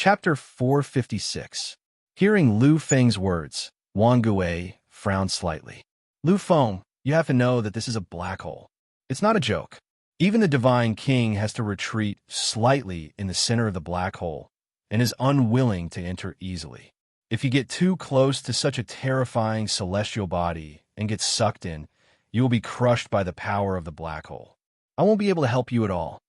Chapter 456. Hearing Lu Feng's words, Wang Gui frowned slightly. Lu Feng, you have to know that this is a black hole. It's not a joke. Even the Divine King has to retreat slightly in the center of the black hole and is unwilling to enter easily. If you get too close to such a terrifying celestial body and get sucked in, you will be crushed by the power of the black hole. I won't be able to help you at all.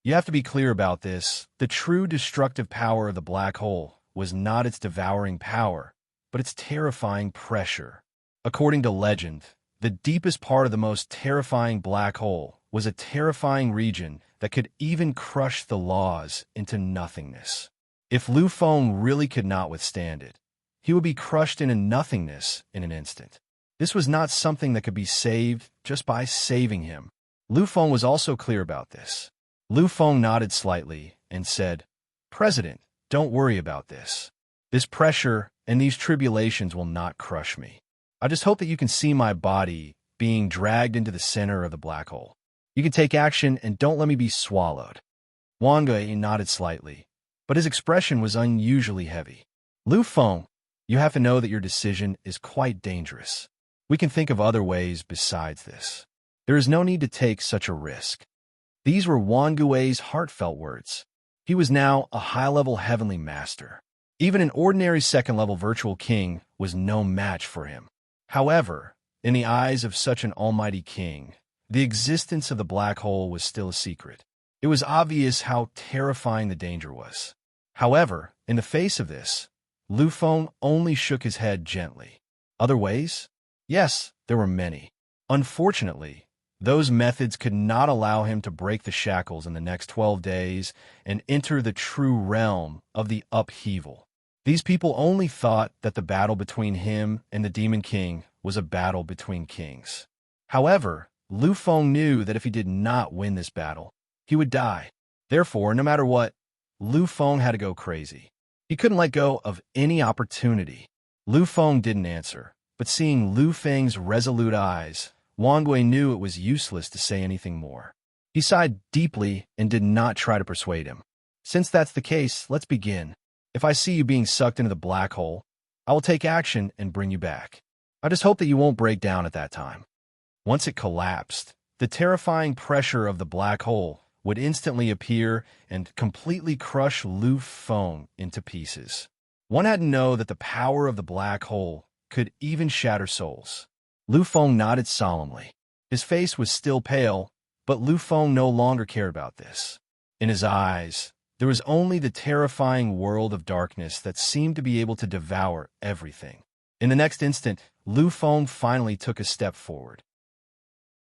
You have to be clear about this. The true destructive power of the black hole was not its devouring power, but its terrifying pressure. According to legend, the deepest part of the most terrifying black hole was a terrifying region that could even crush the laws into nothingness. If Lu Feng really could not withstand it, he would be crushed into nothingness in an instant. This was not something that could be saved just by saving him. Lu Feng was also clear about this. Lu Feng nodded slightly and said, "President, don't worry about this. This pressure and these tribulations will not crush me. I just hope that you can see my body being dragged into the center of the black hole. You can take action and don't let me be swallowed." Wang Gui nodded slightly, but his expression was unusually heavy. "Lu Feng, you have to know that your decision is quite dangerous. We can think of other ways besides this. There is no need to take such a risk." These were Wang Gui's heartfelt words. He was now a high-level heavenly master. Even an ordinary second-level virtual king was no match for him. However, in the eyes of such an almighty king, the existence of the black hole was still a secret. It was obvious how terrifying the danger was. However, in the face of this, Lu Feng only shook his head gently. Other ways? Yes, there were many. Unfortunately, those methods could not allow him to break the shackles in the next 12 days and enter the true realm of the upheaval. These people only thought that the battle between him and the Demon King was a battle between kings. However, Lu Feng knew that if he did not win this battle, he would die. Therefore, no matter what, Lu Feng had to go crazy. He couldn't let go of any opportunity. Lu Feng didn't answer, but seeing Lu Feng's resolute eyes, Wang Gui knew it was useless to say anything more. He sighed deeply and did not try to persuade him. "Since that's the case, let's begin. If I see you being sucked into the black hole, I will take action and bring you back. I just hope that you won't break down at that time." Once it collapsed, the terrifying pressure of the black hole would instantly appear and completely crush Lu Feng into pieces. One had to know that the power of the black hole could even shatter souls. Lu Feng nodded solemnly. His face was still pale, but Lu Feng no longer cared about this. In his eyes, there was only the terrifying world of darkness that seemed to be able to devour everything. In the next instant, Lu Feng finally took a step forward.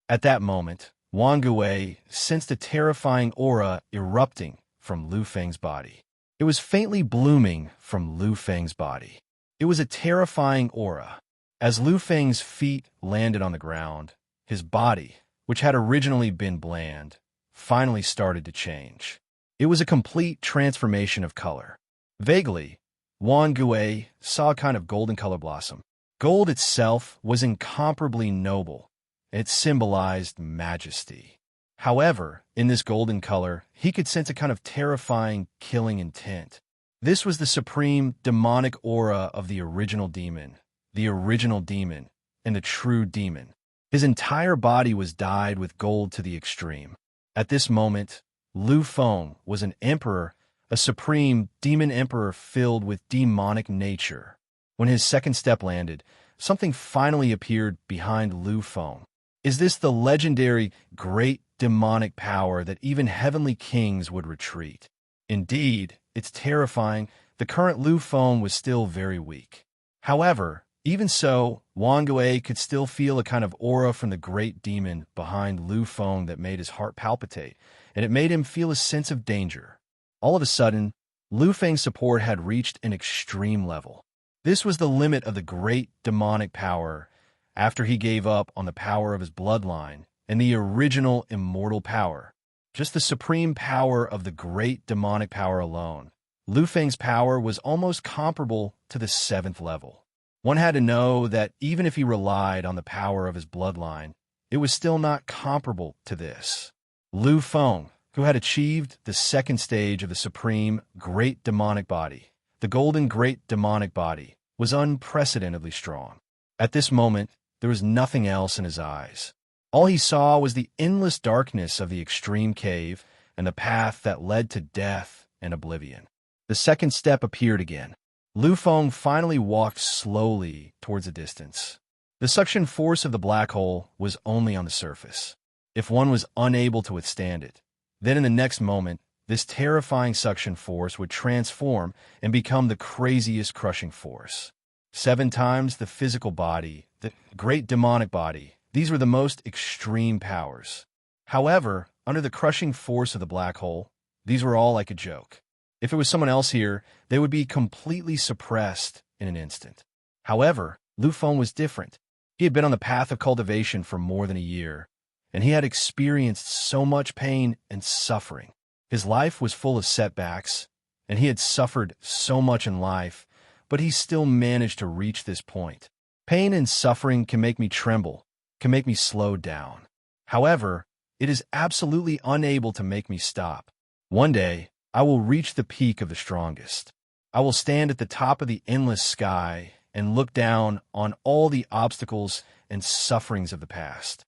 At that moment, Wang Gui sensed a terrifying aura erupting from Lu Feng's body. It was faintly blooming from Lu Feng's body. It was a terrifying aura. As Lu Feng's feet landed on the ground, his body, which had originally been bland, finally started to change. It was a complete transformation of color. Vaguely, Wang Gui saw a kind of golden color blossom. Gold itself was incomparably noble. It symbolized majesty. However, in this golden color, he could sense a kind of terrifying, killing intent. This was the supreme demonic aura of the original demon, and the true demon. His entire body was dyed with gold to the extreme. At this moment, Lu Feng was an emperor, a supreme demon emperor filled with demonic nature. When his second step landed, something finally appeared behind Lu Feng. Is this the legendary great demonic power that even heavenly kings would retreat? Indeed, it's terrifying. The current Lu Feng was still very weak. However, even so, Wang Gui could still feel a kind of aura from the great demon behind Lu Feng that made his heart palpitate, and it made him feel a sense of danger. All of a sudden, Lu Feng's support had reached an extreme level. This was the limit of the great demonic power after he gave up on the power of his bloodline and the original immortal power. Just the supreme power of the great demonic power alone. Lu Feng's power was almost comparable to the 7th level. One had to know that even if he relied on the power of his bloodline, it was still not comparable to this. Lu Feng, who had achieved the second stage of the supreme great demonic body. The golden great demonic body was unprecedentedly strong. At this moment, there was nothing else in his eyes. All he saw was the endless darkness of the extreme cave and the path that led to death and oblivion. The second step appeared again. Lu Feng finally walked slowly towards the distance. The suction force of the black hole was only on the surface. If one was unable to withstand it, then in the next moment, this terrifying suction force would transform and become the craziest crushing force. 7 times the physical body, the great demonic body. These were the most extreme powers. However, under the crushing force of the black hole, these were all like a joke. If it was someone else here, they would be completely suppressed in an instant. However, Lu Feng was different. He had been on the path of cultivation for more than a year, and he had experienced so much pain and suffering. His life was full of setbacks, and he had suffered so much in life, but he still managed to reach this point. Pain and suffering can make me tremble, can make me slow down. However, it is absolutely unable to make me stop. One day, I will reach the peak of the strongest. I will stand at the top of the endless sky and look down on all the obstacles and sufferings of the past.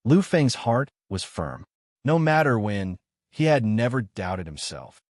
Lu Feng's heart was firm, no matter when. He had never doubted himself.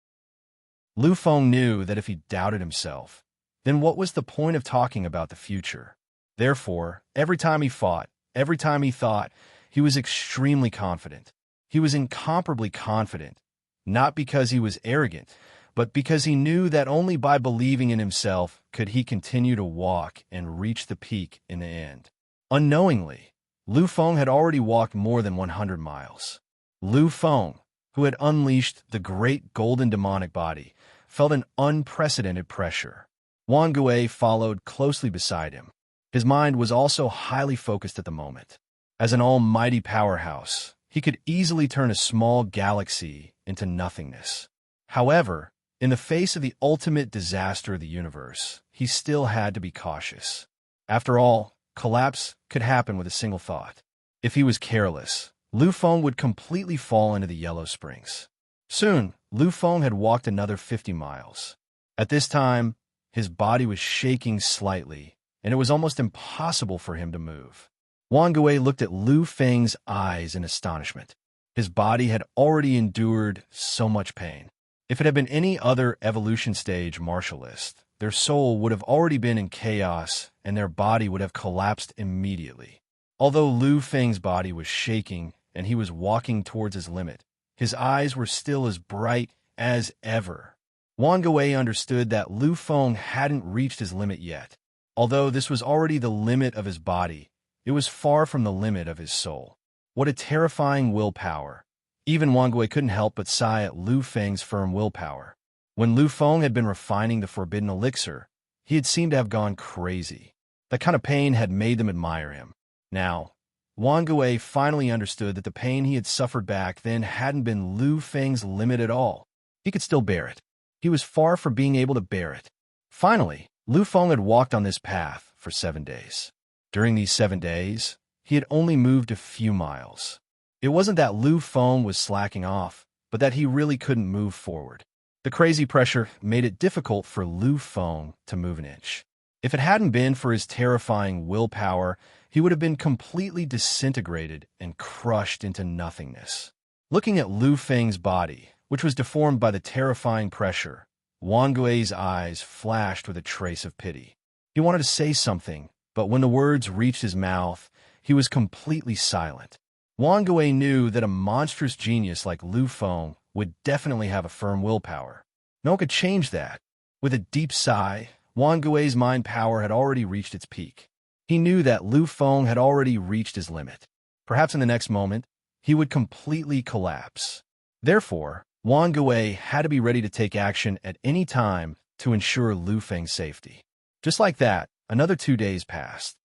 Lu Feng knew that if he doubted himself, then what was the point of talking about the future? Therefore, every time he fought, every time he thought, he was extremely confident. He was incomparably confident, not because he was arrogant, but because he knew that only by believing in himself could he continue to walk and reach the peak in the end. Unknowingly, Lu Feng had already walked more than 100 miles. Lu Feng, who had unleashed the great golden demonic body, felt an unprecedented pressure. Wang Gui followed closely beside him. His mind was also highly focused at the moment. As an almighty powerhouse, he could easily turn a small galaxy into nothingness. However, in the face of the ultimate disaster of the universe, he still had to be cautious. After all, collapse could happen with a single thought. If he was careless, Lu Feng would completely fall into the Yellow Springs. Soon, Lu Feng had walked another 50 miles. At this time, his body was shaking slightly, and it was almost impossible for him to move. Wang Gui looked at Lu Feng's eyes in astonishment. His body had already endured so much pain. If it had been any other evolution stage martialist, their soul would have already been in chaos and their body would have collapsed immediately. Although Lu Feng's body was shaking and he was walking towards his limit, his eyes were still as bright as ever. Wang Gui understood that Lu Feng hadn't reached his limit yet. Although this was already the limit of his body, it was far from the limit of his soul. What a terrifying willpower. Even Wang Gui couldn't help but sigh at Lu Feng's firm willpower. When Lu Feng had been refining the forbidden elixir, he had seemed to have gone crazy. That kind of pain had made them admire him. Now, Wang Gui finally understood that the pain he had suffered back then hadn't been Lu Feng's limit at all. He could still bear it. He was far from being able to bear it. Finally, Lu Feng had walked on this path for 7 days. During these 7 days, he had only moved a few miles. It wasn't that Lu Feng was slacking off, but that he really couldn't move forward. The crazy pressure made it difficult for Lu Feng to move an inch. If it hadn't been for his terrifying willpower, he would have been completely disintegrated and crushed into nothingness. Looking at Lu Feng's body, which was deformed by the terrifying pressure, Wang Gui's eyes flashed with a trace of pity. He wanted to say something, but when the words reached his mouth, he was completely silent. Wang Gui knew that a monstrous genius like Lu Feng would definitely have a firm willpower. No one could change that. With a deep sigh, Wang Gui's mind power had already reached its peak. He knew that Lu Feng had already reached his limit. Perhaps in the next moment, he would completely collapse. Therefore, Wang Gui had to be ready to take action at any time to ensure Lu Feng's safety. Just like that, another 2 days passed.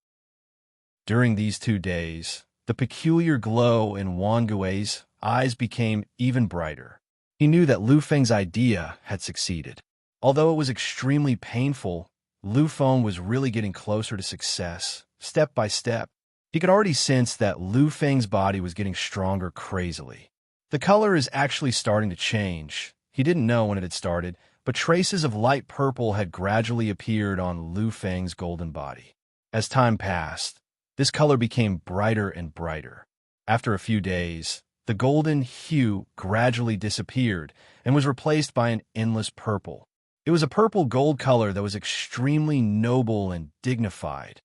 During these 2 days, the peculiar glow in Wang Gui's eyes became even brighter. He knew that Lu Feng's idea had succeeded. Although it was extremely painful, Lu Feng was really getting closer to success, step by step. He could already sense that Lu Feng's body was getting stronger crazily. The color is actually starting to change. He didn't know when it had started, but traces of light purple had gradually appeared on Lu Feng's golden body. As time passed, this color became brighter and brighter. After a few days, the golden hue gradually disappeared and was replaced by an endless purple. It was a purple-gold color that was extremely noble and dignified.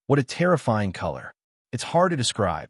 What a terrifying color. It's hard to describe.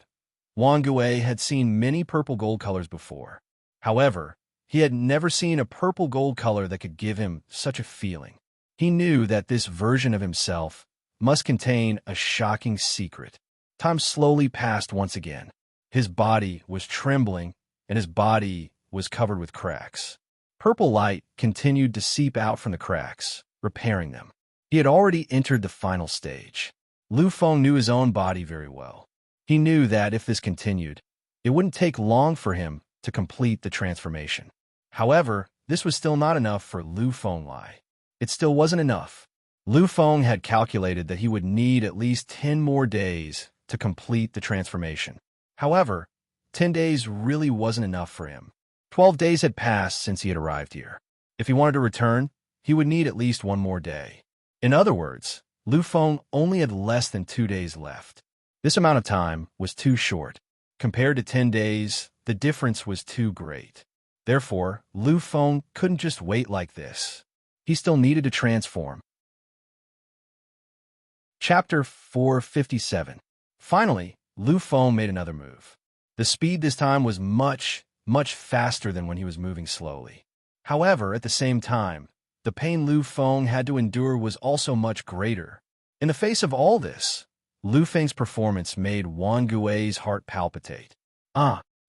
Wang Gui had seen many purple-gold colors before. However, he had never seen a purple-gold color that could give him such a feeling. He knew that this version of himself must contain a shocking secret. Time slowly passed once again. His body was trembling, and his body was covered with cracks. Purple light continued to seep out from the cracks, repairing them. He had already entered the final stage. Lu Feng knew his own body very well. He knew that if this continued, it wouldn't take long for him to complete the transformation. However, this was still not enough for Lu Fenglai. It still wasn't enough. Lu Feng had calculated that he would need at least 10 more days to complete the transformation. However, 10 days really wasn't enough for him. 12 days had passed since he had arrived here. If he wanted to return, he would need at least one more day. In other words, Lu Feng only had less than 2 days left. This amount of time was too short. Compared to 10 days, the difference was too great. Therefore, Lu Feng couldn't just wait like this. He still needed to transform. Chapter 457. Finally, Lu Feng made another move. The speed this time was much faster than when he was moving slowly. However, at the same time, the pain Lu Feng had to endure was also much greater. In the face of all this, Lu Feng's performance made Wang Gui's heart palpitate.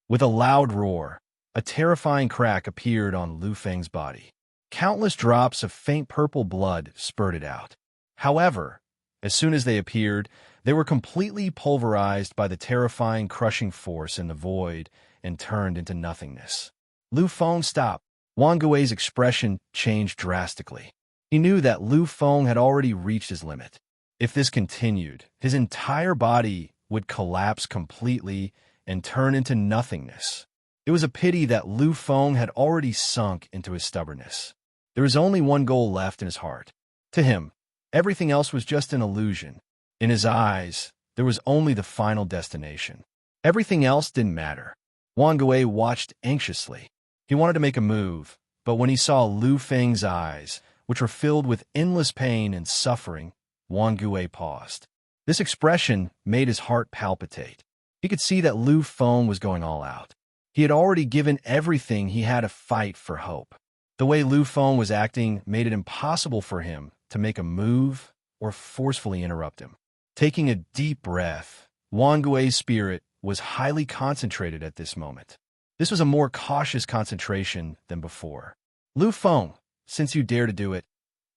With a loud roar, a terrifying crack appeared on Lu Feng's body. Countless drops of faint purple blood spurted out. However, as soon as they appeared, they were completely pulverized by the terrifying crushing force in the void and turned into nothingness. Lu Feng stopped. Wang Gui's expression changed drastically. He knew that Lu Feng had already reached his limit. If this continued, his entire body would collapse completely and turn into nothingness. It was a pity that Lu Feng had already sunk into his stubbornness. There was only one goal left in his heart. To him, everything else was just an illusion. In his eyes, there was only the final destination. Everything else didn't matter. Wang Gui watched anxiously. He wanted to make a move, but when he saw Lu Feng's eyes, which were filled with endless pain and suffering, Wang Gui paused. This expression made his heart palpitate. He could see that Lu Feng was going all out. He had already given everything he had to fight for hope. The way Lu Feng was acting made it impossible for him to make a move or forcefully interrupt him. Taking a deep breath, Wang Gui's spirit was highly concentrated at this moment. This was a more cautious concentration than before. Lu Feng, since you dare to do it,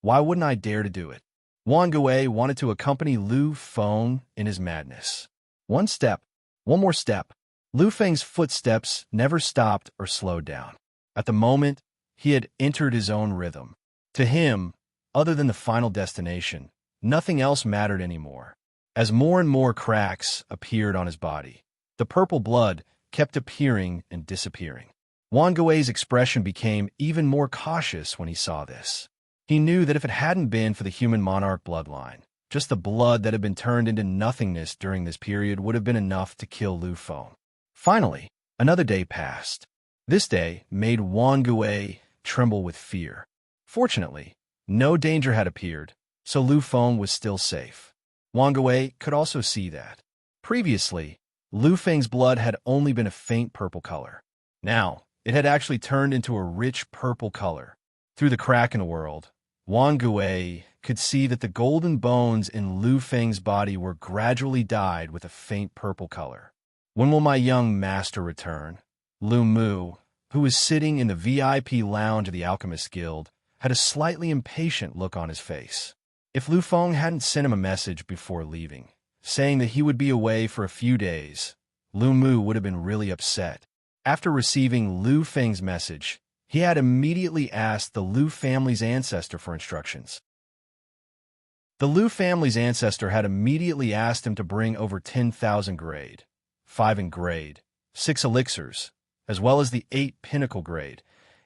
why wouldn't I dare to do it? Wang Gui wanted to accompany Lu Feng in his madness. One more step. Lu Feng's footsteps never stopped or slowed down. At the moment, he had entered his own rhythm. To him, other than the final destination, nothing else mattered anymore. As more and more cracks appeared on his body, the purple blood kept appearing and disappearing. Wang Gui's expression became even more cautious when he saw this. He knew that if it hadn't been for the human monarch bloodline, just the blood that had been turned into nothingness during this period would have been enough to kill Lu Feng. Finally, another day passed. This day made Wang Gui tremble with fear. Fortunately, no danger had appeared, so Lu Feng was still safe. Wang Gui could also see that. Previously, Lu Feng's blood had only been a faint purple color. Now, it had actually turned into a rich purple color. Through the crack in the world, Wang Gui could see that the golden bones in Lu Feng's body were gradually dyed with a faint purple color. When will my young master return? Lu Mu, who was sitting in the VIP lounge of the Alchemist Guild, had a slightly impatient look on his face. If Lu Feng hadn't sent him a message before leaving, saying that he would be away for a few days, Lu Mu would have been really upset. After receiving Lu Feng's message, he had immediately asked the Lu family's ancestor for instructions. The Lu family's ancestor had immediately asked him to bring over 10,000 grade, 5 in grade, 6 elixirs, as well as the 8 pinnacle grade,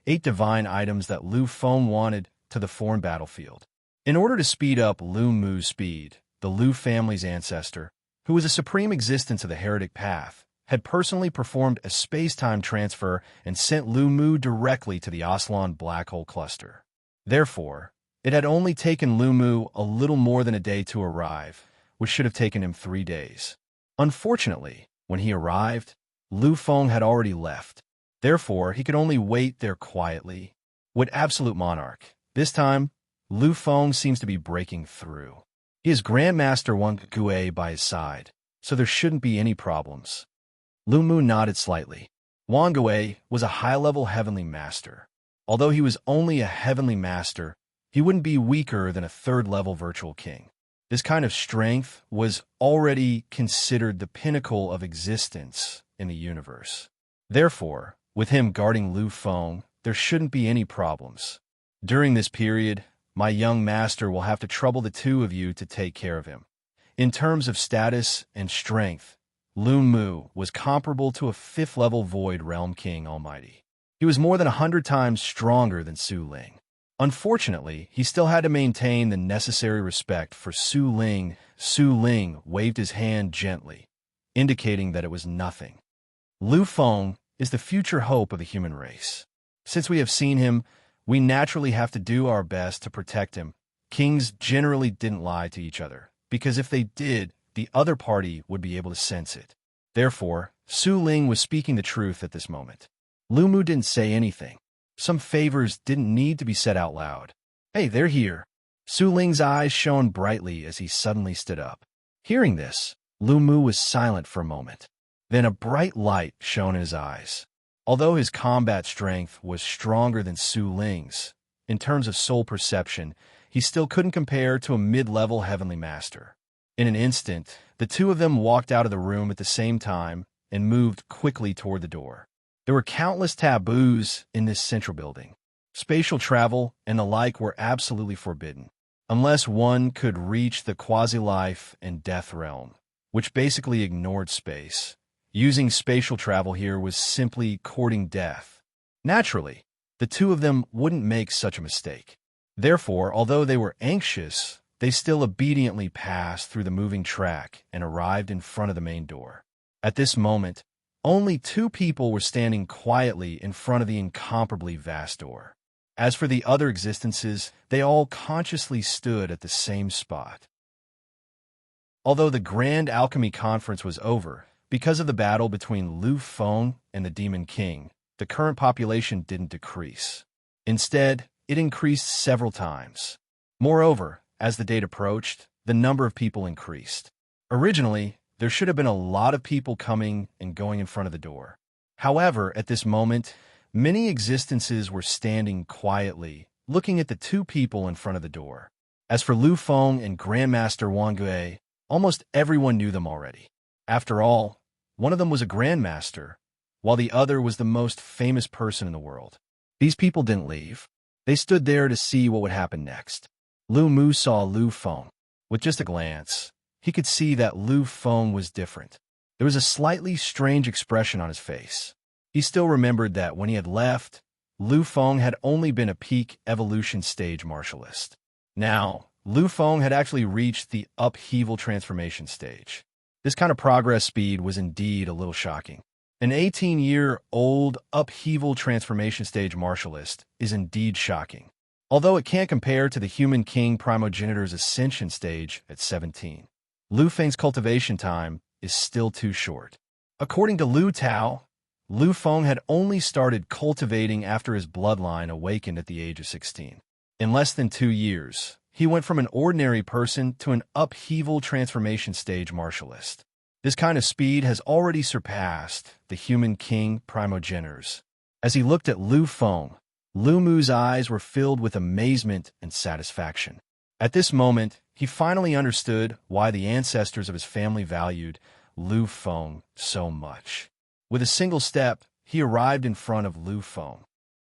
8 divine items that Lu Feng wanted to the foreign battlefield. In order to speed up Lu Mu's speed, the Lu family's ancestor, who was a supreme existence of the heretic path, had personally performed a space-time transfer and sent Lu Mu directly to the Aslan black hole cluster. Therefore, it had only taken Lu Mu a little more than a day to arrive, which should have taken him 3 days. Unfortunately, when he arrived, Lu Feng had already left. Therefore, he could only wait there quietly. With absolute monarch, this time, Lu Feng seems to be breaking through. He has Grandmaster Wang Gui by his side, so there shouldn't be any problems. Lu Mu nodded slightly. Wang Gui was a high-level heavenly master. Although he was only a heavenly master, he wouldn't be weaker than a third-level virtual king. This kind of strength was already considered the pinnacle of existence in the universe. Therefore, with him guarding Lu Feng, there shouldn't be any problems. During this period, my young master will have to trouble the two of you to take care of him. In terms of status and strength, Lu Mu was comparable to a 5th-level Void Realm King Almighty. He was more than 100 times stronger than Su Ling. Unfortunately, he still had to maintain the necessary respect for Su Ling. Su Ling waved his hand gently, indicating that it was nothing. Lu Feng is the future hope of the human race. Since we have seen him, we naturally have to do our best to protect him. Kings generally didn't lie to each other, because if they did, the other party would be able to sense it. Therefore, Su Ling was speaking the truth at this moment. Lu Mu didn't say anything. Some favors didn't need to be said out loud. Hey, they're here. Su Ling's eyes shone brightly as he suddenly stood up. Hearing this, Lu Mu was silent for a moment. Then a bright light shone in his eyes. Although his combat strength was stronger than Su Ling's, in terms of soul perception, he still couldn't compare to a mid-level heavenly master. In an instant, the two of them walked out of the room at the same time and moved quickly toward the door. There were countless taboos in this central building. Spatial travel and the like were absolutely forbidden, unless one could reach the quasi-life and death realm, which basically ignored space. Using spatial travel here was simply courting death. Naturally, the two of them wouldn't make such a mistake. Therefore, although they were anxious, they still obediently passed through the moving track and arrived in front of the main door. At this moment, only 2 people were standing quietly in front of the incomparably vast door. As for the other existences, they all consciously stood at the same spot. Although the Grand Alchemy Conference was over, because of the battle between Lu Feng and the Demon King, the current population didn't decrease. Instead, it increased several times. Moreover, as the date approached, the number of people increased. Originally, there should have been a lot of people coming and going in front of the door. However, at this moment, many existences were standing quietly, looking at the 2 people in front of the door. As for Lu Feng and Grandmaster Wang Gui, almost everyone knew them already. After all, one of them was a Grandmaster, while the other was the most famous person in the world. These people didn't leave. They stood there to see what would happen next. Lu Mu saw Lu Feng. With just a glance, he could see that Lu Feng was different. There was a slightly strange expression on his face. He still remembered that when he had left, Lu Feng had only been a peak evolution stage martialist. Now, Lu Feng had actually reached the upheaval transformation stage. This kind of progress speed was indeed a little shocking. An 18-year-old upheaval transformation stage martialist is indeed shocking, although it can't compare to the human king primogenitor's ascension stage at 17. Lu Feng's cultivation time is still too short. According to Lu Tao, Lu Feng had only started cultivating after his bloodline awakened at the age of 16. In less than 2 years, he went from an ordinary person to an upheaval transformation stage martialist. This kind of speed has already surpassed the human king primogenitors. As he looked at Lu Feng, Lu Mu's eyes were filled with amazement and satisfaction. At this moment, he finally understood why the ancestors of his family valued Lu Feng so much. With a single step, he arrived in front of Lu Feng.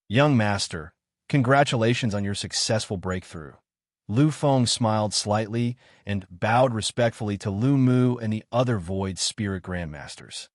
Young master, congratulations on your successful breakthrough. Lu Feng smiled slightly and bowed respectfully to Lu Mu and the other Void Spirit Grandmasters.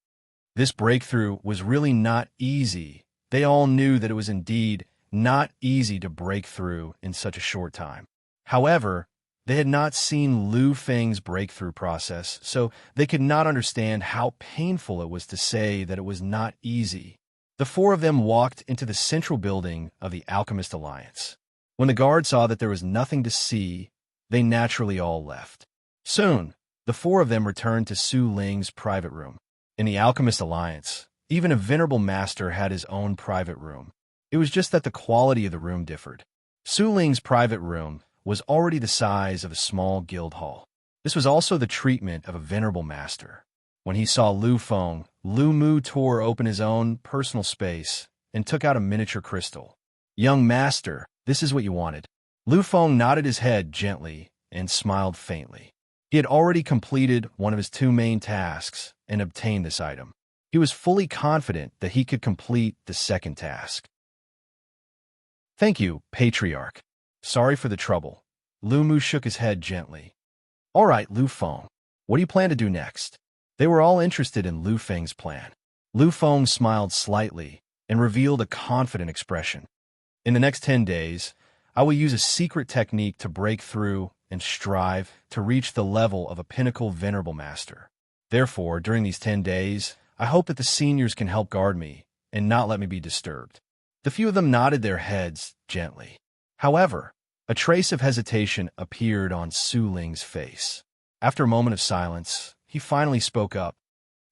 This breakthrough was really not easy. They all knew that it was indeed not easy to break through in such a short time. However, they had not seen Lu Feng's breakthrough process, so they could not understand how painful it was to say that it was not easy. The four of them walked into the central building of the Alchemist Alliance. When the guard saw that there was nothing to see, they naturally all left. Soon, the four of them returned to Su Ling's private room. In the Alchemist Alliance, even a venerable master had his own private room. It was just that the quality of the room differed. Su Ling's private room was already the size of a small guild hall. This was also the treatment of a venerable master. When he saw Lu Feng, Lu Mu tore open his own personal space and took out a miniature crystal. "Young master, this is what you wanted." Lu Feng nodded his head gently and smiled faintly. He had already completed one of his two main tasks and obtained this item. He was fully confident that he could complete the second task. "Thank you, Patriarch. Sorry for the trouble." Lu Mu shook his head gently. "All right, Lu Feng. What do you plan to do next?" They were all interested in Lu Feng's plan. Lu Feng smiled slightly and revealed a confident expression. "In the next 10 days, I will use a secret technique to break through and strive to reach the level of a pinnacle venerable master. Therefore, during these 10 days, I hope that the seniors can help guard me and not let me be disturbed." The few of them nodded their heads gently. However, a trace of hesitation appeared on Su Ling's face. After a moment of silence, he finally spoke up.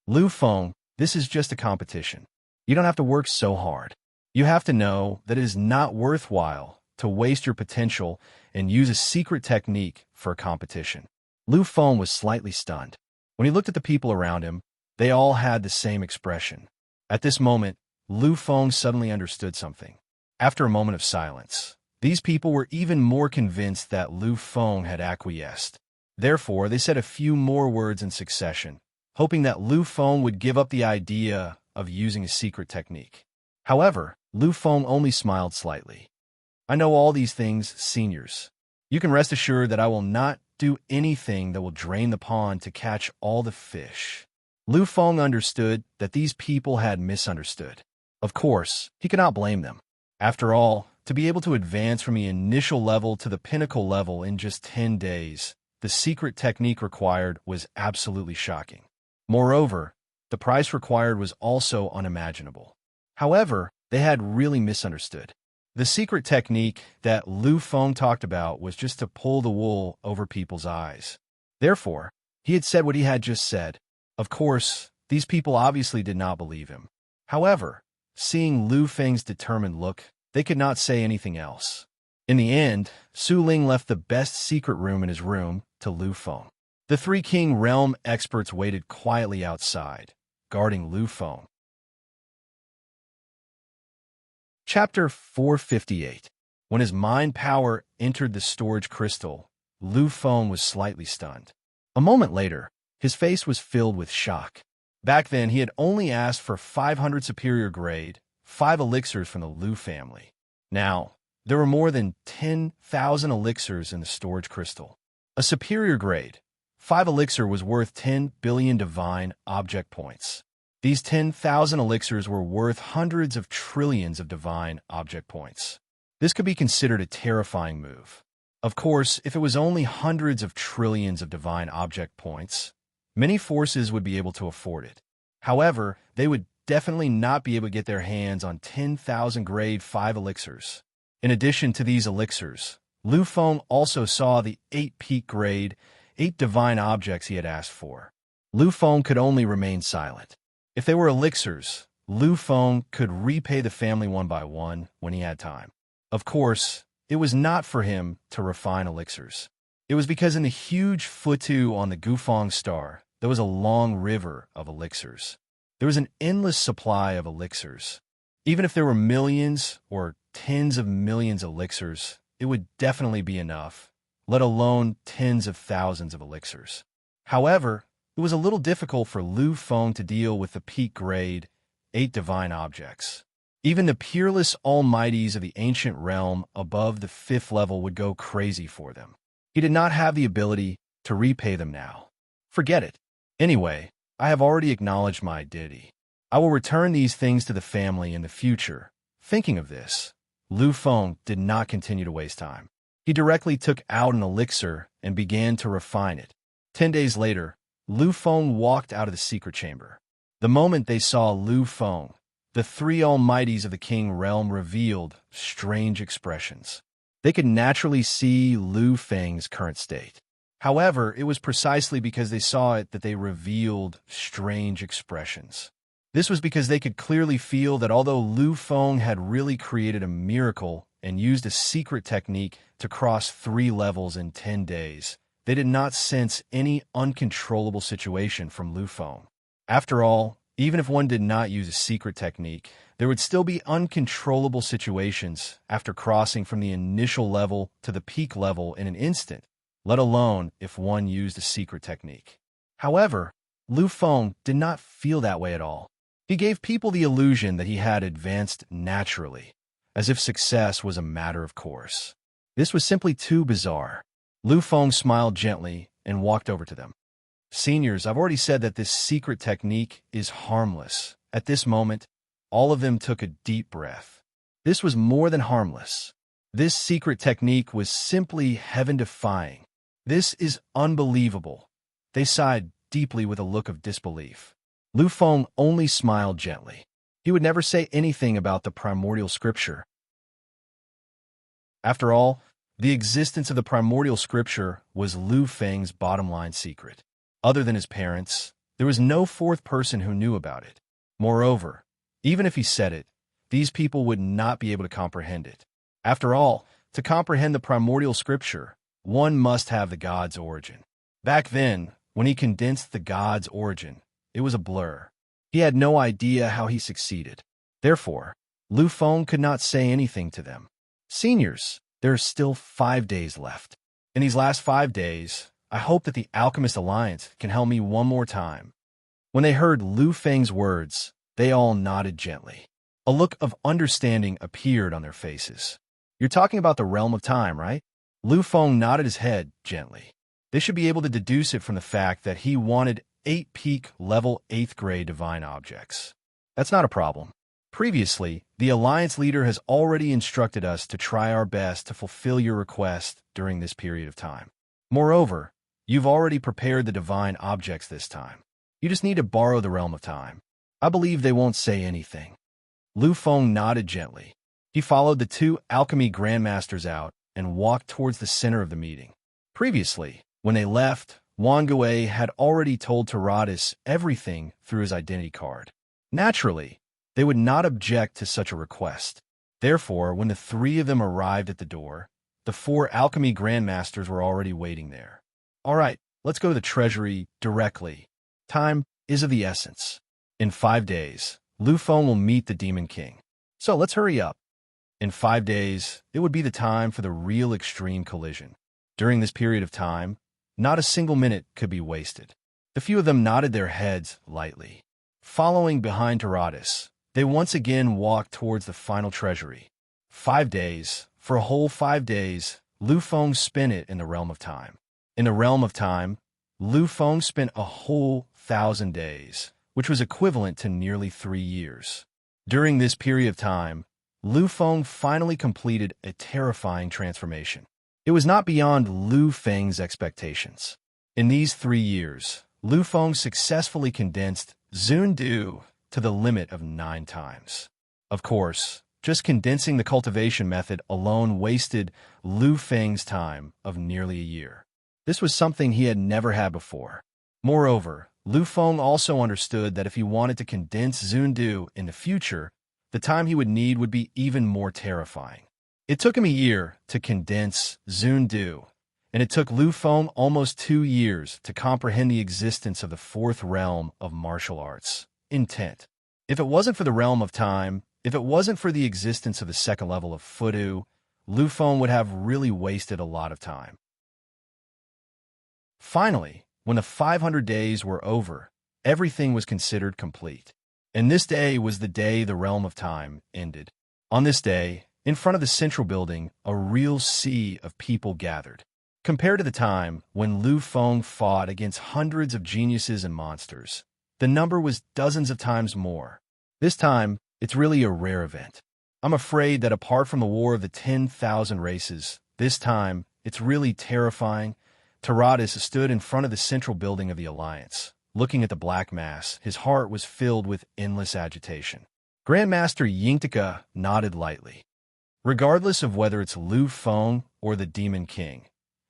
"Lu Feng, this is just a competition. You don't have to work so hard. You have to know that it is not worthwhile to waste your potential and use a secret technique for a competition." Lu Feng was slightly stunned. When he looked at the people around him, they all had the same expression. At this moment, Lu Feng suddenly understood something. After a moment of silence, these people were even more convinced that Lu Feng had acquiesced. Therefore, they said a few more words in succession, hoping that Lu Feng would give up the idea of using a secret technique. However, Lu Feng only smiled slightly. "I know all these things, seniors. You can rest assured that I will not do anything that will drain the pond to catch all the fish." Lu Feng understood that these people had misunderstood. Of course, he could not blame them. After all, to be able to advance from the initial level to the pinnacle level in just 10 days, the secret technique required was absolutely shocking. Moreover, the price required was also unimaginable. However, they had really misunderstood. The secret technique that Lu Feng talked about was just to pull the wool over people's eyes. Therefore, he had said what he had just said. Of course, these people obviously did not believe him. However, seeing Lu Feng's determined look, they could not say anything else. In the end, Su Ling left the best secret room in his room to Lu Feng. The three King Realm experts waited quietly outside, guarding Lu Feng. Chapter 458. When his mind power entered the storage crystal, Lu Feng was slightly stunned. A moment later, his face was filled with shock. Back then, he had only asked for 500 superior grade, 5 elixirs from the Lu family. Now, there were more than 10,000 elixirs in the storage crystal. A superior grade, 5 elixir was worth 10 billion divine object points. These 10,000 elixirs were worth hundreds of trillions of divine object points. This could be considered a terrifying move. Of course, if it was only hundreds of trillions of divine object points, many forces would be able to afford it. However, they would definitely not be able to get their hands on 10,000 grade 5 elixirs. In addition to these elixirs, Lu Feng also saw the 8 peak grade, 8 divine objects he had asked for. Lu Feng could only remain silent. If they were elixirs, Lu Feng could repay the family one by one when he had time. Of course, it was not for him to refine elixirs. It was because in the huge Futu on the Gufang star, there was a long river of elixirs. There was an endless supply of elixirs. Even if there were millions or tens of millions of elixirs, it would definitely be enough, let alone tens of thousands of elixirs. However, it was a little difficult for Lu Feng to deal with the peak grade, 8 divine objects. Even the peerless almighties of the ancient realm above the 5th level would go crazy for them. He did not have the ability to repay them now. Forget it. Anyway, I have already acknowledged my deity. I will return these things to the family in the future. Thinking of this, Lu Feng did not continue to waste time. He directly took out an elixir and began to refine it. 10 days later, Lu Feng walked out of the secret chamber. The moment they saw Lu Feng, the three almighties of the King realm revealed strange expressions. They could naturally see Lu Feng's current state. However, it was precisely because they saw it that they revealed strange expressions. This was because they could clearly feel that although Lu Feng had really created a miracle and used a secret technique to cross 3 levels in 10 days, they did not sense any uncontrollable situation from Lu Feng. After all, even if one did not use a secret technique, there would still be uncontrollable situations after crossing from the initial level to the peak level in an instant, let alone if one used a secret technique. However, Lu Feng did not feel that way at all. He gave people the illusion that he had advanced naturally, as if success was a matter of course. This was simply too bizarre. Lu Feng smiled gently and walked over to them. Seniors, I've already said that this secret technique is harmless. At this moment, all of them took a deep breath. This was more than harmless. This secret technique was simply heaven-defying. This is unbelievable. They sighed deeply with a look of disbelief. Lu Feng only smiled gently. He would never say anything about the primordial scripture. After all, the existence of the primordial scripture was Lu Feng's bottom-line secret. Other than his parents, there was no fourth person who knew about it. Moreover, even if he said it, these people would not be able to comprehend it. After all, to comprehend the primordial scripture, one must have the god's origin. Back then, when he condensed the god's origin, it was a blur. He had no idea how he succeeded. Therefore, Lu Feng could not say anything to them. Seniors, there are still 5 days left. In these last 5 days, I hope that the Alchemist Alliance can help me one more time. When they heard Lu Feng's words, they all nodded gently. A look of understanding appeared on their faces. You're talking about the realm of time, right? Lu Feng nodded his head gently. They should be able to deduce it from the fact that he wanted 8 peak level 8th grade divine objects. That's not a problem. Previously, the Alliance leader has already instructed us to try our best to fulfill your request during this period of time. Moreover, you've already prepared the divine objects this time. You just need to borrow the realm of time. I believe they won't say anything. Lu Feng nodded gently. He followed the 2 alchemy grandmasters out and walked towards the center of the meeting. Previously, when they left, Wang Gui had already told Taradas everything through his identity card. Naturally, they would not object to such a request. Therefore, when the 3 of them arrived at the door, the 4 alchemy grandmasters were already waiting there. All right, let's go to the treasury directly. Time is of the essence. In 5 days, Lu Feng will meet the Demon King. So let's hurry up. In 5 days, it would be the time for the real extreme collision. During this period of time, not a single minute could be wasted. The few of them nodded their heads lightly. Following behind Taradas, they once again walked towards the final treasury. 5 days, for a whole 5 days, Lu Feng spent it in the realm of time. In the realm of time, Lu Feng spent a whole 1,000 days, which was equivalent to nearly 3 years. During this period of time, Lu Feng finally completed a terrifying transformation. It was not beyond Lu Feng's expectations. In these 3 years, Lu Feng successfully condensed Zundu to the limit of 9 times. Of course, just condensing the cultivation method alone wasted Lu Feng's time of nearly a year. This was something he had never had before. Moreover, Lu Feng also understood that if he wanted to condense Zundu in the future, the time he would need would be even more terrifying. It took him a year to condense Zundu, and it took Lu Feng almost 2 years to comprehend the existence of the 4th realm of martial arts, intent. If it wasn't for the realm of time, if it wasn't for the existence of the 2nd level of Fudu, Lu Feng would have really wasted a lot of time. Finally, when the 500 days were over, everything was considered complete. And this day was the day the realm of time ended. On this day, in front of the central building, a real sea of people gathered. Compared to the time when Lu Feng fought against hundreds of geniuses and monsters, the number was dozens of times more. This time, it's really a rare event. I'm afraid that apart from the War of the 10,000 Races, this time, it's really terrifying. Taradas stood in front of the central building of the Alliance. Looking at the black mass, his heart was filled with endless agitation. Grandmaster Yingtika nodded lightly. Regardless of whether it's Lu Feng or the Demon King,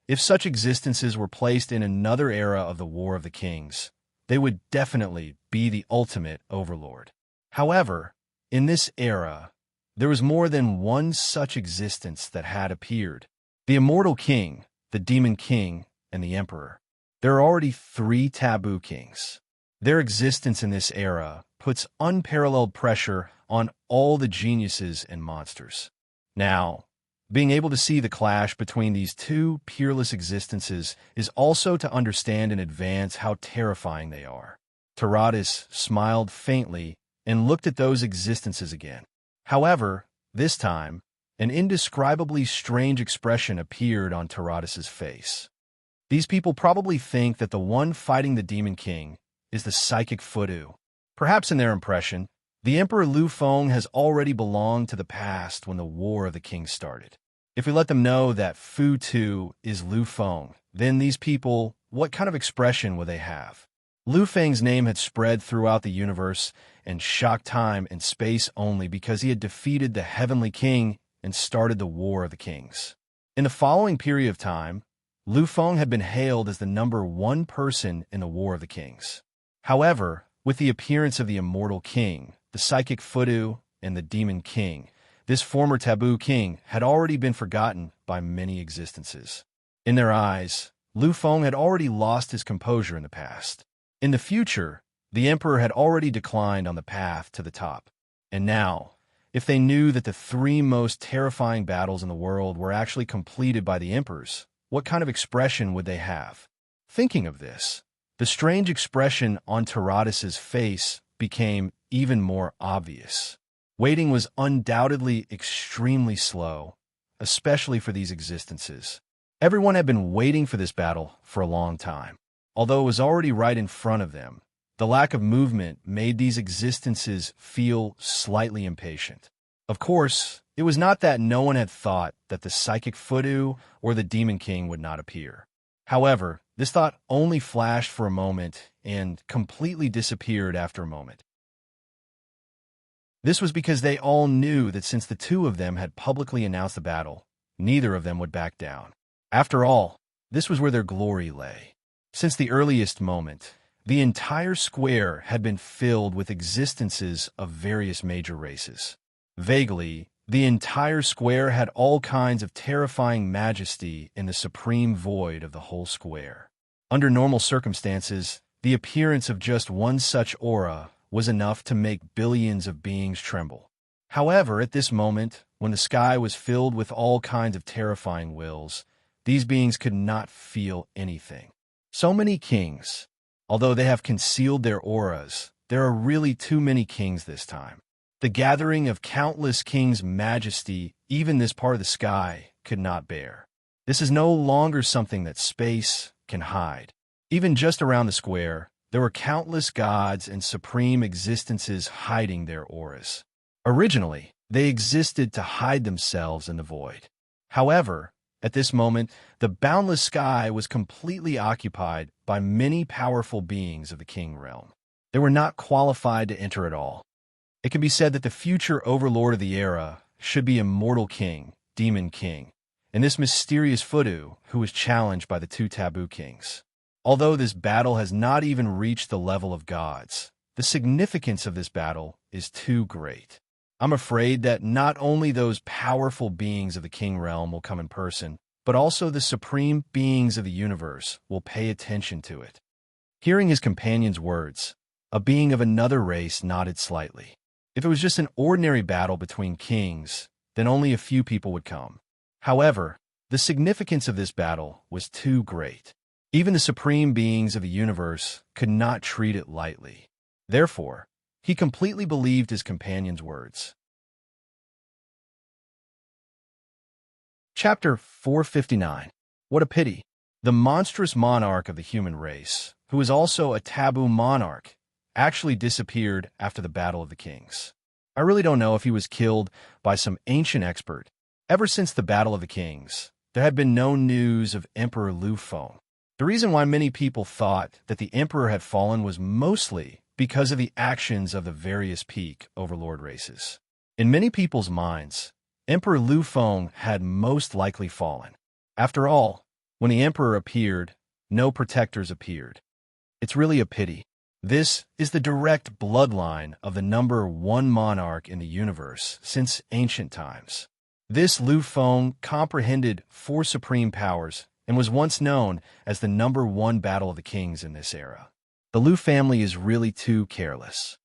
if such existences were placed in another era of the War of the Kings, they would definitely be the ultimate overlord. However, in this era, there was more than one such existence that had appeared. The Immortal King, the Demon King, and the Emperor. There are already 3 taboo kings. Their existence in this era puts unparalleled pressure on all the geniuses and monsters. Now, being able to see the clash between these 2 peerless existences is also to understand in advance how terrifying they are. Taradas smiled faintly and looked at those existences again. However, this time, an indescribably strange expression appeared on Taradas's face. These people probably think that the one fighting the Demon King is the psychic Fudu. Perhaps in their impression, the Emperor Lu Feng has already belonged to the past when the War of the Kings started. If we let them know that Fu Tu is Lu Feng, then these people, what kind of expression will they have? Lu Feng's name had spread throughout the universe and shocked time and space only because he had defeated the Heavenly King and started the War of the Kings. In the following period of time, Lu Feng had been hailed as the number 1 person in the War of the Kings. However, with the appearance of the Immortal King, the Psychic Fudu, and the Demon King, this former taboo king had already been forgotten by many existences. In their eyes, Lu Feng had already lost his composure in the past. In the future, the Emperor had already declined on the path to the top. And now, if they knew that the 3 most terrifying battles in the world were actually completed by the Emperors, what kind of expression would they have? Thinking of this, the strange expression on Taradas's face became even more obvious. Waiting was undoubtedly extremely slow, especially for these existences. Everyone had been waiting for this battle for a long time. Although it was already right in front of them, the lack of movement made these existences feel slightly impatient. Of course, it was not that no one had thought that the Psychic Fudu or the Demon King would not appear. However, this thought only flashed for a moment and completely disappeared after a moment. This was because they all knew that since the 2 of them had publicly announced the battle, neither of them would back down. After all, this was where their glory lay. Since the earliest moment, the entire square had been filled with existences of various major races. Vaguely, the entire square had all kinds of terrifying majesty in the supreme void of the whole square. Under normal circumstances, the appearance of just one such aura was enough to make billions of beings tremble. However, at this moment, when the sky was filled with all kinds of terrifying wills, these beings could not feel anything. So many kings. Although they have concealed their auras, there are really too many kings this time. The gathering of countless kings' majesty, even this part of the sky, could not bear. This is no longer something that space can hide. Even just around the square, there were countless gods and supreme existences hiding their auras. Originally, they existed to hide themselves in the void. However, at this moment, the boundless sky was completely occupied by many powerful beings of the King realm. They were not qualified to enter at all. It can be said that the future overlord of the era should be Immortal King, Demon King, and this mysterious Fudu who was challenged by the 2 taboo kings. Although this battle has not even reached the level of gods, the significance of this battle is too great. I'm afraid that not only those powerful beings of the King realm will come in person, but also the supreme beings of the universe will pay attention to it. Hearing his companion's words, a being of another race nodded slightly. If it was just an ordinary battle between kings, then only a few people would come. However, the significance of this battle was too great. Even the supreme beings of the universe could not treat it lightly. Therefore, he completely believed his companion's words. Chapter 459. What a pity. The monstrous monarch of the human race, who is also a taboo monarch, actually disappeared after the Battle of the Kings. I really don't know if he was killed by some ancient expert. Ever since the Battle of the Kings, there had been no news of Emperor Lu Feng. The reason why many people thought that the Emperor had fallen was mostly because of the actions of the various peak Overlord races. In many people's minds, Emperor Lu Feng had most likely fallen. After all, when the Emperor appeared, no protectors appeared. It's really a pity. This is the direct bloodline of the number one monarch in the universe since ancient times. This Lu Feng comprehended 4 supreme powers and was once known as the number one battle of the kings in this era. The Lu family is really too careless.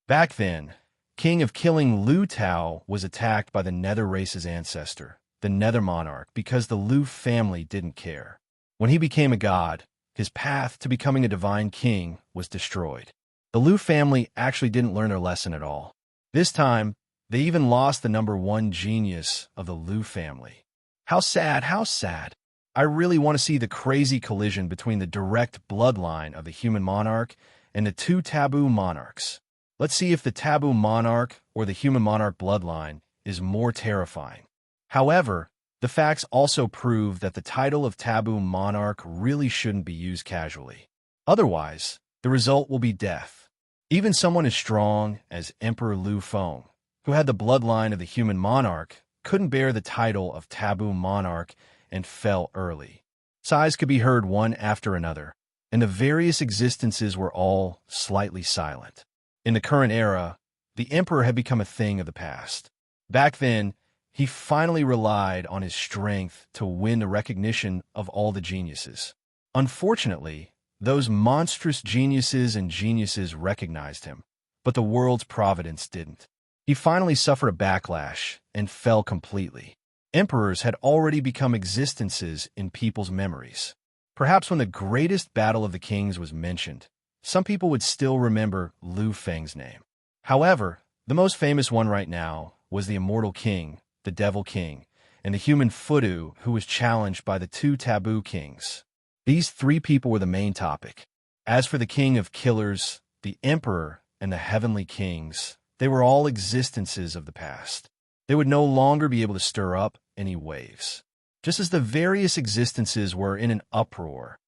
Back then, King of Killing Lu Tao was attacked by the Nether race's ancestor, the Nether monarch, because the Lu family didn't care. When he became a god, his path to becoming a divine king was destroyed. The Lu family actually didn't learn their lesson at all. This time, they even lost the number one genius of the Lu family. How sad, how sad. I really want to see the crazy collision between the direct bloodline of the human monarch and the 2 taboo monarchs. Let's see if the taboo monarch or the human monarch bloodline is more terrifying. However, the facts also prove that the title of taboo monarch really shouldn't be used casually. Otherwise, the result will be death. Even someone as strong as Emperor Lu Feng, who had the bloodline of the human monarch, couldn't bear the title of taboo monarch and fell early. Sighs could be heard one after another, and the various existences were all slightly silent. In the current era, the emperor had become a thing of the past. Back then, he finally relied on his strength to win the recognition of all the geniuses. Unfortunately, those monstrous geniuses recognized him, but the world's providence didn't. He finally suffered a backlash and fell completely. Emperors had already become existences in people's memories. Perhaps when the greatest battle of the kings was mentioned, some people would still remember Lu Feng's name. However, the most famous one right now was the immortal king, the devil king, and the human Fudu who was challenged by the 2 taboo kings. These 3 people were the main topic. As for the king of killers, the emperor, and the heavenly kings, they were all existences of the past. They would no longer be able to stir up any waves. Just as the various existences were in an uproar,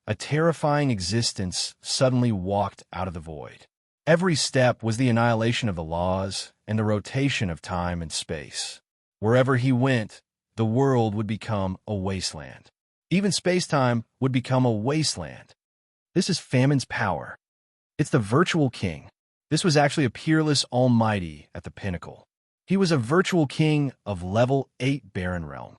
a terrifying existence suddenly walked out of the void. Every step was the annihilation of the laws and the rotation of time and space. Wherever he went, the world would become a wasteland. Even space-time would become a wasteland. This is Famine's power. It's the virtual king. This was actually a peerless almighty at the pinnacle. He was a virtual king of level 8 barren realm.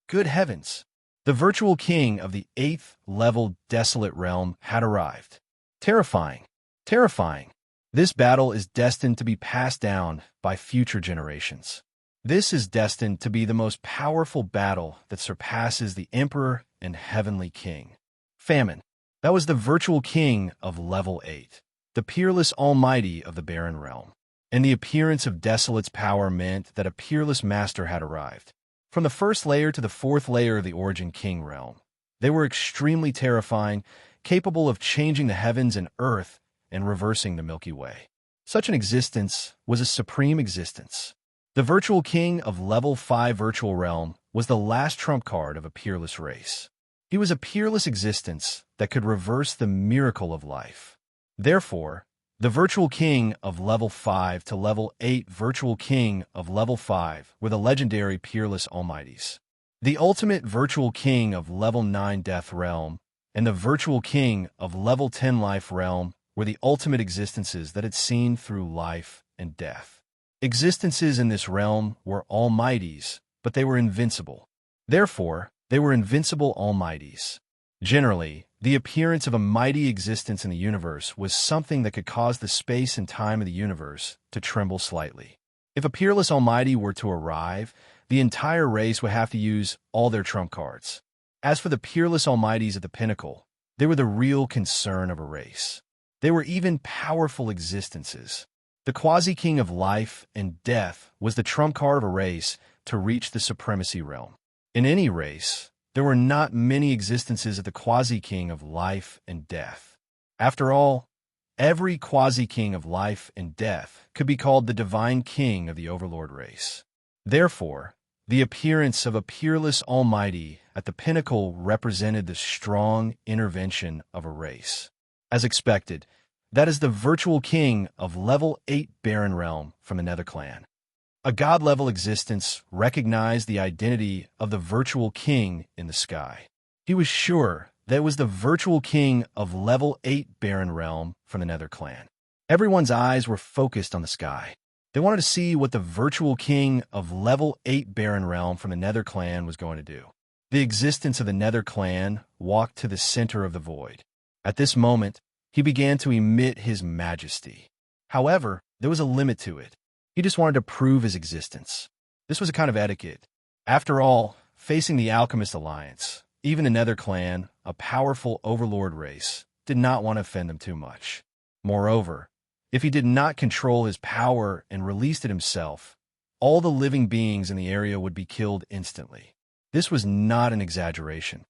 Good heavens! The virtual king of the 8th level desolate realm had arrived. Terrifying. Terrifying. This battle is destined to be passed down by future generations. This is destined to be the most powerful battle that surpasses the Emperor and Heavenly King. Famine. That was the virtual king of level 8, the peerless almighty of the barren realm. And the appearance of Desolate's power meant that a peerless master had arrived. From the 1st layer to the 4th layer of the Origin King realm, they were extremely terrifying, capable of changing the heavens and earth and reversing the Milky Way. Such an existence was a supreme existence. The virtual king of level 5 virtual realm was the last trump card of a peerless race. He was a peerless existence that could reverse the miracle of life. Therefore, the virtual king of level 5 to level 8 virtual king of level 5 were the legendary peerless almighties. The ultimate virtual king of level 9 death realm and the virtual king of level 10 life realm were the ultimate existences that had seen through life and death. Existences in this realm were almighties, but they were invincible. Therefore, they were invincible almighties. Generally, the appearance of a mighty existence in the universe was something that could cause the space and time of the universe to tremble slightly. If a peerless almighty were to arrive, the entire race would have to use all their trump cards. As for the peerless almighties at the pinnacle, they were the real concern of a race. They were even powerful existences. The quasi-king of life and death was the trump card of a race to reach the supremacy realm. In any race, there were not many existences at the quasi-king of life and death. After all, every quasi-king of life and death could be called the divine king of the Overlord race. Therefore, the appearance of a peerless almighty at the pinnacle represented the strong intervention of a race. As expected, that is the virtual king of level 8 Barren Realm from the Nether Clan. A god-level existence recognized the identity of the virtual king in the sky. He was sure that it was the virtual king of level 8 Barren Realm from the Nether Clan. Everyone's eyes were focused on the sky. They wanted to see what the virtual king of level 8 Barren Realm from the Nether Clan was going to do. The existence of the Nether Clan walked to the center of the void. At this moment, he began to emit his majesty. However, there was a limit to it. He just wanted to prove his existence. This was a kind of etiquette. After all, facing the Alchemist Alliance, even the Nether Clan, a powerful overlord race, did not want to offend them too much. Moreover, if he did not control his power and released it himself, all the living beings in the area would be killed instantly. This was not an exaggeration.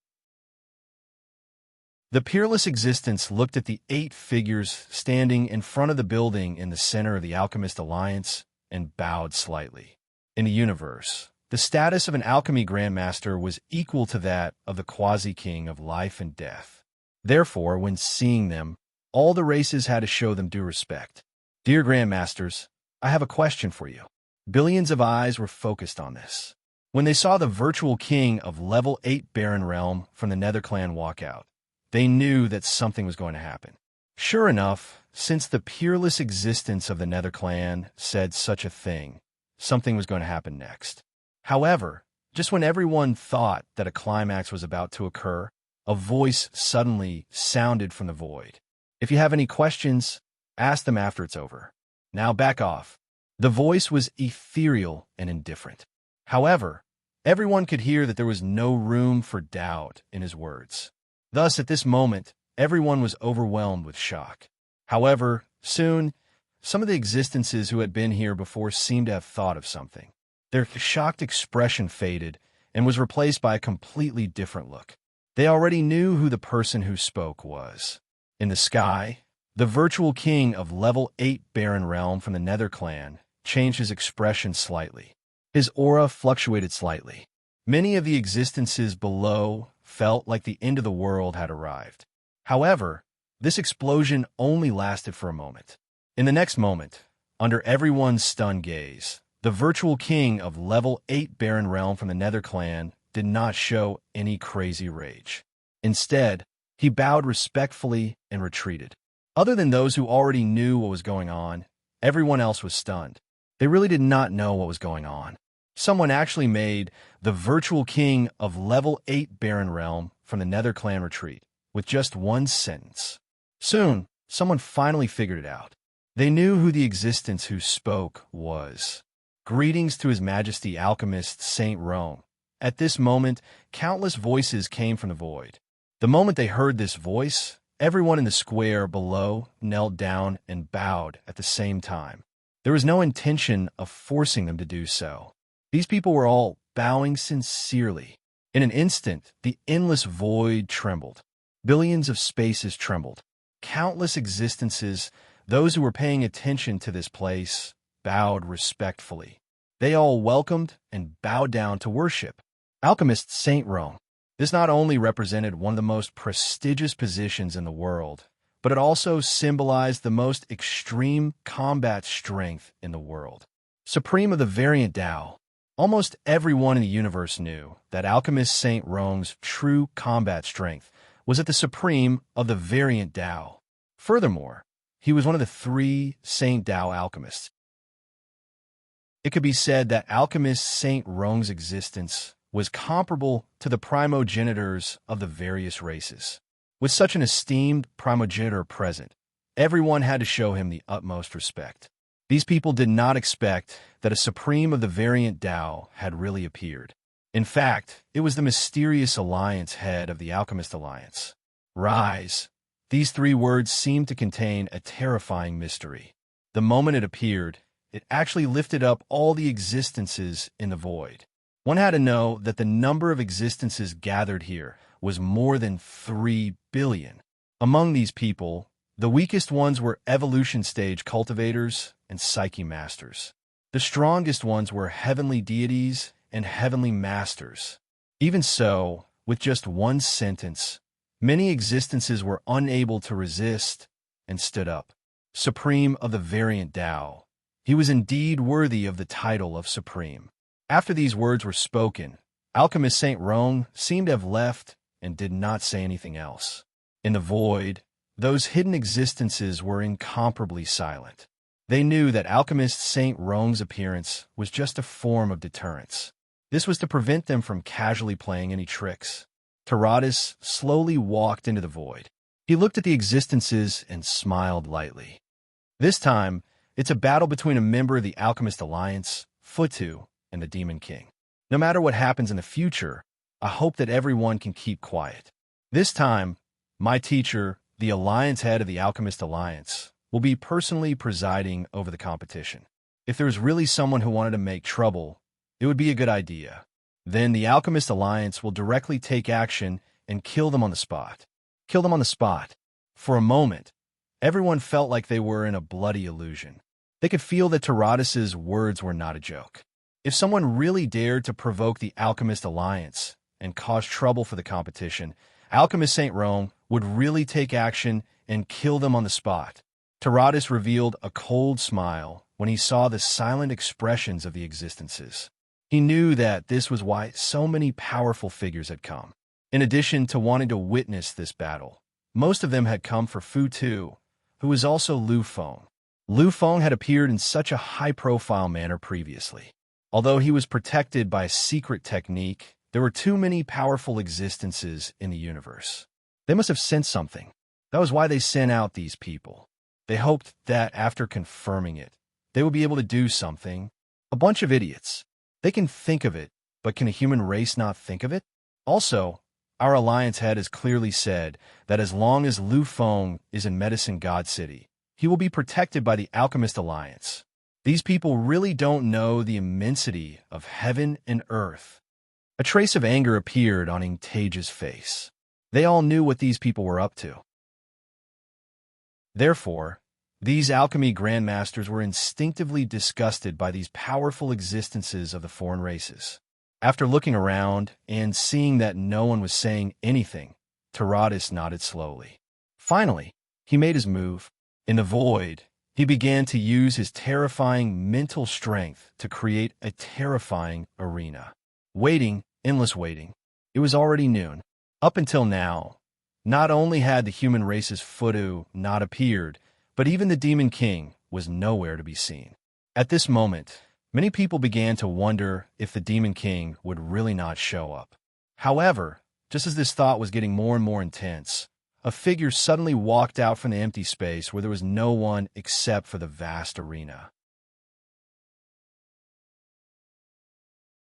The peerless existence looked at the 8 figures standing in front of the building in the center of the Alchemist Alliance and bowed slightly. In the universe, the status of an alchemy grandmaster was equal to that of the quasi-king of life and death. Therefore, when seeing them, all the races had to show them due respect. Dear grandmasters, I have a question for you. Billions of eyes were focused on this. When they saw the virtual king of level 8 Barren Realm from the Nether Clan walk out, they knew that something was going to happen. Sure enough, since the peerless existence of the Nether Clan said such a thing, something was going to happen next. However, just when everyone thought that a climax was about to occur, a voice suddenly sounded from the void. If you have any questions, ask them after it's over. Now back off. The voice was ethereal and indifferent. However, everyone could hear that there was no room for doubt in his words. Thus, at this moment, everyone was overwhelmed with shock. However, soon, some of the existences who had been here before seemed to have thought of something. Their shocked expression faded and was replaced by a completely different look. They already knew who the person who spoke was. In the sky, the virtual king of level 8 Barren Realm from the Nether Clan changed his expression slightly. His aura fluctuated slightly. Many of the existences below felt like the end of the world had arrived. However, this explosion only lasted for a moment. In the next moment, under everyone's stunned gaze, the virtual king of level 8 Barren Realm from the Nether Clan did not show any crazy rage. Instead, he bowed respectfully and retreated. Other than those who already knew what was going on, everyone else was stunned. They really did not know what was going on. Someone actually made the virtual king of level 8 Barren Realm from the Nether Clan retreat with just one sentence. Soon, someone finally figured it out. They knew who the existence who spoke was. Greetings to His Majesty Alchemist Saint Rome. At this moment, countless voices came from the void. The moment they heard this voice, everyone in the square below knelt down and bowed at the same time. There was no intention of forcing them to do so. These people were all bowing sincerely. In an instant, the endless void trembled. Billions of spaces trembled. Countless existences, those who were paying attention to this place, bowed respectfully. They all welcomed and bowed down to worship Alchemist Saint Rome. This not only represented one of the most prestigious positions in the world, but it also symbolized the most extreme combat strength in the world. Supreme of the variant Tao, almost everyone in the universe knew that Alchemist Saint Rome's true combat strength was at the supreme of the variant Tao. Furthermore, he was one of the 3 Saint Tao alchemists. It could be said that Alchemist Saint Rome's existence was comparable to the primogenitors of the various races. With such an esteemed primogenitor present, everyone had to show him the utmost respect. These people did not expect that a supreme of the variant Tao had really appeared. In fact, it was the mysterious alliance head of the Alchemist Alliance. Rise. These 3 words seemed to contain a terrifying mystery. The moment it appeared, it actually lifted up all the existences in the void. One had to know that the number of existences gathered here was more than 3 billion. Among these people, The weakest ones were evolution stage cultivators and psyche masters. The strongest ones were heavenly deities and heavenly masters. Even so, with just one sentence, many existences were unable to resist and stood up. Supreme of the variant Tao, he was indeed worthy of the title of Supreme. After these words were spoken, Alchemist Saint Roan seemed to have left and did not say anything else. In the void, those hidden existences were incomparably silent. They knew that Alchemist Saint Roan's appearance was just a form of deterrence. This was to prevent them from casually playing any tricks. Taratus slowly walked into the void. He looked at the existences and smiled lightly. This time, it's a battle between a member of the Alchemist Alliance, Futu, and the Demon King. No matter what happens in the future, I hope that everyone can keep quiet. This time, my teacher, the Alliance head of the Alchemist Alliance, will be personally presiding over the competition. If there was really someone who wanted to make trouble, it would be a good idea. Then the Alchemist Alliance will directly take action and kill them on the spot. Kill them on the spot. For a moment, everyone felt like they were in a bloody illusion. They could feel that Taratus's words were not a joke. If someone really dared to provoke the Alchemist Alliance and cause trouble for the competition, Alchemist Saint Rome would really take action and kill them on the spot. Taratus revealed a cold smile when he saw the silent expressions of the existences. He knew that this was why so many powerful figures had come. In addition to wanting to witness this battle, most of them had come for Futu, who was also Lu Feng. Lu Feng had appeared in such a high-profile manner previously. Although he was protected by a secret technique, there were too many powerful existences in the universe. They must have sensed something. That was why they sent out these people. They hoped that after confirming it, they would be able to do something. A bunch of idiots. They can think of it, but can a human race not think of it? Also, our Alliance head has clearly said that as long as Lu Feng is in Medicine God City, he will be protected by the Alchemist Alliance. These people really don't know the immensity of heaven and earth. A trace of anger appeared on Ingtage's face. They all knew what these people were up to. Therefore, these alchemy grandmasters were instinctively disgusted by these powerful existences of the foreign races. After looking around and seeing that no one was saying anything, Taratus nodded slowly. Finally, he made his move. In the void, he began to use his terrifying mental strength to create a terrifying arena. Waiting, endless waiting. It was already noon. Up until now, not only had the human race's Futu not appeared, but even the Demon King was nowhere to be seen. At this moment, many people began to wonder if the Demon King would really not show up. However, just as this thought was getting more and more intense, a figure suddenly walked out from the empty space where there was no one except for the vast arena.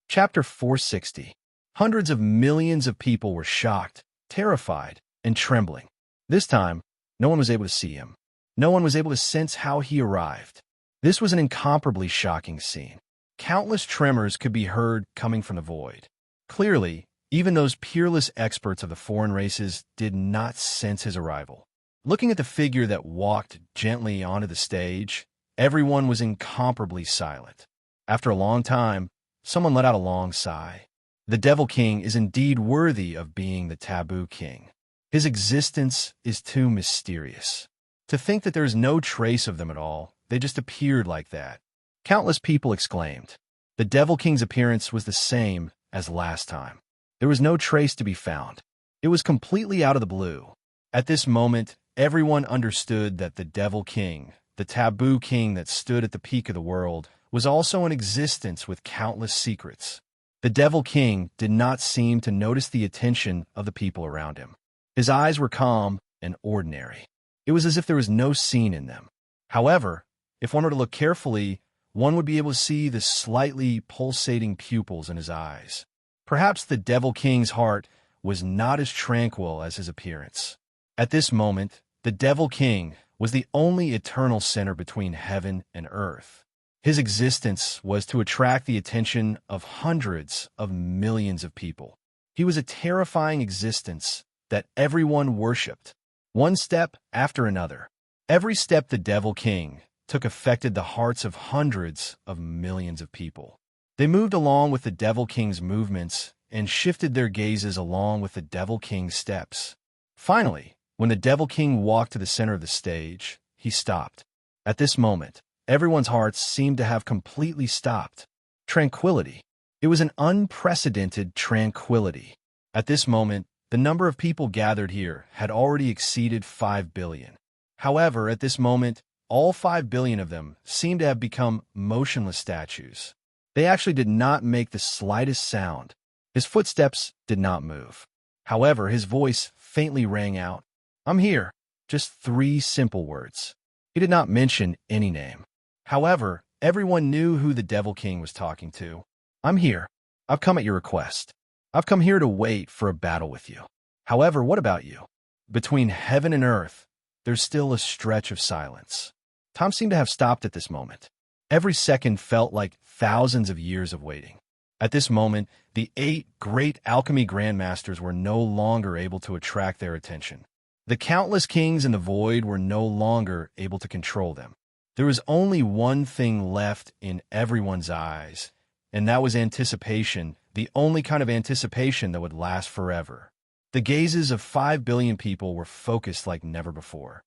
Chapter 460. Hundreds of millions of people were shocked, terrified, and trembling. This time, no one was able to see him. No one was able to sense how he arrived. This was an incomparably shocking scene. Countless tremors could be heard coming from the void. Clearly, even those peerless experts of the foreign races did not sense his arrival. Looking at the figure that walked gently onto the stage, everyone was incomparably silent. After a long time, someone let out a long sigh. The Devil King is indeed worthy of being the Taboo King. His existence is too mysterious. To think that there is no trace of them at all, they just appeared like that. Countless people exclaimed. The Devil King's appearance was the same as last time. There was no trace to be found. It was completely out of the blue. At this moment, everyone understood that the Devil King, the Taboo King that stood at the peak of the world, was also in existence with countless secrets. The Devil King did not seem to notice the attention of the people around him. His eyes were calm and ordinary. It was as if there was no scene in them. However, if one were to look carefully, one would be able to see the slightly pulsating pupils in his eyes. Perhaps the Devil King's heart was not as tranquil as his appearance. At this moment, the Devil King was the only eternal center between heaven and earth. His existence was to attract the attention of hundreds of millions of people. He was a terrifying existence that everyone worshipped. One step after another, Every step the Devil King took affected the hearts of hundreds of millions of people. They moved along with the Devil King's movements and shifted their gazes along with the Devil King's steps. Finally, when the Devil King walked to the center of the stage, he stopped. At this moment, everyone's hearts seemed to have completely stopped. Tranquility. It was an unprecedented tranquility. At this moment, the number of people gathered here had already exceeded 5 billion. However, at this moment, all 5 billion of them seemed to have become motionless statues. They actually did not make the slightest sound. His footsteps did not move. However, his voice faintly rang out. "I'm here." Just 3 simple words. He did not mention any name. However, everyone knew who the Devil King was talking to. "I'm here. I've come at your request. I've come here to wait for a battle with you. However, what about you?" Between heaven and earth, there's still a stretch of silence. Time seemed to have stopped at this moment. Every second felt like thousands of years of waiting. At this moment, the 8 great alchemy grandmasters were no longer able to attract their attention. The countless kings in the void were no longer able to control them. There was only one thing left in everyone's eyes, and that was anticipation, the only kind of anticipation that would last forever. The gazes of 5 billion people were focused like never before.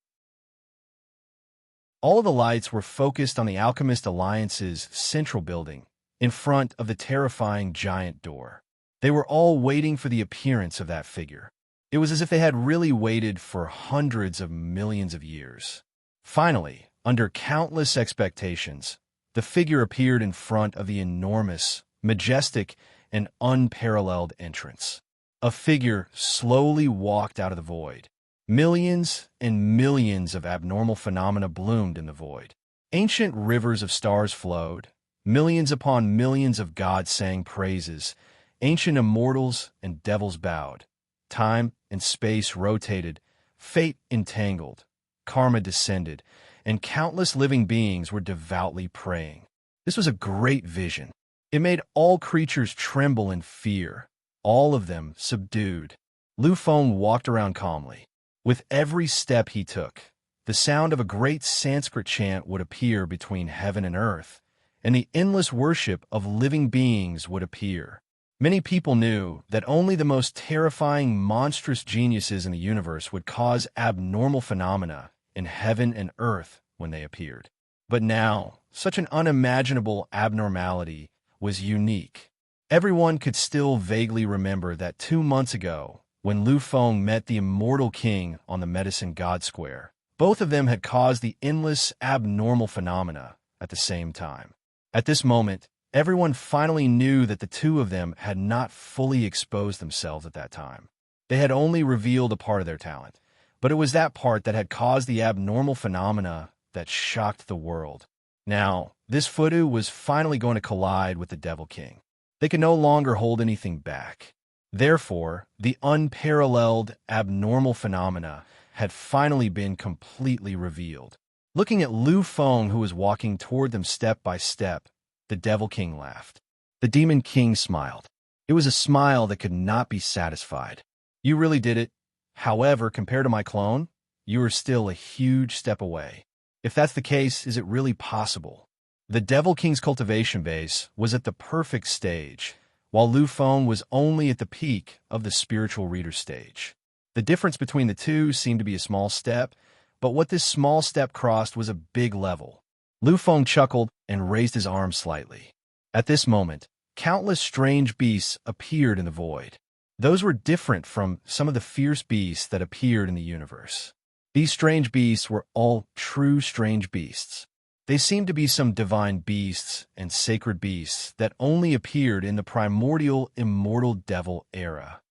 All of the lights were focused on the Alchemist Alliance's central building, in front of the terrifying giant door. They were all waiting for the appearance of that figure. It was as if they had really waited for hundreds of millions of years. Finally, under countless expectations, the figure appeared in front of the enormous, majestic, and unparalleled entrance. A figure slowly walked out of the void. Millions and millions of abnormal phenomena bloomed in the void. Ancient rivers of stars flowed. Millions upon millions of gods sang praises. Ancient immortals and devils bowed. Time and space rotated. Fate entangled. Karma descended. And countless living beings were devoutly praying. This was a great vision. It made all creatures tremble in fear, all of them subdued. Lu Feng walked around calmly. With every step he took, the sound of a great Sanskrit chant would appear between heaven and earth, and the endless worship of living beings would appear. Many people knew that only the most terrifying, monstrous geniuses in the universe would cause abnormal phenomena in heaven and earth when they appeared. But now, such an unimaginable abnormality was unique. Everyone could still vaguely remember that 2 months ago, when Lu Feng met the immortal king on the Medicine God Square, both of them had caused the endless abnormal phenomena at the same time. At this moment, everyone finally knew that the two of them had not fully exposed themselves at that time. They had only revealed a part of their talent, but it was that part that had caused the abnormal phenomena that shocked the world. Now, this Fudu was finally going to collide with the Devil King. They could no longer hold anything back. Therefore, the unparalleled abnormal phenomena had finally been completely revealed. Looking at Lu Feng, who was walking toward them step by step, the Devil King laughed. The Demon King smiled. It was a smile that could not be satisfied. "You really did it. However, compared to my clone, you are still a huge step away. If that's the case, is it really possible?" The Devil King's cultivation base was at the perfect stage, while Lu Feng was only at the peak of the spiritual reader stage. The difference between the two seemed to be a small step, but what this small step crossed was a big level. Lu Feng chuckled and raised his arm slightly. At this moment, countless strange beasts appeared in the void. Those were different from some of the fierce beasts that appeared in the universe. These strange beasts were all true strange beasts. They seemed to be some divine beasts and sacred beasts that only appeared in the primordial immortal devil era.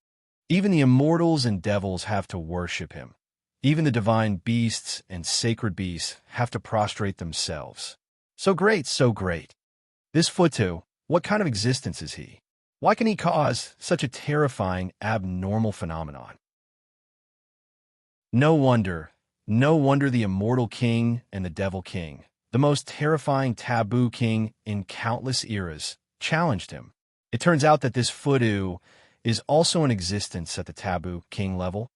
Even the immortals and devils have to worship him. Even the divine beasts and sacred beasts have to prostrate themselves. So great, so great. This Futu, what kind of existence is he? Why can he cause such a terrifying, abnormal phenomenon? No wonder the immortal king and the devil king, the most terrifying taboo king in countless eras, challenged him. It turns out that this Fudu is also in existence at the taboo king level.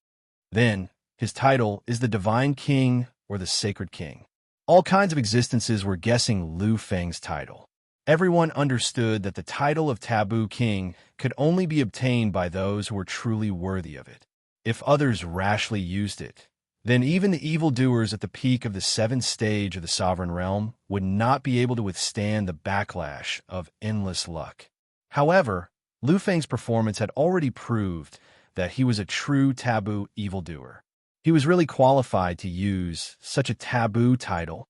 Then, his title is the Divine King or the sacred king. All kinds of existences were guessing Lu Feng's title. Everyone understood that the title of taboo king could only be obtained by those who were truly worthy of it. If others rashly used it, then even the evildoers at the peak of the seventh stage of the sovereign realm would not be able to withstand the backlash of endless luck. However, Lu Feng's performance had already proved that he was a true taboo evildoer. He was really qualified to use such a taboo title.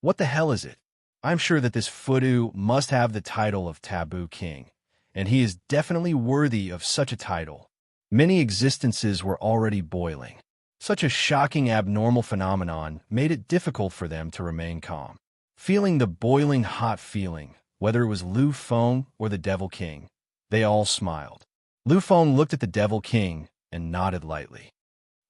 What the hell is it? I'm sure that this Fudu must have the title of Taboo King, and he is definitely worthy of such a title. Many existences were already boiling. Such a shocking abnormal phenomenon made it difficult for them to remain calm. Feeling the boiling hot feeling, whether it was Lu Feng or the Devil King, they all smiled. Lu Feng looked at the Devil King and nodded lightly.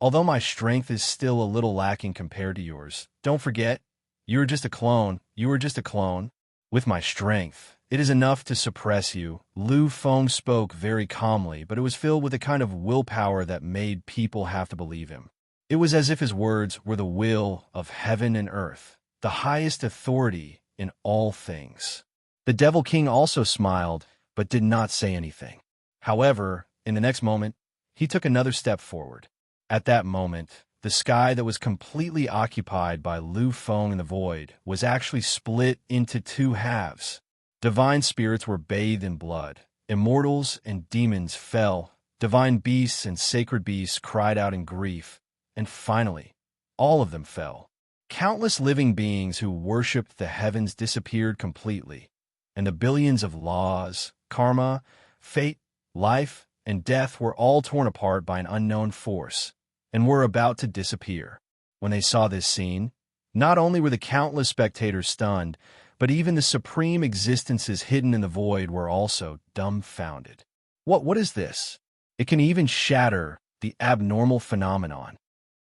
Although my strength is still a little lacking compared to yours, don't forget, you were just a clone. You were just a clone. With my strength, it is enough to suppress you. Lu Feng spoke very calmly, but it was filled with a kind of willpower that made people have to believe him. It was as if his words were the will of heaven and earth, the highest authority in all things. The Devil King also smiled, but did not say anything. However, in the next moment, he took another step forward. At that moment, the sky that was completely occupied by Lu Feng in the void was actually split into two halves. Divine spirits were bathed in blood. Immortals and demons fell. Divine beasts and sacred beasts cried out in grief. And finally, all of them fell. Countless living beings who worshipped the heavens disappeared completely, and the billions of laws, karma, fate, life, and death were all torn apart by an unknown force, and were about to disappear. When they saw this scene, not only were the countless spectators stunned, but even the supreme existences hidden in the void were also dumbfounded. What is this? It can even shatter the abnormal phenomenon.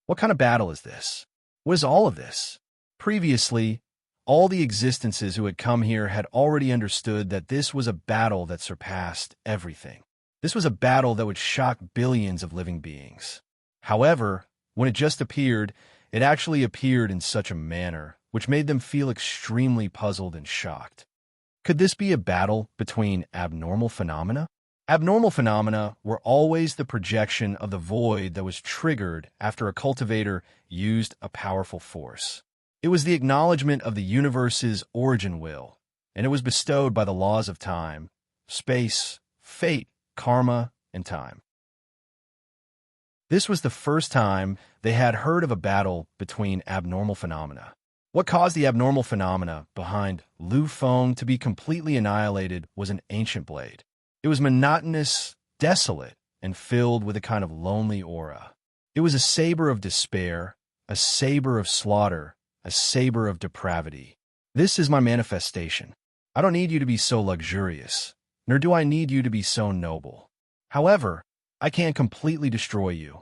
What kind of battle is this? What is all of this? Previously, all the existences who had come here had already understood that this was a battle that surpassed everything. This was a battle that would shock billions of living beings. However, when it just appeared, it actually appeared in such a manner which made them feel extremely puzzled and shocked. Could this be a battle between abnormal phenomena? Abnormal phenomena were always the projection of the void that was triggered after a cultivator used a powerful force. It was the acknowledgement of the universe's origin will, and it was bestowed by the laws of time, space, fate, karma, and time. This was the first time they had heard of a battle between abnormal phenomena. What caused the abnormal phenomena behind Lu Feng to be completely annihilated was an ancient blade. It was monotonous, desolate, and filled with a kind of lonely aura. It was a saber of despair, a saber of slaughter, a saber of depravity. This is my manifestation. I don't need you to be so luxurious, nor do I need you to be so noble. However, I can't completely destroy you.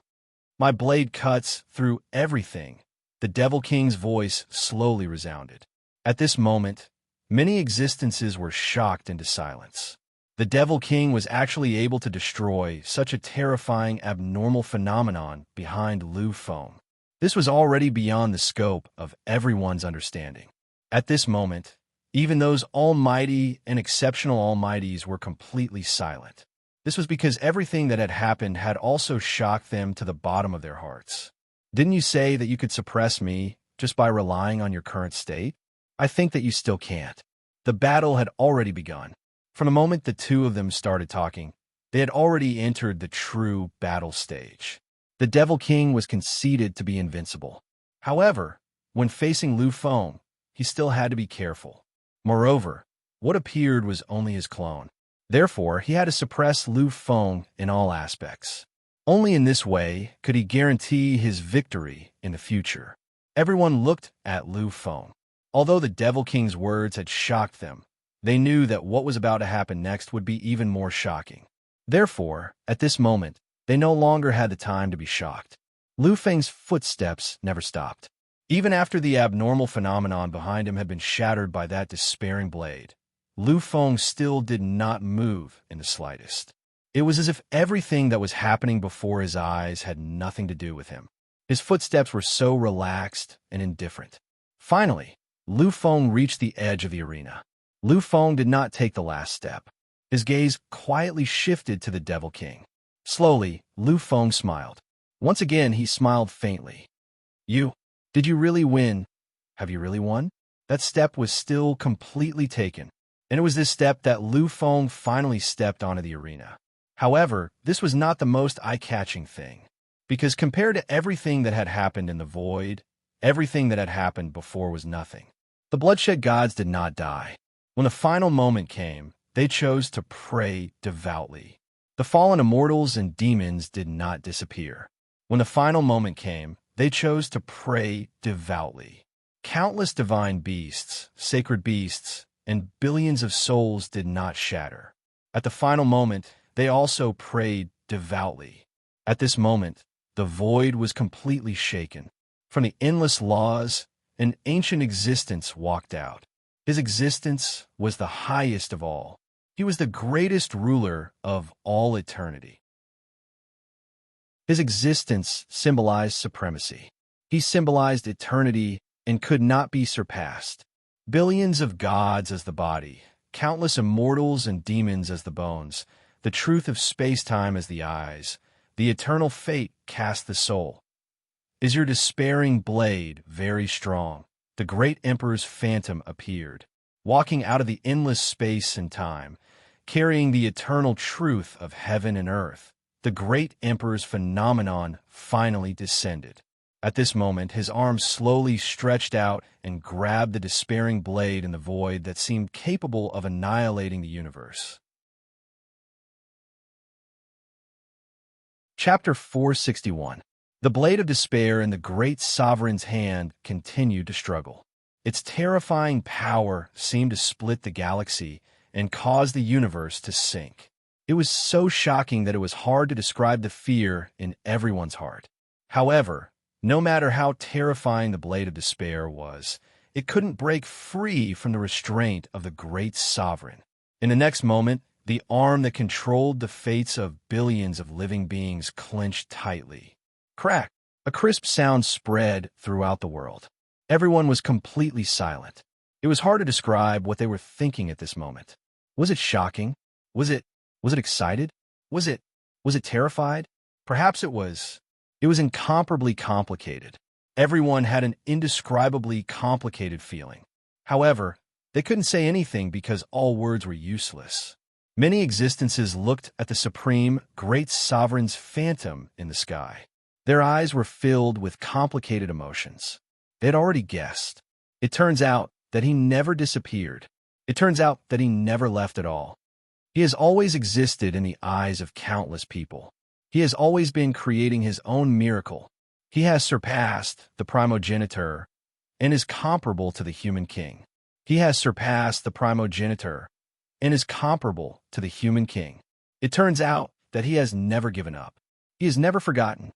My blade cuts through everything. The Devil King's voice slowly resounded. At this moment, many existences were shocked into silence. The Devil King was actually able to destroy such a terrifying abnormal phenomenon behind Lu Feng. This was already beyond the scope of everyone's understanding. At this moment, even those almighty and exceptional almighties were completely silent. This was because everything that had happened had also shocked them to the bottom of their hearts. Didn't you say that you could suppress me just by relying on your current state? I think that you still can't. The battle had already begun. From the moment the two of them started talking, they had already entered the true battle stage. The Devil King was conceded to be invincible. However, when facing Lu Feng, he still had to be careful. Moreover, what appeared was only his clone. Therefore, he had to suppress Lu Feng in all aspects. Only in this way could he guarantee his victory in the future. Everyone looked at Lu Feng. Although the Devil King's words had shocked them, they knew that what was about to happen next would be even more shocking. Therefore, at this moment, they no longer had the time to be shocked. Lu Feng's footsteps never stopped. Even after the abnormal phenomenon behind him had been shattered by that despairing blade, Lu Feng still did not move in the slightest. It was as if everything that was happening before his eyes had nothing to do with him. His footsteps were so relaxed and indifferent. Finally, Lu Feng reached the edge of the arena. Lu Feng did not take the last step. His gaze quietly shifted to the Devil King. Slowly, Lu Feng smiled. Once again, he smiled faintly. Did you really win? Have you really won? That step was still completely taken, and it was this step that Lu Feng finally stepped onto the arena. However, this was not the most eye-catching thing, because compared to everything that had happened in the void, everything that had happened before was nothing. The bloodshed gods did not die. When the final moment came, they chose to pray devoutly. The fallen immortals and demons did not disappear. When the final moment came, they chose to pray devoutly. Countless divine beasts, sacred beasts, and billions of souls did not shatter. At the final moment, they also prayed devoutly. At this moment, the void was completely shaken. From the endless laws, an ancient existence walked out. His existence was the highest of all. He was the greatest ruler of all eternity. His existence symbolized supremacy. He symbolized eternity and could not be surpassed. Billions of gods as the body, countless immortals and demons as the bones, the truth of space-time as the eyes, the eternal fate cast the soul. Is your despairing blade very strong? The great emperor's phantom appeared, walking out of the endless space and time, carrying the eternal truth of heaven and earth. The great emperor's phenomenon finally descended. At this moment, his arms slowly stretched out and grabbed the despairing blade in the void that seemed capable of annihilating the universe. Chapter 461. The blade of despair in the great sovereign's hand continued to struggle. Its terrifying power seemed to split the galaxy and cause the universe to sink. It was so shocking that it was hard to describe the fear in everyone's heart. However, no matter how terrifying the blade of despair was, it couldn't break free from the restraint of the great sovereign. In the next moment, the arm that controlled the fates of billions of living beings clenched tightly. Crack! A crisp sound spread throughout the world. Everyone was completely silent. It was hard to describe what they were thinking at this moment. Was it shocking? Was it excited? Was it terrified? Perhaps it was. It was incomparably complicated. Everyone had an indescribably complicated feeling. However, they couldn't say anything because all words were useless. Many existences looked at the supreme, great sovereign's phantom in the sky. Their eyes were filled with complicated emotions. They had already guessed. It turns out that he never disappeared. It turns out that he never left at all. He has always existed in the eyes of countless people. He has always been creating his own miracle. He has surpassed the primogenitor and is comparable to the human king. He has surpassed the primogenitor and is comparable to the human king. It turns out that he has never given up. He has never forgotten.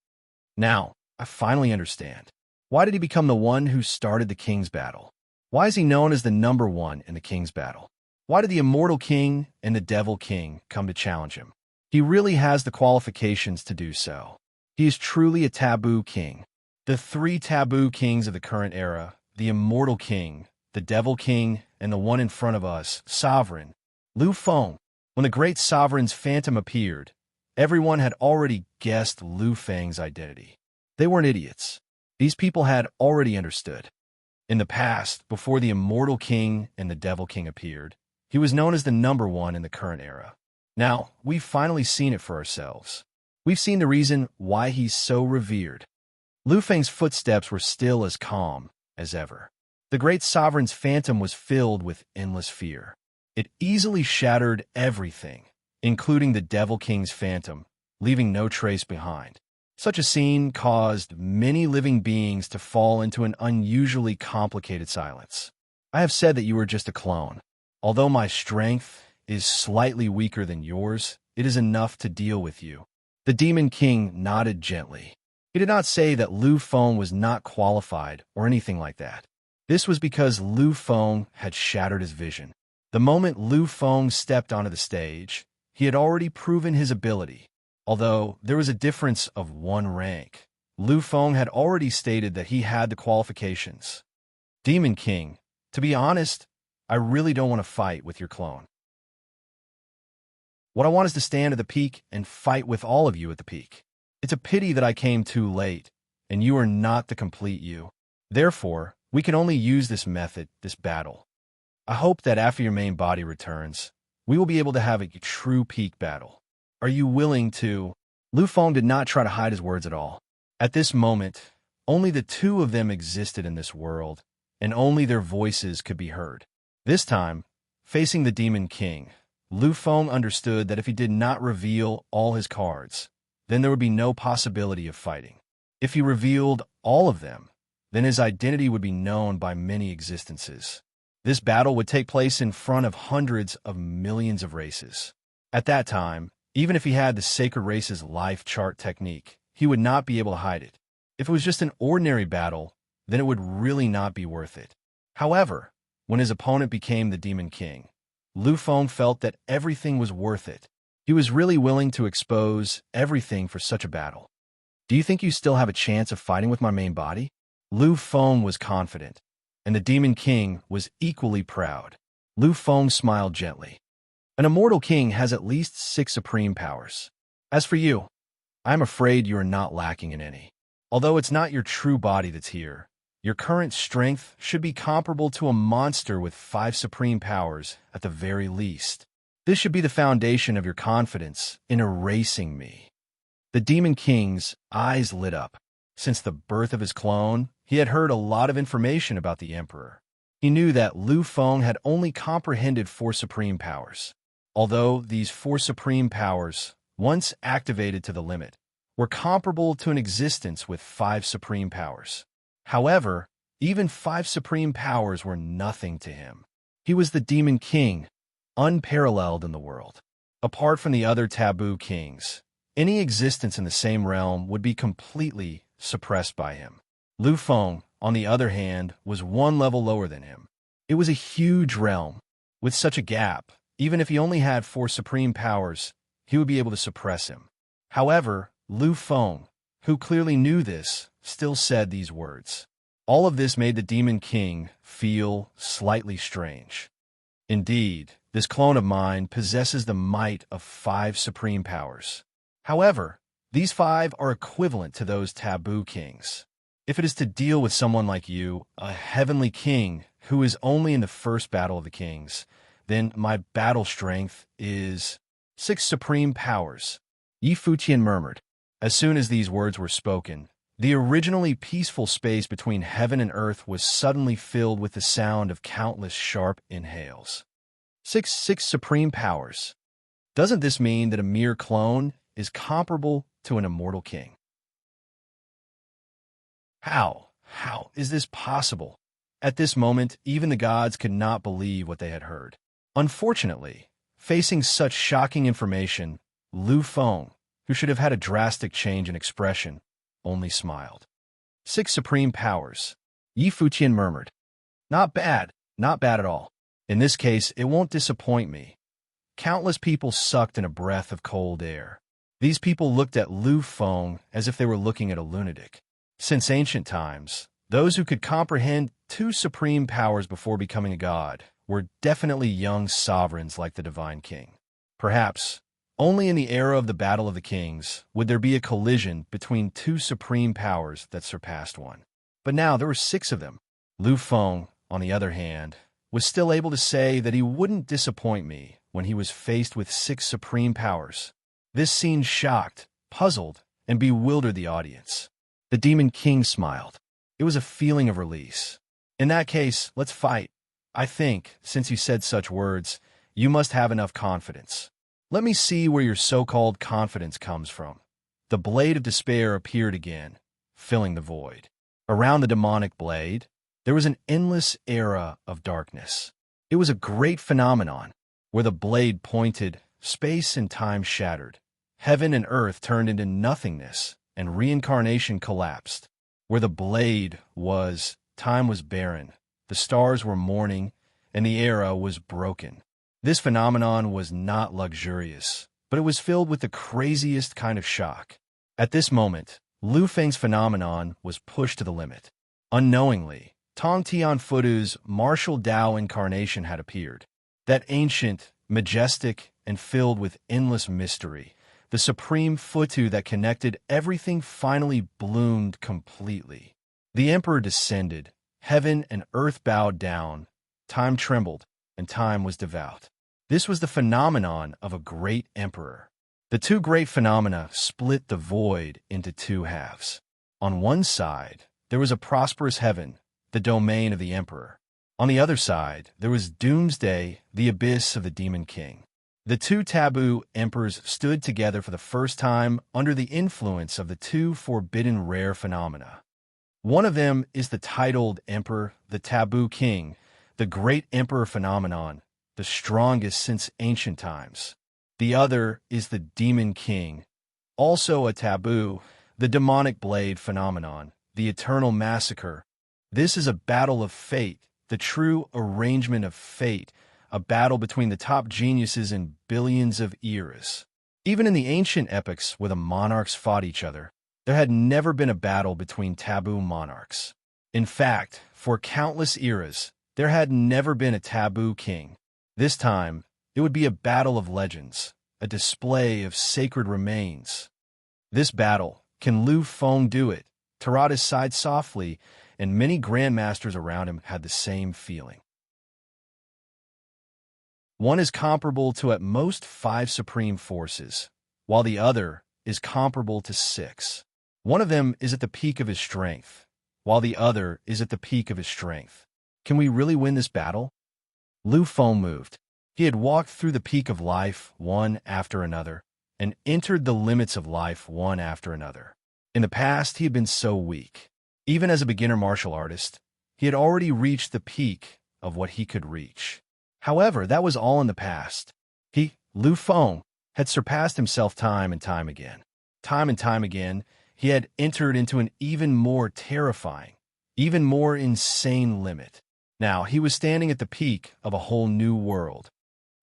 Now, I finally understand. Why did he become the one who started the king's battle? Why is he known as the number one in the king's battle? Why did the immortal king and the devil king come to challenge him? He really has the qualifications to do so. He is truly a taboo king. The three taboo kings of the current era, the immortal king, the devil king, and the one in front of us, sovereign, Lu Feng. When the great sovereign's phantom appeared, everyone had already guessed Lu Feng's identity. They weren't idiots. These people had already understood. In the past, before the immortal king and the devil king appeared, he was known as the number one in the current era. Now, we've finally seen it for ourselves. We've seen the reason why he's so revered. Lu Feng's footsteps were still as calm as ever. The great sovereign's phantom was filled with endless fear. It easily shattered everything, including the devil king's phantom, leaving no trace behind. Such a scene caused many living beings to fall into an unusually complicated silence. I have said that you were just a clone. Although my strength is slightly weaker than yours, it is enough to deal with you. The Demon King nodded gently. He did not say that Lu Feng was not qualified or anything like that. This was because Lu Feng had shattered his vision. The moment Lu Feng stepped onto the stage, he had already proven his ability. Although there was a difference of one rank, Lu Feng had already stated that he had the qualifications. Demon King, to be honest, I really don't want to fight with your clone. What I want is to stand at the peak and fight with all of you at the peak. It's a pity that I came too late, and you are not the complete you. Therefore, we can only use this method, this battle. I hope that after your main body returns, we will be able to have a true peak battle. Are you willing to? Lu Feng did not try to hide his words at all. At this moment, only the two of them existed in this world, and only their voices could be heard. This time, facing the Demon King, Lu Feng understood that if he did not reveal all his cards, then there would be no possibility of fighting. If he revealed all of them, then his identity would be known by many existences. This battle would take place in front of hundreds of millions of races. At that time, even if he had the sacred race's life chart technique, he would not be able to hide it. If it was just an ordinary battle, then it would really not be worth it. However, when his opponent became the Demon King, Lu Feng felt that everything was worth it. He was really willing to expose everything for such a battle. Do you think you still have a chance of fighting with my main body? Lu Feng was confident, and the Demon King was equally proud. Lu Feng smiled gently. An immortal king has at least 6 supreme powers. As for you, I am afraid you are not lacking in any. Although it's not your true body that's here, your current strength should be comparable to a monster with 5 supreme powers at the very least. This should be the foundation of your confidence in erasing me. The Demon King's eyes lit up. Since the birth of his clone, he had heard a lot of information about the Emperor. He knew that Lu Feng had only comprehended 4 supreme powers. Although these 4 supreme powers, once activated to the limit, were comparable to an existence with 5 supreme powers. However, even 5 supreme powers were nothing to him. He was the Demon King, unparalleled in the world. Apart from the other taboo kings, any existence in the same realm would be completely suppressed by him. Lu Feng, on the other hand, was 1 level lower than him. It was a huge realm. With such a gap, even if he only had 4 supreme powers, he would be able to suppress him. However, Lu Feng, who clearly knew this, still said these words. All of this made the Demon King feel slightly strange. Indeed, this clone of mine possesses the might of 5 supreme powers. However, these 5 are equivalent to those taboo kings. If it is to deal with someone like you, a heavenly king who is only in the first battle of the kings, then my battle strength is 6 supreme powers. Yi Fuqian murmured. As soon as these words were spoken, the originally peaceful space between heaven and earth was suddenly filled with the sound of countless sharp inhales. 6 supreme powers. Doesn't this mean that a mere clone is comparable to an immortal king? How is this possible? At this moment, even the gods could not believe what they had heard. Unfortunately, facing such shocking information, Lu Feng, who should have had a drastic change in expression, only smiled. 6 supreme powers. Yi Fuqian murmured. Not bad at all. In this case, it won't disappoint me. Countless people sucked in a breath of cold air. These people looked at Lu Feng as if they were looking at a lunatic. Since ancient times, those who could comprehend 2 supreme powers before becoming a god were definitely young sovereigns like the Divine King. Perhaps, only in the era of the Battle of the Kings would there be a collision between 2 supreme powers that surpassed one. But now there were 6 of them. Lu Feng, on the other hand, was still able to say that he wouldn't disappoint me when he was faced with 6 supreme powers. This scene shocked, puzzled, and bewildered the audience. The Demon King smiled. It was a feeling of release. In that case, let's fight. I think, since you said such words, you must have enough confidence. Let me see where your so-called confidence comes from. The blade of despair appeared again, filling the void. Around the demonic blade, there was an endless era of darkness. It was a great phenomenon. Where the blade pointed, space and time shattered. Heaven and earth turned into nothingness, and reincarnation collapsed. Where the blade was, time was barren. The stars were mourning, and the era was broken. This phenomenon was not luxurious, but it was filled with the craziest kind of shock. At this moment, Lu Feng's phenomenon was pushed to the limit. Unknowingly, Tong Tianfutu's martial Tao incarnation had appeared. That ancient, majestic, and filled with endless mystery, the supreme Futu that connected everything finally bloomed completely. The emperor descended, heaven and earth bowed down, time trembled, and time was devout. This was the phenomenon of a great emperor. The two great phenomena split the void into two halves. On one side, there was a prosperous heaven, the domain of the emperor. On the other side, there was doomsday, the abyss of the demon king. The two taboo emperors stood together for the first time under the influence of the two forbidden rare phenomena. One of them is the titled emperor, the taboo king, the great emperor phenomenon, the strongest since ancient times. The other is the demon king, also a taboo, the demonic blade phenomenon, the eternal massacre. This is a battle of fate, the true arrangement of fate, a battle between the top geniuses in billions of eras. Even in the ancient epics where the monarchs fought each other, there had never been a battle between taboo monarchs. In fact, for countless eras, there had never been a taboo king. This time, it would be a battle of legends, a display of sacred remains. This battle, can Lu Feng do it? Tarada sighed softly, and many grandmasters around him had the same feeling. One is comparable to at most 5 supreme forces, while the other is comparable to 6. One of them is at the peak of his strength, while the other is at the peak of his strength. Can we really win this battle? Lu Feng moved. He had walked through the peak of life one after another, and entered the limits of life one after another. In the past, he had been so weak. Even as a beginner martial artist, he had already reached the peak of what he could reach. However, that was all in the past. He, Lu Feng, had surpassed himself time and time again. Time and time again, he had entered into an even more terrifying, even more insane limit. Now, he was standing at the peak of a whole new world.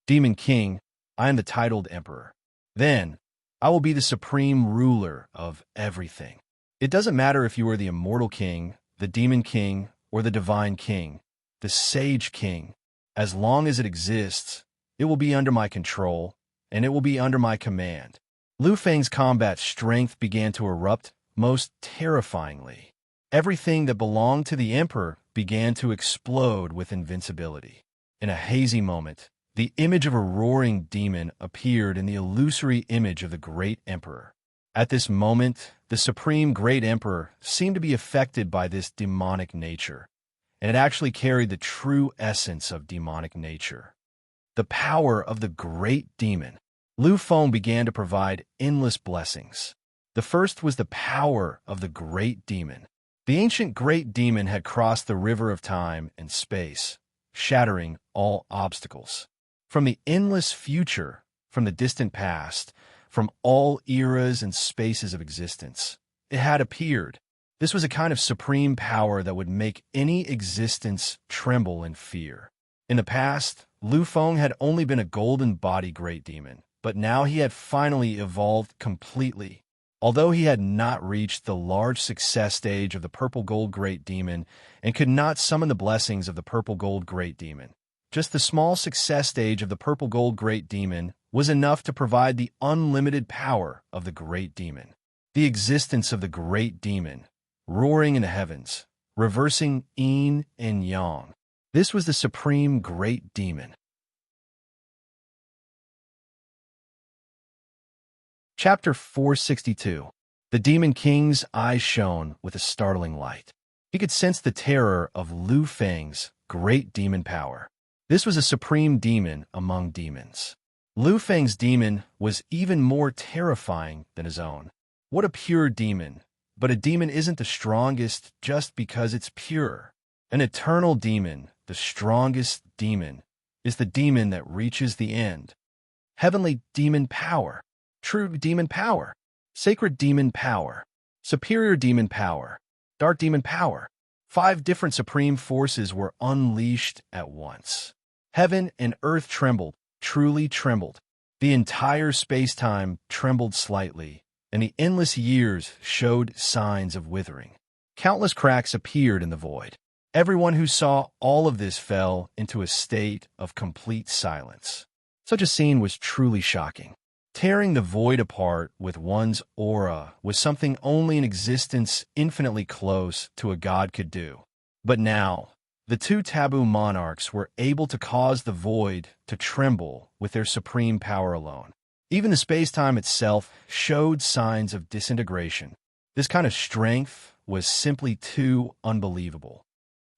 Demon King, I am the titled emperor. Then, I will be the supreme ruler of everything. It doesn't matter if you are the immortal king, the demon king, or the divine king, the sage king. As long as it exists, it will be under my control, and it will be under my command. Lu Feng's combat strength began to erupt most terrifyingly. Everything that belonged to the emperor began to explode with invincibility. In a hazy moment, the image of a roaring demon appeared in the illusory image of the great emperor. At this moment, the supreme great emperor seemed to be affected by this demonic nature, and it actually carried the true essence of demonic nature. The power of the great demon. Lu Feng began to provide endless blessings. The first was the power of the great demon. The ancient great demon had crossed the river of time and space, shattering all obstacles. From the endless future, from the distant past, from all eras and spaces of existence, it had appeared. This was a kind of supreme power that would make any existence tremble in fear. In the past, Lu Feng had only been a golden body great demon, but now he had finally evolved completely. Although he had not reached the large success stage of the purple gold great demon and could not summon the blessings of the purple gold great demon, just the small success stage of the purple gold great demon was enough to provide the unlimited power of the great demon. The existence of the great demon, roaring in the heavens, reversing yin and yang. This was the supreme great demon. Chapter 462. The Demon King's eyes shone with a startling light. He could sense the terror of Lu Feng's great demon power. This was a supreme demon among demons. Lu Feng's demon was even more terrifying than his own. What a pure demon! But a demon isn't the strongest just because it's pure. An eternal demon, the strongest demon, is the demon that reaches the end. Heavenly demon power. True demon power, sacred demon power, superior demon power, dark demon power. 5 different supreme forces were unleashed at once. Heaven and earth trembled, truly trembled. The entire space-time trembled slightly, and the endless years showed signs of withering. Countless cracks appeared in the void. Everyone who saw all of this fell into a state of complete silence. Such a scene was truly shocking. Tearing the void apart with one's aura was something only an existence infinitely close to a god could do. But now, the two taboo monarchs were able to cause the void to tremble with their supreme power alone. Even the space-time itself showed signs of disintegration. This kind of strength was simply too unbelievable.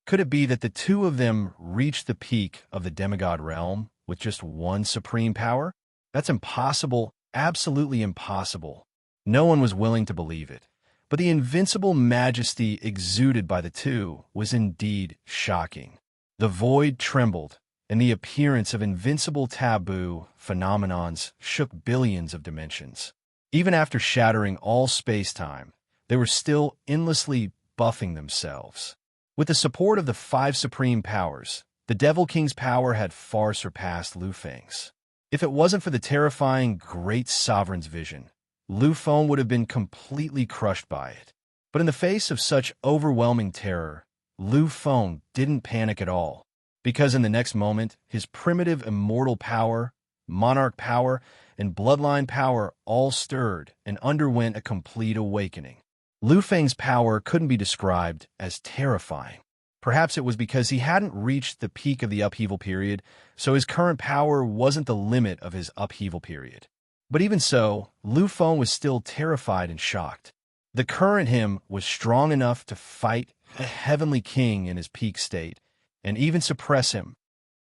Could it be that the two of them reached the peak of the demigod realm with just one supreme power? That's impossible, absolutely impossible. No one was willing to believe it. But the invincible majesty exuded by the two was indeed shocking. The void trembled, and the appearance of invincible taboo phenomenons shook billions of dimensions. Even after shattering all space-time, they were still endlessly buffing themselves. With the support of the five supreme powers, the Devil King's power had far surpassed Lu Feng's. If it wasn't for the terrifying Great Sovereign's vision, Lu Feng would have been completely crushed by it. But in the face of such overwhelming terror, Lu Feng didn't panic at all, because in the next moment, his primitive immortal power, monarch power, and bloodline power all stirred and underwent a complete awakening. Lu Feng's power couldn't be described as terrifying. Perhaps it was because he hadn't reached the peak of the upheaval period, so his current power wasn't the limit of his upheaval period. But even so, Lu Feng was still terrified and shocked. The current him was strong enough to fight a heavenly king in his peak state, and even suppress him.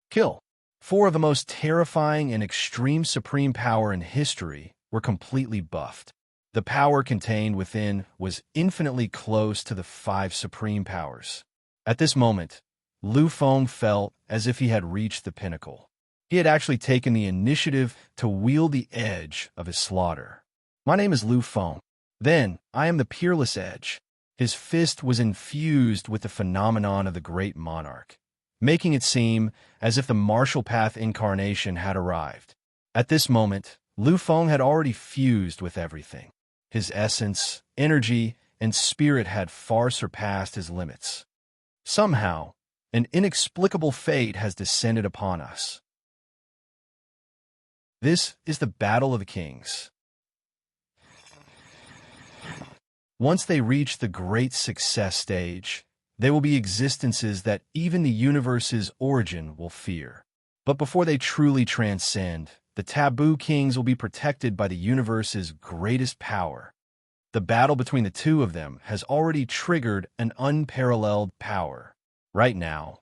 Kill. Four of the most terrifying and extreme supreme power in history were completely buffed. The power contained within was infinitely close to the five supreme powers. At this moment, Lu Feng felt as if he had reached the pinnacle. He had actually taken the initiative to wield the edge of his slaughter. My name is Lu Feng. Then, I am the peerless edge. His fist was infused with the phenomenon of the great monarch, making it seem as if the martial path incarnation had arrived. At this moment, Lu Feng had already fused with everything. His essence, energy, and spirit had far surpassed his limits. Somehow, an inexplicable fate has descended upon us. This is the Battle of the Kings. Once they reach the great success stage, they will be existences that even the universe's origin will fear. But before they truly transcend, the taboo kings will be protected by the universe's greatest power. The battle between the two of them has already triggered an unparalleled power. Right now,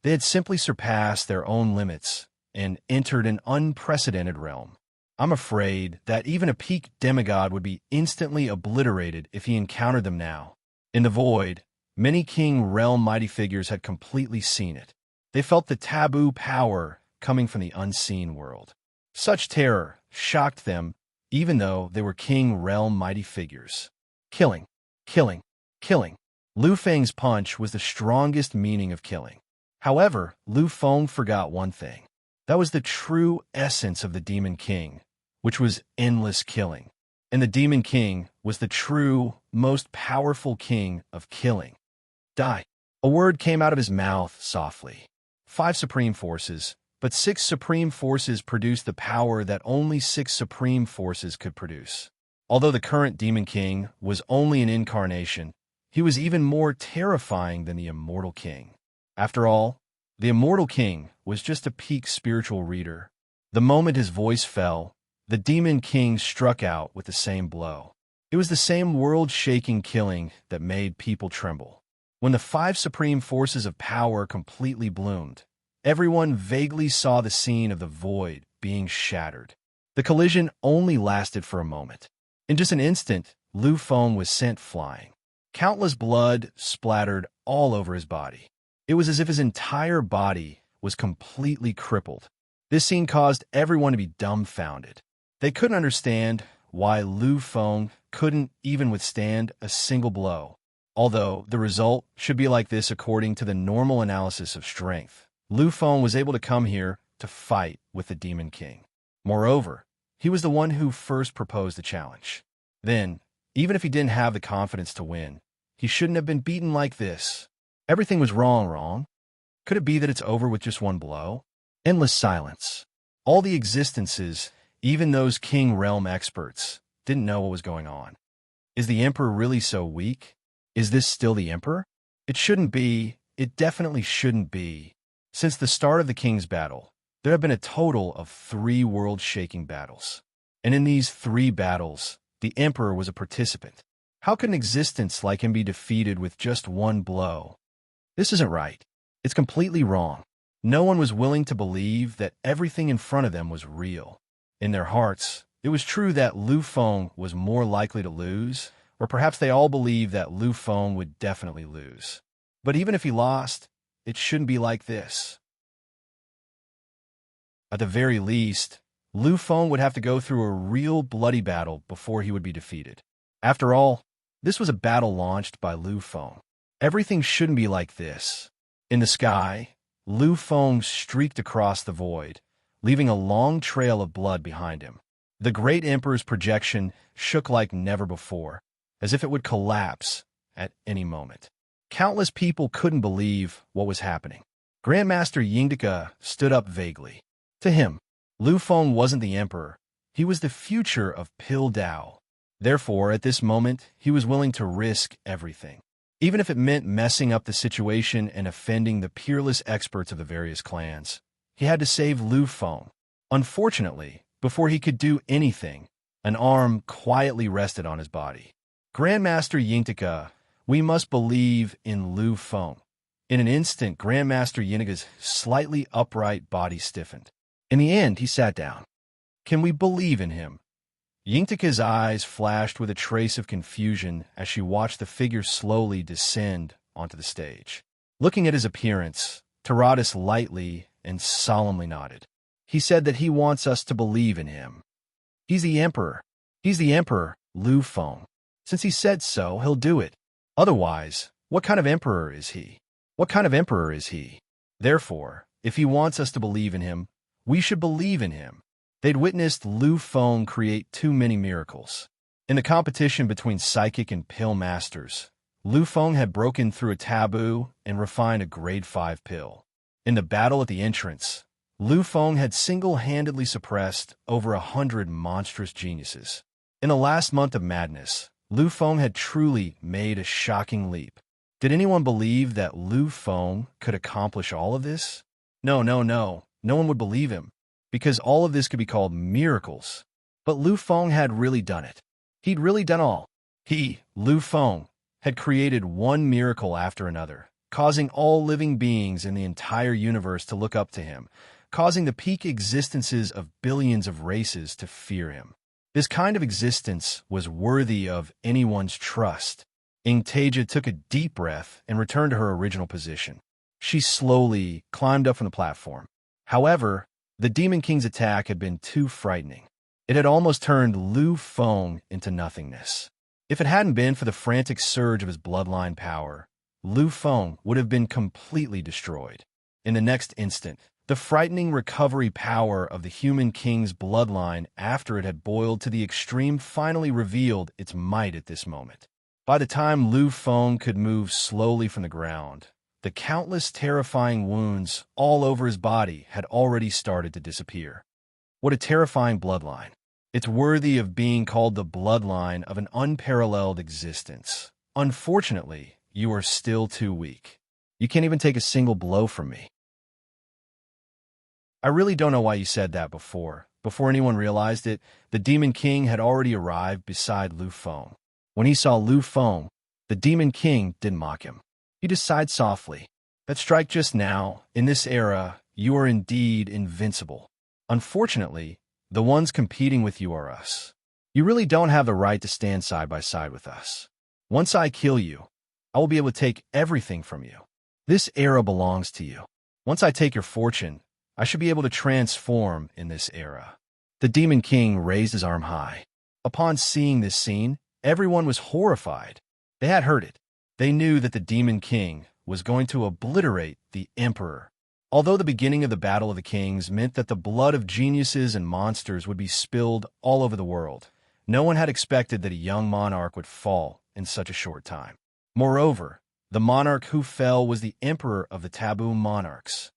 they had simply surpassed their own limits and entered an unprecedented realm. I'm afraid that even a peak demigod would be instantly obliterated if he encountered them now. In the void, many king realm mighty figures had completely seen it. They felt the taboo power coming from the unseen world. Such terror shocked them, even though they were king realm mighty figures. Killing, killing, killing. Lu Feng's punch was the strongest meaning of killing. However, Lu Feng forgot one thing. That was the true essence of the Demon King, which was endless killing. And the Demon King was the true, most powerful king of killing. Die. A word came out of his mouth softly. 5 supreme forces, but 6 supreme forces produced the power that only 6 supreme forces could produce. Although the current Demon King was only an incarnation, he was even more terrifying than the Immortal King. After all, the Immortal King was just a peak spiritual reader. The moment his voice fell, the Demon King struck out with the same blow. It was the same world-shaking killing that made people tremble. When the 5 supreme forces of power completely bloomed, everyone vaguely saw the scene of the void being shattered. The collision only lasted for a moment. In just an instant, Lu Feng was sent flying. Countless blood splattered all over his body. It was as if his entire body was completely crippled. This scene caused everyone to be dumbfounded. They couldn't understand why Lu Feng couldn't even withstand a single blow. Although the result should be like this according to the normal analysis of strength, Lu Feng was able to come here to fight with the Demon King. Moreover, he was the one who first proposed the challenge. Then, even if he didn't have the confidence to win, he shouldn't have been beaten like this. Everything was wrong. Could it be that it's over with just one blow? Endless silence. All the existences, even those king realm experts, didn't know what was going on. Is the Emperor really so weak? Is this still the Emperor? It shouldn't be. It definitely shouldn't be. Since the start of the King's battle, there have been a total of 3 world-shaking battles. And in these 3 battles, the Emperor was a participant. How could an existence like him be defeated with just one blow? This isn't right. It's completely wrong. No one was willing to believe that everything in front of them was real. In their hearts, it was true that Lu Feng was more likely to lose, or perhaps they all believed that Lu Feng would definitely lose. But even if he lost, it shouldn't be like this. At the very least, Lu Feng would have to go through a real bloody battle before he would be defeated. After all, this was a battle launched by Lu Feng. Everything shouldn't be like this. In the sky, Lu Feng streaked across the void, leaving a long trail of blood behind him. The great Emperor's projection shook like never before, as if it would collapse at any moment. Countless people couldn't believe what was happening. Grandmaster Yingdika stood up vaguely. To him, Lu Feng wasn't the Emperor. He was the future of Pil Dao. Therefore, at this moment, he was willing to risk everything. Even if it meant messing up the situation and offending the peerless experts of the various clans, he had to save Lu Feng. Unfortunately, before he could do anything, an arm quietly rested on his body. Grandmaster Yingtika, we must believe in Lu Feng. In an instant, Grandmaster Yingtika's slightly upright body stiffened. In the end, he sat down. Can we believe in him? Yingtika's eyes flashed with a trace of confusion as she watched the figure slowly descend onto the stage. Looking at his appearance, Taradas lightly and solemnly nodded. He said that he wants us to believe in him. He's the Emperor. He's the Emperor, Lu Feng. Since he said so, he'll do it. Otherwise, what kind of Emperor is he? What kind of Emperor is he? Therefore, if he wants us to believe in him, we should believe in him. They'd witnessed Lu Feng create too many miracles. In the competition between psychic and pill masters, Lu Feng had broken through a taboo and refined a grade 5 pill. In the battle at the entrance, Lu Feng had single-handedly suppressed over 100 monstrous geniuses. In the last month of madness, Lu Feng had truly made a shocking leap. Did anyone believe that Lu Feng could accomplish all of this? No. No one would believe him, because all of this could be called miracles. But Lu Feng had really done it. He'd really done all. He, Lu Feng, had created one miracle after another, causing all living beings in the entire universe to look up to him, causing the peak existences of billions of races to fear him. This kind of existence was worthy of anyone's trust. Ingtaja took a deep breath and returned to her original position. She slowly climbed up from the platform. However, the Demon King's attack had been too frightening. It had almost turned Lu Feng into nothingness. If it hadn't been for the frantic surge of his bloodline power, Lu Feng would have been completely destroyed. In the next instant, the frightening recovery power of the human king's bloodline after it had boiled to the extreme finally revealed its might at this moment. By the time Lu Feng could move slowly from the ground, the countless terrifying wounds all over his body had already started to disappear. What a terrifying bloodline. It's worthy of being called the bloodline of an unparalleled existence. Unfortunately, you are still too weak. You can't even take a single blow from me. I really don't know why you said that before. Before anyone realized it, the Demon King had already arrived beside Lu Feng. When he saw Lu Feng, the Demon King didn't mock him. He just sighed softly. That strike just now, in this era, you are indeed invincible. Unfortunately, the ones competing with you are us. You really don't have the right to stand side by side with us. Once I kill you, I will be able to take everything from you. This era belongs to you. Once I take your fortune, I should be able to transform in this era. The Demon King raised his arm high. Upon seeing this scene, everyone was horrified. They had heard it. They knew that the Demon King was going to obliterate the Emperor. Although the beginning of the Battle of the Kings meant that the blood of geniuses and monsters would be spilled all over the world, No one had expected that a young monarch would fall in such a short time. Moreover, the monarch who fell was the emperor of the taboo monarchs.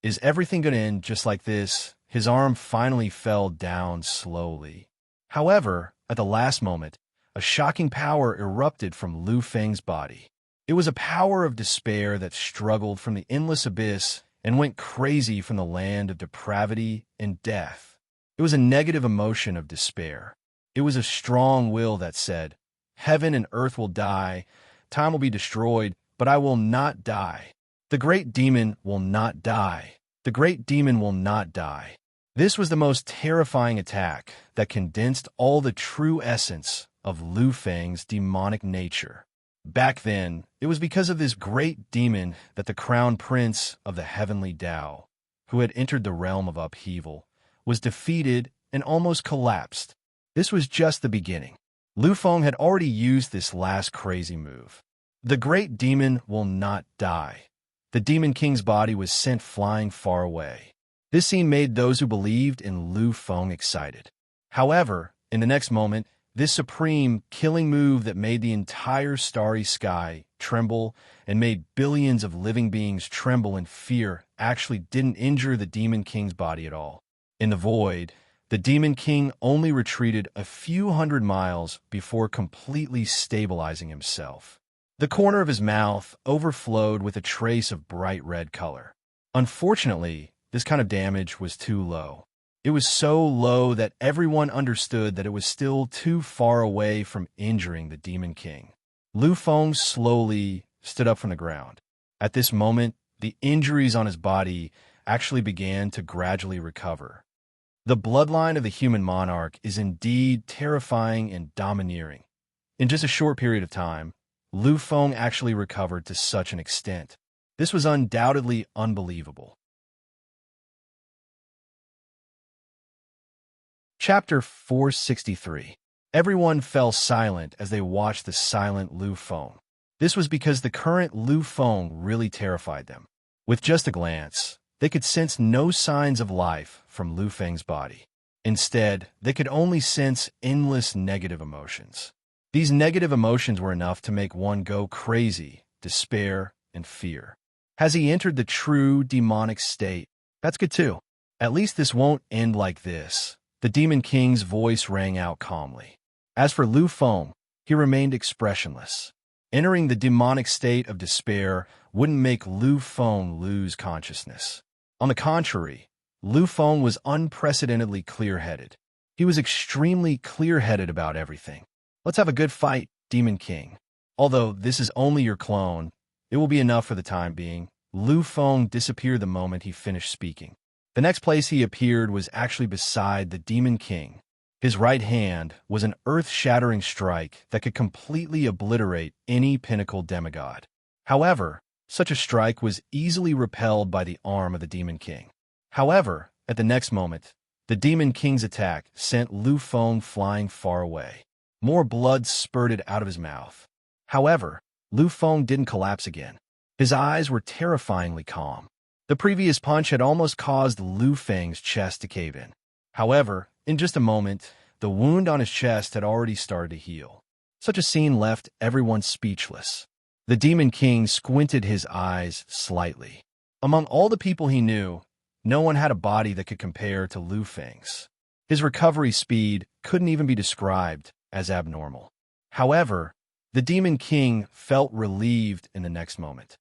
Is everything going to end just like this? His arm finally fell down slowly. However, at the last moment, a shocking power erupted from Lu Feng's body. It was a power of despair that struggled from the endless abyss and went crazy from the land of depravity and death. It was a negative emotion of despair. It was a strong will that said, "Heaven and earth will die, time will be destroyed, but I will not die. The great demon will not die. The great demon will not die." This was the most terrifying attack that condensed all the true essence of Lu Feng's demonic nature. Back then, it was because of this great demon that the crown prince of the heavenly Tao, who had entered the realm of upheaval, was defeated and almost collapsed. This was just the beginning. Lu Feng had already used this last crazy move. The great demon will not die. The Demon King's body was sent flying far away. This scene made those who believed in Lu Feng excited. However, in the next moment, this supreme, killing move that made the entire starry sky tremble and made billions of living beings tremble in fear actually didn't injure the Demon King's body at all. In the void, the Demon King only retreated a few hundred miles before completely stabilizing himself. The corner of his mouth overflowed with a trace of bright red color. Unfortunately, this kind of damage was too low. It was so low that everyone understood that it was still too far away from injuring the Demon King. Lu Feng slowly stood up from the ground. At this moment, the injuries on his body actually began to gradually recover. The bloodline of the human monarch is indeed terrifying and domineering. In just a short period of time, Lu Feng actually recovered to such an extent. This was undoubtedly unbelievable. Chapter 463. Everyone fell silent as they watched the silent Lu Feng. This was because the current Lu Feng really terrified them. With just a glance, they could sense no signs of life from Lu Feng's body. Instead, they could only sense endless negative emotions. These negative emotions were enough to make one go crazy, despair, and fear. Has he entered the true demonic state? That's good too. At least this won't end like this. The Demon King's voice rang out calmly. As for Lu Feng, he remained expressionless. Entering the demonic state of despair wouldn't make Lu Feng lose consciousness. On the contrary, Lu Feng was unprecedentedly clear-headed. He was extremely clear-headed about everything. Let's have a good fight, Demon King. Although this is only your clone, it will be enough for the time being. Lu Feng disappeared the moment he finished speaking. The next place he appeared was actually beside the Demon King. His right hand was an earth-shattering strike that could completely obliterate any pinnacle demigod. However, such a strike was easily repelled by the arm of the Demon King. However, at the next moment, the Demon King's attack sent Lu Feng flying far away. More blood spurted out of his mouth. However, Lu Feng didn't collapse again. His eyes were terrifyingly calm. The previous punch had almost caused Lu Feng's chest to cave in. However, in just a moment, the wound on his chest had already started to heal. Such a scene left everyone speechless. The Demon King squinted his eyes slightly. Among all the people he knew, no one had a body that could compare to Lu Feng's. His recovery speed couldn't even be described as abnormal. However, the Demon King felt relieved in the next moment.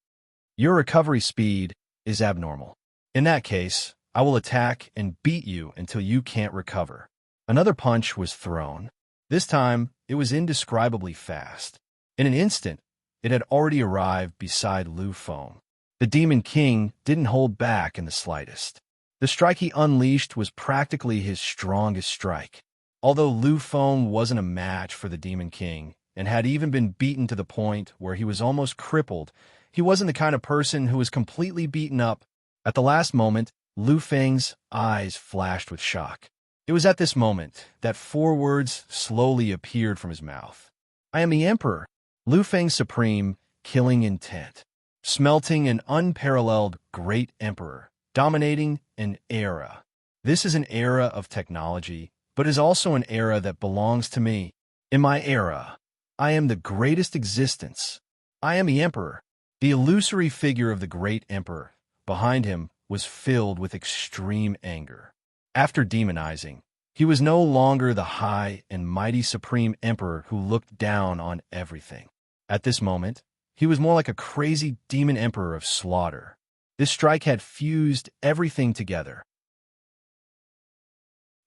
Your recovery speed is abnormal. In that case, I will attack and beat you until you can't recover. Another punch was thrown. This time, it was indescribably fast. In an instant, it had already arrived beside Lu Feng. The Demon King didn't hold back in the slightest. The strike he unleashed was practically his strongest strike. Although Lu Feng wasn't a match for the Demon King and had even been beaten to the point where he was almost crippled, he wasn't the kind of person who was completely beaten up. At the last moment, Lu Feng's eyes flashed with shock. It was at this moment that 4 words slowly appeared from his mouth. I am the Emperor, Lu Feng's supreme, killing intent. Smelting an unparalleled great emperor, dominating an era. This is an era of technology, but is also an era that belongs to me. In my era, I am the greatest existence. I am the emperor. The illusory figure of the great emperor behind him was filled with extreme anger. After demonizing, he was no longer the high and mighty supreme emperor who looked down on everything. At this moment, he was more like a crazy demon emperor of slaughter. This strike had fused everything together.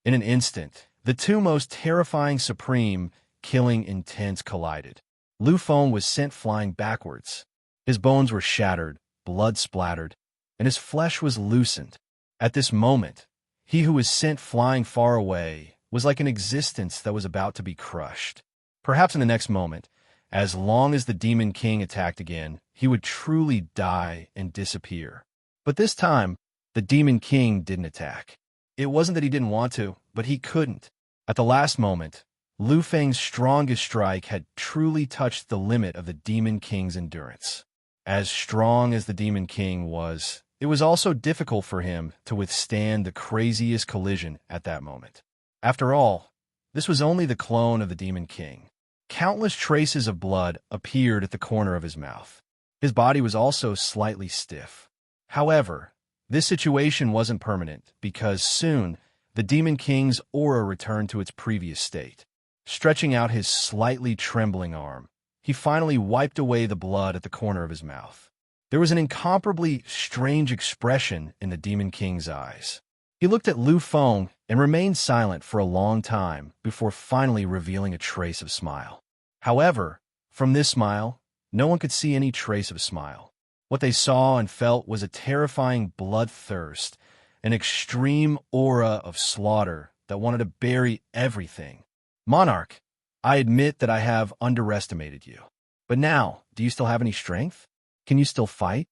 In an instant, the two most terrifying supreme killing intents collided. Lu Feng was sent flying backwards. His bones were shattered, blood splattered, and his flesh was loosened. At this moment, he who was sent flying far away was like an existence that was about to be crushed. Perhaps in the next moment, as long as the Demon King attacked again, he would truly die and disappear. But this time, the Demon King didn't attack. It wasn't that he didn't want to, but he couldn't. At the last moment, Lu Feng's strongest strike had truly touched the limit of the Demon King's endurance. As strong as the Demon King was, it was also difficult for him to withstand the craziest collision at that moment. After all, this was only the clone of the Demon King. Countless traces of blood appeared at the corner of his mouth. His body was also slightly stiff. However, this situation wasn't permanent because soon the Demon King's aura returned to its previous state. Stretching out his slightly trembling arm, he finally wiped away the blood at the corner of his mouth. There was an incomparably strange expression in the Demon King's eyes. He looked at Lu Feng and remained silent for a long time before finally revealing a trace of smile. However, from this smile, no one could see any trace of smile. What they saw and felt was a terrifying bloodthirst, an extreme aura of slaughter that wanted to bury everything. Monarch, I admit that I have underestimated you. But now, do you still have any strength? Can you still fight?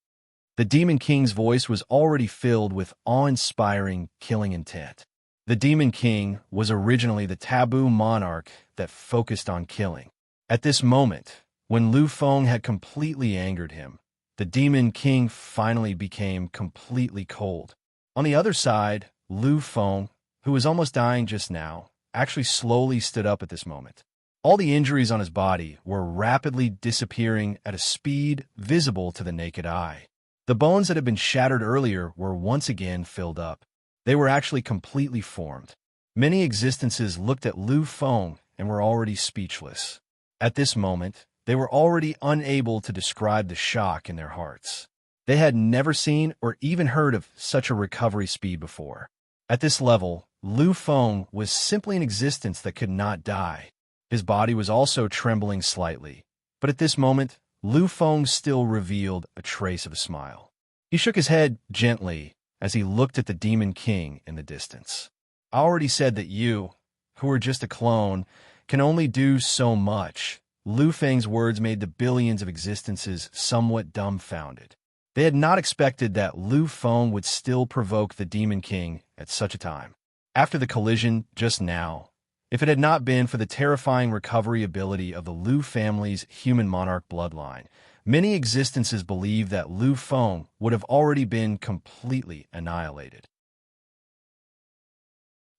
The Demon King's voice was already filled with awe-inspiring, killing intent. The Demon King was originally the taboo monarch that focused on killing. At this moment, when Lu Feng had completely angered him, the Demon King finally became completely cold. On the other side, Lu Feng, who was almost dying just now, actually slowly stood up at this moment. All the injuries on his body were rapidly disappearing at a speed visible to the naked eye. The bones that had been shattered earlier were once again filled up. They were actually completely formed. Many existences looked at Lu Feng and were already speechless. At this moment, they were already unable to describe the shock in their hearts. They had never seen or even heard of such a recovery speed before. At this level, Lu Feng was simply an existence that could not die. His body was also trembling slightly, but at this moment, Lu Feng still revealed a trace of a smile. He shook his head gently as he looked at the Demon King in the distance. I already said that you, who are just a clone, can only do so much. Lu Feng's words made the billions of existences somewhat dumbfounded. They had not expected that Lu Feng would still provoke the Demon King at such a time. After the collision just now, if it had not been for the terrifying recovery ability of the Lu family's human monarch bloodline, many existences believe that Lu Feng would have already been completely annihilated.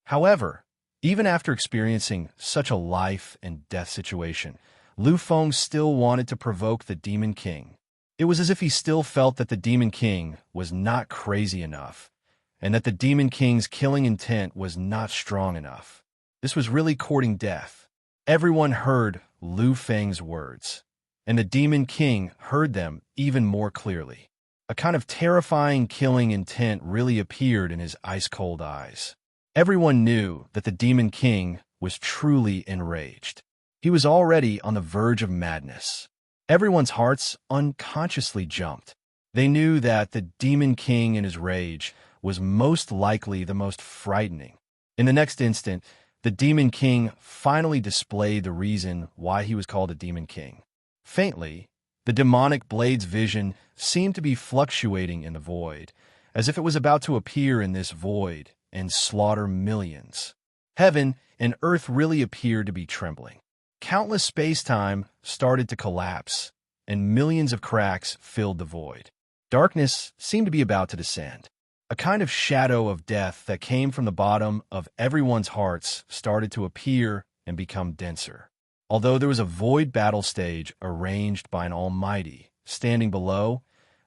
However, even after experiencing such a life and death situation, Lu Feng still wanted to provoke the Demon King. It was as if he still felt that the Demon King was not crazy enough, and that the Demon King's killing intent was not strong enough. This was really courting death. Everyone heard Lu Feng's words, and the Demon King heard them even more clearly. A kind of terrifying killing intent really appeared in his ice-cold eyes. Everyone knew that the Demon King was truly enraged. He was already on the verge of madness. Everyone's hearts unconsciously jumped. They knew that the Demon King in his rage was most likely the most frightening. In the next instant, the Demon King finally displayed the reason why he was called a Demon King. Faintly, the demonic blade's vision seemed to be fluctuating in the void, as if it was about to appear in this void and slaughter millions. Heaven and earth really appeared to be trembling. Countless space-time started to collapse, and millions of cracks filled the void. Darkness seemed to be about to descend. A kind of shadow of death that came from the bottom of everyone's hearts started to appear and become denser. Although there was a void battle stage arranged by an almighty standing below,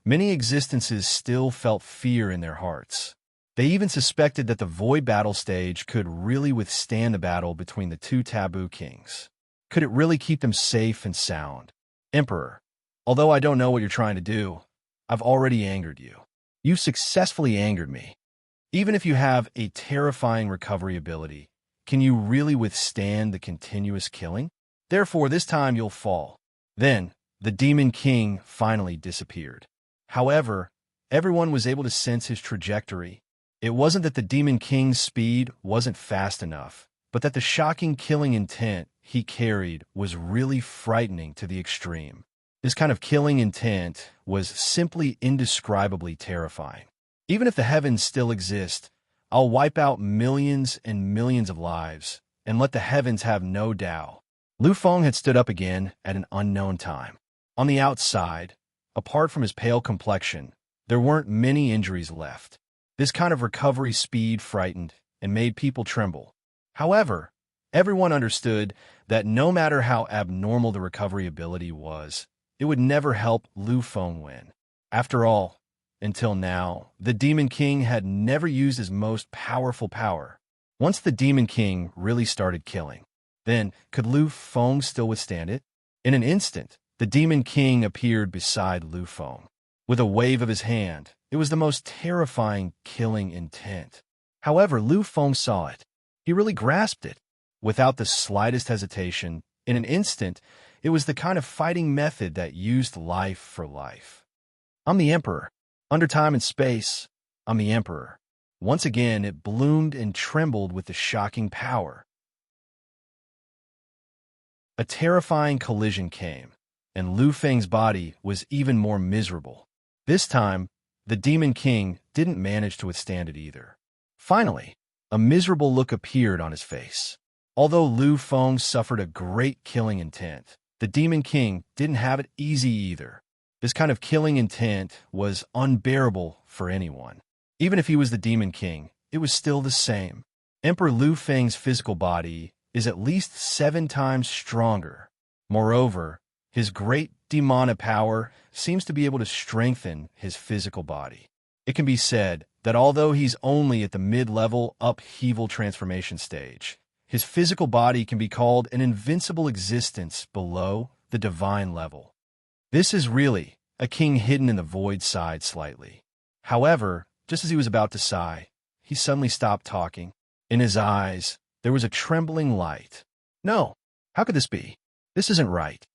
many existences still felt fear in their hearts. They even suspected that the void battle stage could really withstand the battle between the two taboo kings. Could it really keep them safe and sound? Emperor, although I don't know what you're trying to do, I've already angered you. You've successfully angered me. Even if you have a terrifying recovery ability, can you really withstand the continuous killing? Therefore, this time you'll fall. Then, the Demon King finally disappeared. However, everyone was able to sense his trajectory. It wasn't that the Demon King's speed wasn't fast enough, but that the shocking killing intent he carried was really frightening to the extreme. This kind of killing intent was simply indescribably terrifying. Even if the heavens still exist, I'll wipe out millions and millions of lives and let the heavens have no Tao. Lu Feng had stood up again at an unknown time. On the outside, apart from his pale complexion, there weren't many injuries left. This kind of recovery speed frightened and made people tremble. However, everyone understood that no matter how abnormal the recovery ability was, it would never help Lu Feng win. After all, until now, the Demon King had never used his most powerful power. Once the Demon King really started killing, then could Lu Feng still withstand it? In an instant, the Demon King appeared beside Lu Feng. With a wave of his hand, it was the most terrifying killing intent. However, Lu Feng saw it. He really grasped it. Without the slightest hesitation, in an instant, it was the kind of fighting method that used life for life. I'm the Emperor. Under time and space, I'm the Emperor. Once again, it bloomed and trembled with the shocking power. A terrifying collision came, and Lu Feng's body was even more miserable. This time, the Demon King didn't manage to withstand it either. Finally, a miserable look appeared on his face. Although Lu Feng suffered a great killing intent, the Demon King didn't have it easy either. This kind of killing intent was unbearable for anyone. Even if he was the Demon King, it was still the same. Emperor Lu Feng's physical body is at least 7 times stronger. Moreover, his great demonic power seems to be able to strengthen his physical body. It can be said that although he's only at the mid-level upheaval transformation stage, his physical body can be called an invincible existence below the divine level. This is really a king hidden in the void side slightly. However, just as he was about to sigh, he suddenly stopped talking. In his eyes, there was a trembling light. No, how could this be? This isn't right.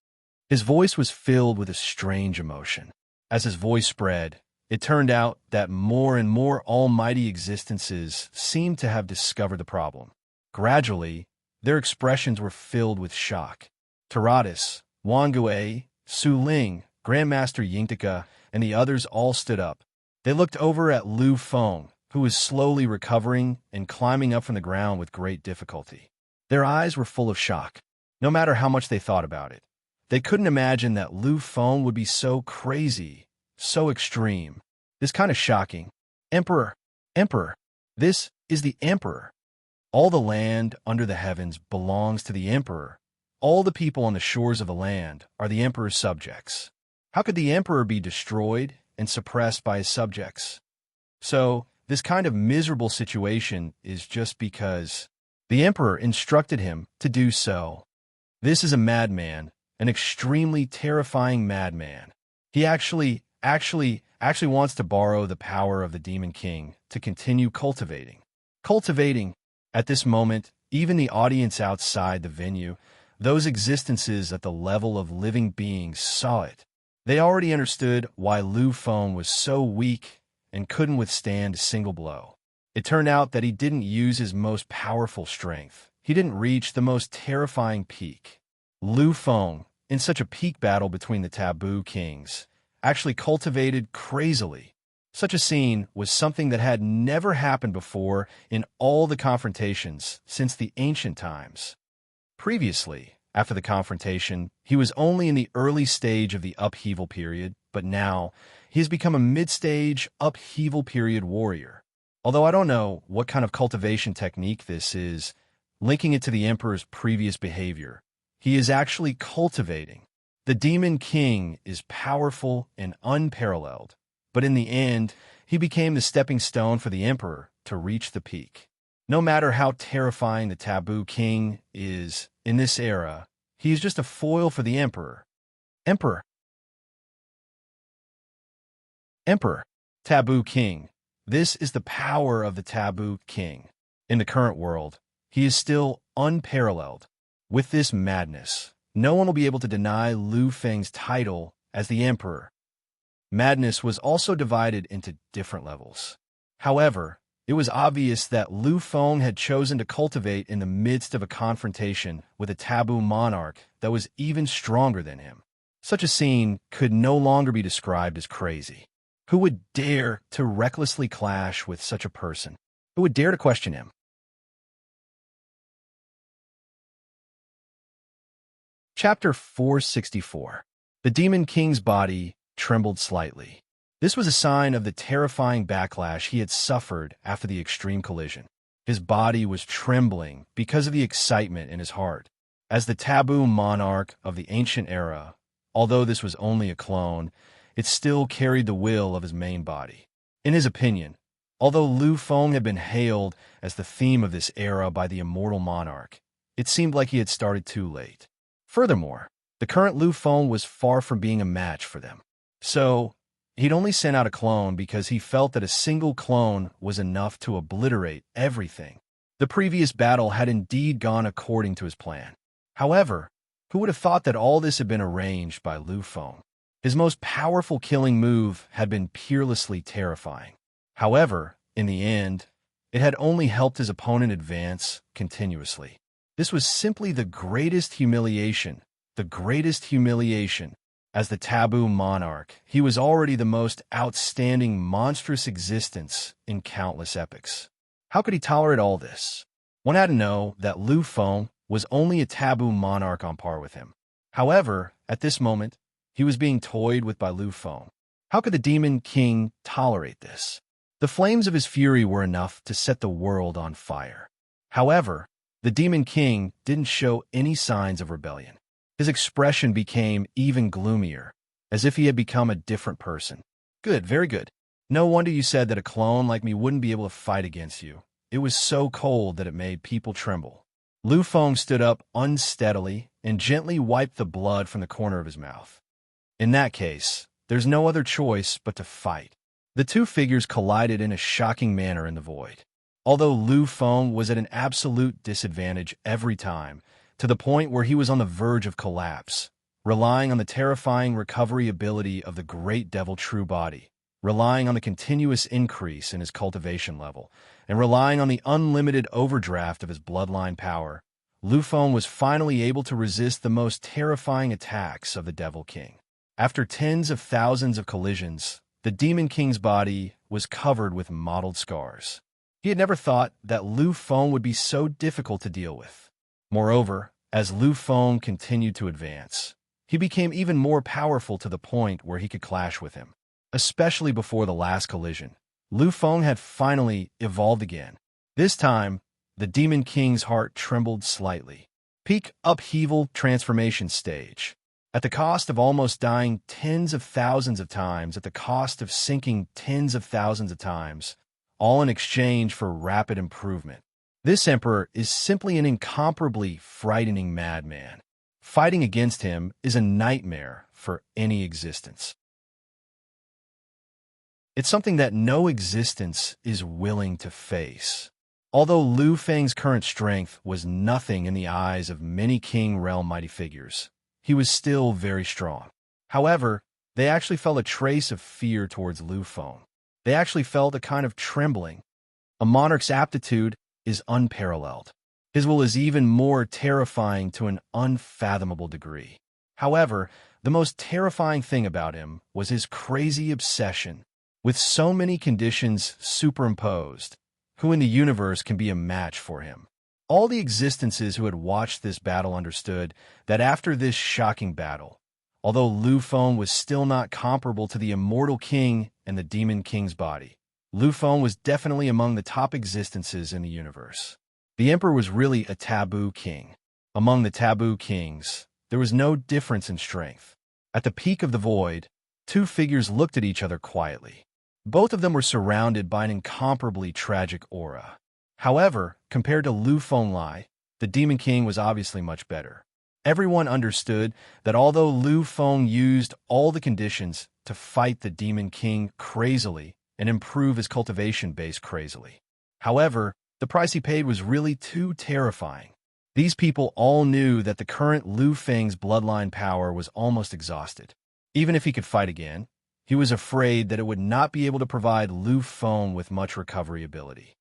His voice was filled with a strange emotion. As his voice spread, it turned out that more and more almighty existences seemed to have discovered the problem. Gradually, their expressions were filled with shock. Taratus, Wangui, Su Ling, Grandmaster Yingtika, and the others all stood up. They looked over at Lu Feng, who was slowly recovering and climbing up from the ground with great difficulty. Their eyes were full of shock. No matter how much they thought about it, they couldn't imagine that Lu Feng would be so crazy, so extreme. This kind of shocking. Emperor, Emperor, this is the Emperor. All the land under the heavens belongs to the Emperor. All the people on the shores of the land are the Emperor's subjects. How could the Emperor be destroyed and suppressed by his subjects? So, this kind of miserable situation is just because the Emperor instructed him to do so. This is a madman, an extremely terrifying madman. He actually wants to borrow the power of the Demon King to continue cultivating. At this moment, even the audience outside the venue, those existences at the level of living beings saw it. They already understood why Lu Feng was so weak and couldn't withstand a single blow. It turned out that he didn't use his most powerful strength. He didn't reach the most terrifying peak. Lu Feng, in such a peak battle between the taboo kings, actually cultivated crazily. Such a scene was something that had never happened before in all the confrontations since the ancient times. Previously, after the confrontation, he was only in the early stage of the upheaval period, but now he has become a mid-stage, upheaval period warrior. Although I don't know what kind of cultivation technique this is, linking it to the Emperor's previous behavior, he is actually cultivating. The Demon King is powerful and unparalleled, but in the end, he became the stepping stone for the Emperor to reach the peak. No matter how terrifying the Taboo King is in this era, he is just a foil for the Emperor. Emperor. Taboo King. This is the power of the Taboo King. In the current world, he is still unparalleled. With this madness, no one will be able to deny Lu Feng's title as the Emperor. Madness was also divided into different levels. However, it was obvious that Lu Feng had chosen to cultivate in the midst of a confrontation with a taboo monarch that was even stronger than him. Such a scene could no longer be described as crazy. Who would dare to recklessly clash with such a person? Who would dare to question him? Chapter 464. The Demon King's body trembled slightly. This was a sign of the terrifying backlash he had suffered after the extreme collision. His body was trembling because of the excitement in his heart. As the taboo monarch of the ancient era, although this was only a clone, it still carried the will of his main body. In his opinion, although Lu Feng had been hailed as the theme of this era by the immortal monarch, it seemed like he had started too late. Furthermore, the current Lu Feng was far from being a match for them. So, he'd only sent out a clone because he felt that a single clone was enough to obliterate everything. The previous battle had indeed gone according to his plan. However, who would have thought that all this had been arranged by Lu Feng? His most powerful killing move had been peerlessly terrifying. However, in the end, it had only helped his opponent advance continuously. This was simply the greatest humiliation. As the taboo monarch, he was already the most outstanding monstrous existence in countless epics. How could he tolerate all this? One had to know that Lu Feng was only a taboo monarch on par with him. However, at this moment, he was being toyed with by Lu Feng. How could the Demon King tolerate this? The flames of his fury were enough to set the world on fire. However, the Demon King didn't show any signs of rebellion. His expression became even gloomier, as if he had become a different person. Good, very good. No wonder you said that a clone like me wouldn't be able to fight against you. It was so cold that it made people tremble. Lu Feng stood up unsteadily and gently wiped the blood from the corner of his mouth. In that case, there's no other choice but to fight. The two figures collided in a shocking manner in the void. Although Lu Feng was at an absolute disadvantage every time, to the point where he was on the verge of collapse, relying on the terrifying recovery ability of the great devil true body, relying on the continuous increase in his cultivation level, and relying on the unlimited overdraft of his bloodline power, Lu Feng was finally able to resist the most terrifying attacks of the Devil King. After tens of thousands of collisions, the Demon King's body was covered with mottled scars. He had never thought that Lu Feng would be so difficult to deal with. Moreover, as Lu Feng continued to advance, he became even more powerful to the point where he could clash with him. Especially before the last collision, Lu Feng had finally evolved again. This time, the Demon King's heart trembled slightly. Peak upheaval transformation stage. At the cost of almost dying tens of thousands of times, at the cost of sinking tens of thousands of times, all in exchange for rapid improvement. This Emperor is simply an incomparably frightening madman. Fighting against him is a nightmare for any existence. It's something that no existence is willing to face. Although Lu Feng's current strength was nothing in the eyes of many King Realm mighty figures, he was still very strong. However, they actually felt a trace of fear towards Lu Feng. They actually felt a kind of trembling. A monarch's aptitude is unparalleled. His will is even more terrifying to an unfathomable degree. However, the most terrifying thing about him was his crazy obsession. With so many conditions superimposed, who in the universe can be a match for him? All the existences who had watched this battle understood that after this shocking battle, although Lu Feng was still not comparable to the immortal king and the demon king's body. Lu Feng was definitely among the top existences in the universe. The emperor was really a taboo king. Among the taboo kings, there was no difference in strength. At the peak of the void, two figures looked at each other quietly. Both of them were surrounded by an incomparably tragic aura. However, compared to Lu Fenglai, the Demon King was obviously much better. Everyone understood that although Lu Feng used all the conditions to fight the Demon King crazily and improve his cultivation base crazily, however, the price he paid was really too terrifying. These people all knew that the current Lu Feng's bloodline power was almost exhausted. Even if he could fight again, he was afraid that it would not be able to provide Lu Feng with much recovery ability.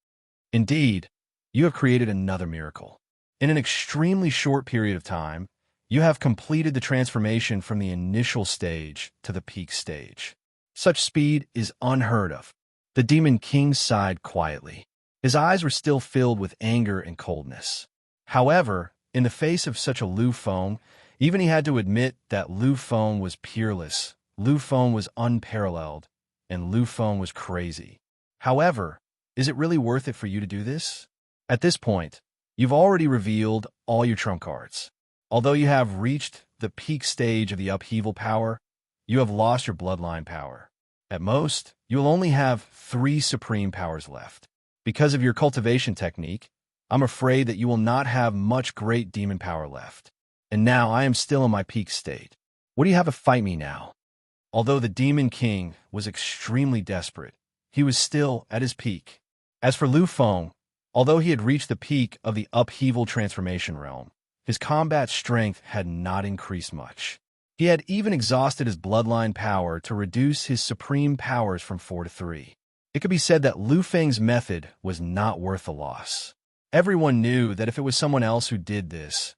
Indeed, you have created another miracle. In an extremely short period of time, you have completed the transformation from the initial stage to the peak stage. Such speed is unheard of. The Demon King sighed quietly. His eyes were still filled with anger and coldness. However, in the face of such a Lu Feng, even he had to admit that Lu Feng was peerless, Lu Feng was unparalleled, and Lu Feng was crazy. However, is it really worth it for you to do this? At this point, you've already revealed all your trump cards. Although you have reached the peak stage of the upheaval power, you have lost your bloodline power. At most, you'll only have 3 supreme powers left. Because of your cultivation technique, I'm afraid that you will not have much great demon power left. And now I am still in my peak state. What do you have to fight me now? Although the Demon King was extremely desperate, he was still at his peak. As for Lu Feng, although he had reached the peak of the upheaval transformation realm, his combat strength had not increased much. He had even exhausted his bloodline power to reduce his supreme powers from 4 to 3. It could be said that Lu Feng's method was not worth the loss. Everyone knew that if it was someone else who did this,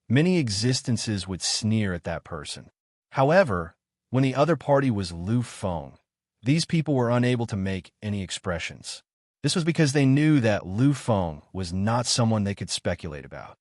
many existences would sneer at that person. However, when the other party was Lu Feng, these people were unable to make any expressions. This was because they knew that Lu Feng was not someone they could speculate about.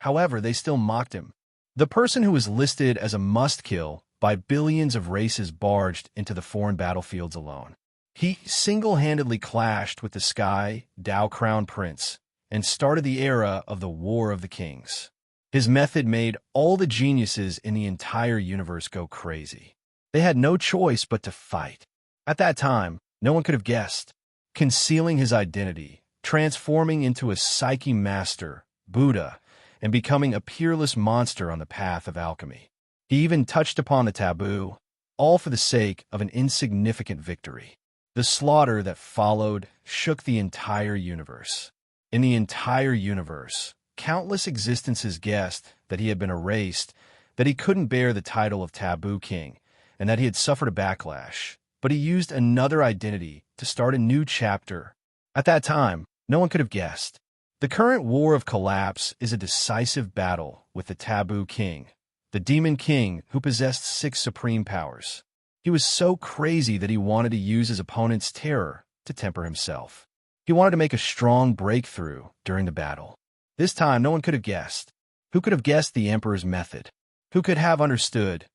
However, they still mocked him. The person who was listed as a must-kill by billions of races barged into the foreign battlefields alone. He single-handedly clashed with the Sky Dao Crown Prince and started the era of the War of the Kings. His method made all the geniuses in the entire universe go crazy. They had no choice but to fight. At that time, no one could have guessed. Concealing his identity, transforming into a psyche master, Buddha, and becoming a peerless monster on the path of alchemy. He even touched upon the taboo, all for the sake of an insignificant victory. The slaughter that followed shook the entire universe. In the entire universe, countless existences guessed that he had been erased, that he couldn't bear the title of Taboo King, and that he had suffered a backlash. But he used another identity to start a new chapter. At that time, no one could have guessed. The current War of Collapse is a decisive battle with the Taboo King, the Demon King who possessed 6 supreme powers. He was so crazy that he wanted to use his opponent's terror to temper himself. He wanted to make a strong breakthrough during the battle. This time, no one could have guessed. Who could have guessed the Emperor's method? Who could have understood?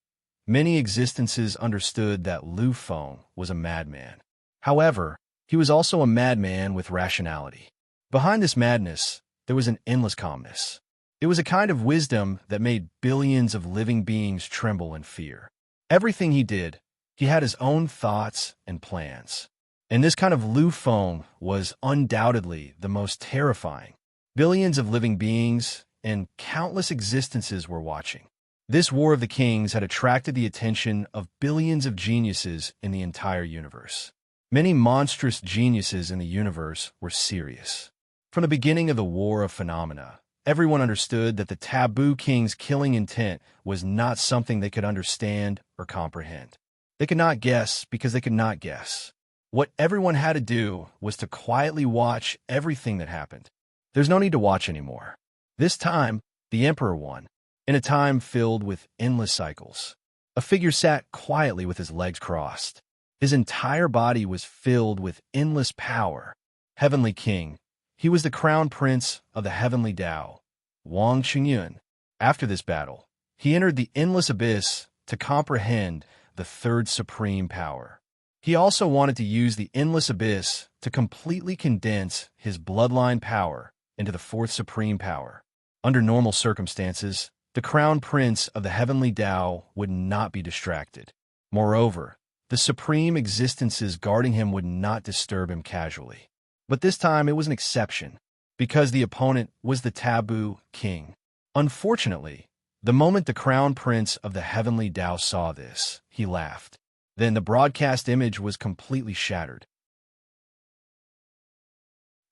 Many existences understood that Lu Feng was a madman. However, he was also a madman with rationality. Behind this madness, there was an endless calmness. It was a kind of wisdom that made billions of living beings tremble in fear. Everything he did, he had his own thoughts and plans. And this kind of Lu Feng was undoubtedly the most terrifying. Billions of living beings and countless existences were watching. This War of the Kings had attracted the attention of billions of geniuses in the entire universe. Many monstrous geniuses in the universe were serious. From the beginning of the War of Phenomena, everyone understood that the Taboo King's killing intent was not something they could understand or comprehend. They could not guess because they could not guess. What everyone had to do was to quietly watch everything that happened. There's no need to watch anymore. This time, the Emperor won. In a time filled with endless cycles, a figure sat quietly with his legs crossed. His entire body was filled with endless power. Heavenly King, he was the crown prince of the Heavenly Dao, Wang Qingyun. After this battle, He entered the endless abyss to comprehend the third supreme power. He also wanted to use the endless abyss to completely condense his bloodline power into the fourth supreme power. Under normal circumstances, the crown prince of the heavenly Tao would not be distracted. Moreover, the supreme existences guarding him would not disturb him casually. But this time it was an exception, because the opponent was the taboo king. Unfortunately, the moment the crown prince of the heavenly Tao saw this, he laughed. Then the broadcast image was completely shattered.